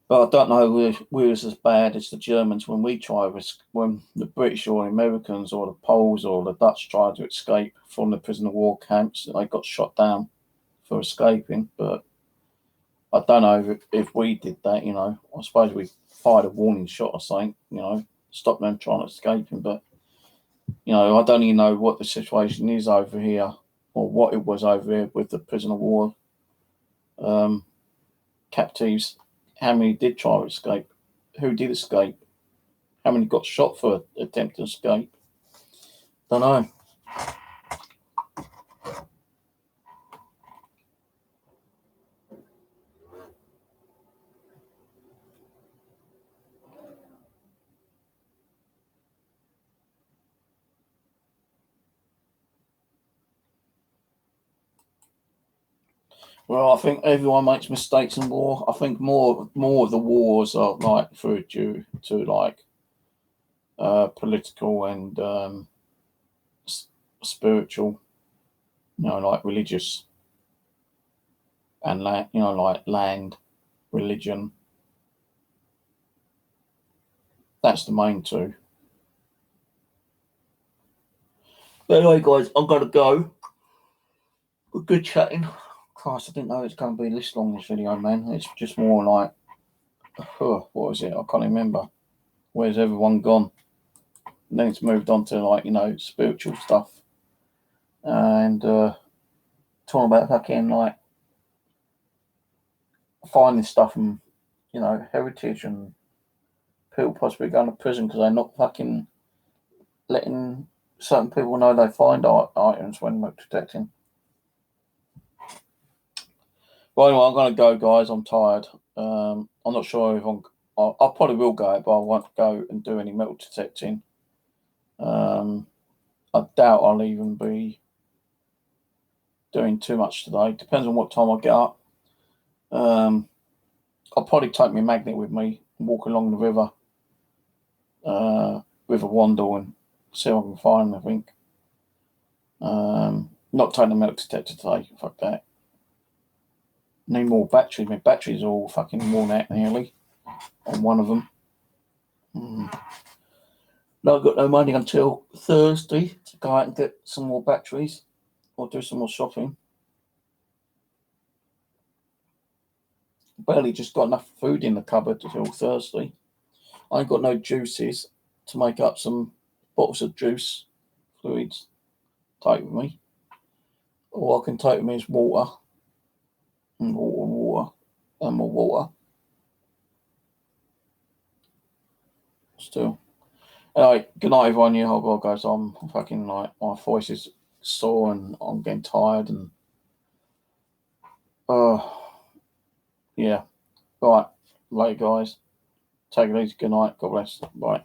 But I don't know if we was as bad as the Germans when the British or the Americans or the Poles or the Dutch tried to escape from the prisoner of war camps. They got shot down for escaping. But I don't know if we did that, you know. I suppose we fired a warning shot or something, you know, stop them trying to escape him. But, you know, I don't even know what the situation is over here or what it was over here with the prisoner of war captives. How many did try to escape? Who did escape? How many got shot for attempt to escape? Don't know. Well, I think everyone makes mistakes in war. I think more of the wars are like due to like political and spiritual, you know, like religious and land, you know, like land, religion. That's the main two. But anyway, guys, I'm gonna go. Good chatting. Christ, I didn't know it's going to be this long, this video, man. It's just more like, what was it? I can't remember. Where's everyone gone? And then it's moved on to, like, you know, spiritual stuff. And talking about fucking, like, finding stuff and, you know, heritage and people possibly going to prison because they're not fucking letting certain people know they find items when they're protecting. Well, anyway, I'm going to go, guys. I'm tired. I'm not sure if I probably will go, but I won't go and do any metal detecting. I doubt I'll even be doing too much today. Depends on what time I get up. I'll probably take my magnet with me and walk along the river, River Wandle, and see if I can find them, I think. Not taking the metal detector today. Fuck that. Need more batteries. My batteries are all fucking worn out nearly on one of them. No, I've got no money until Thursday to go out and get some more batteries or do some more shopping. Barely just got enough food in the cupboard until Thursday. I ain't got no juices to make up some bottles of juice fluids to take with me. All I can take with me is water and water and more water. Still. Anyway, good night everyone. You hope guys. I'm fucking like my voice is sore and I'm getting tired and yeah. Right, later guys. Take it easy. Good night. God bless. Bye.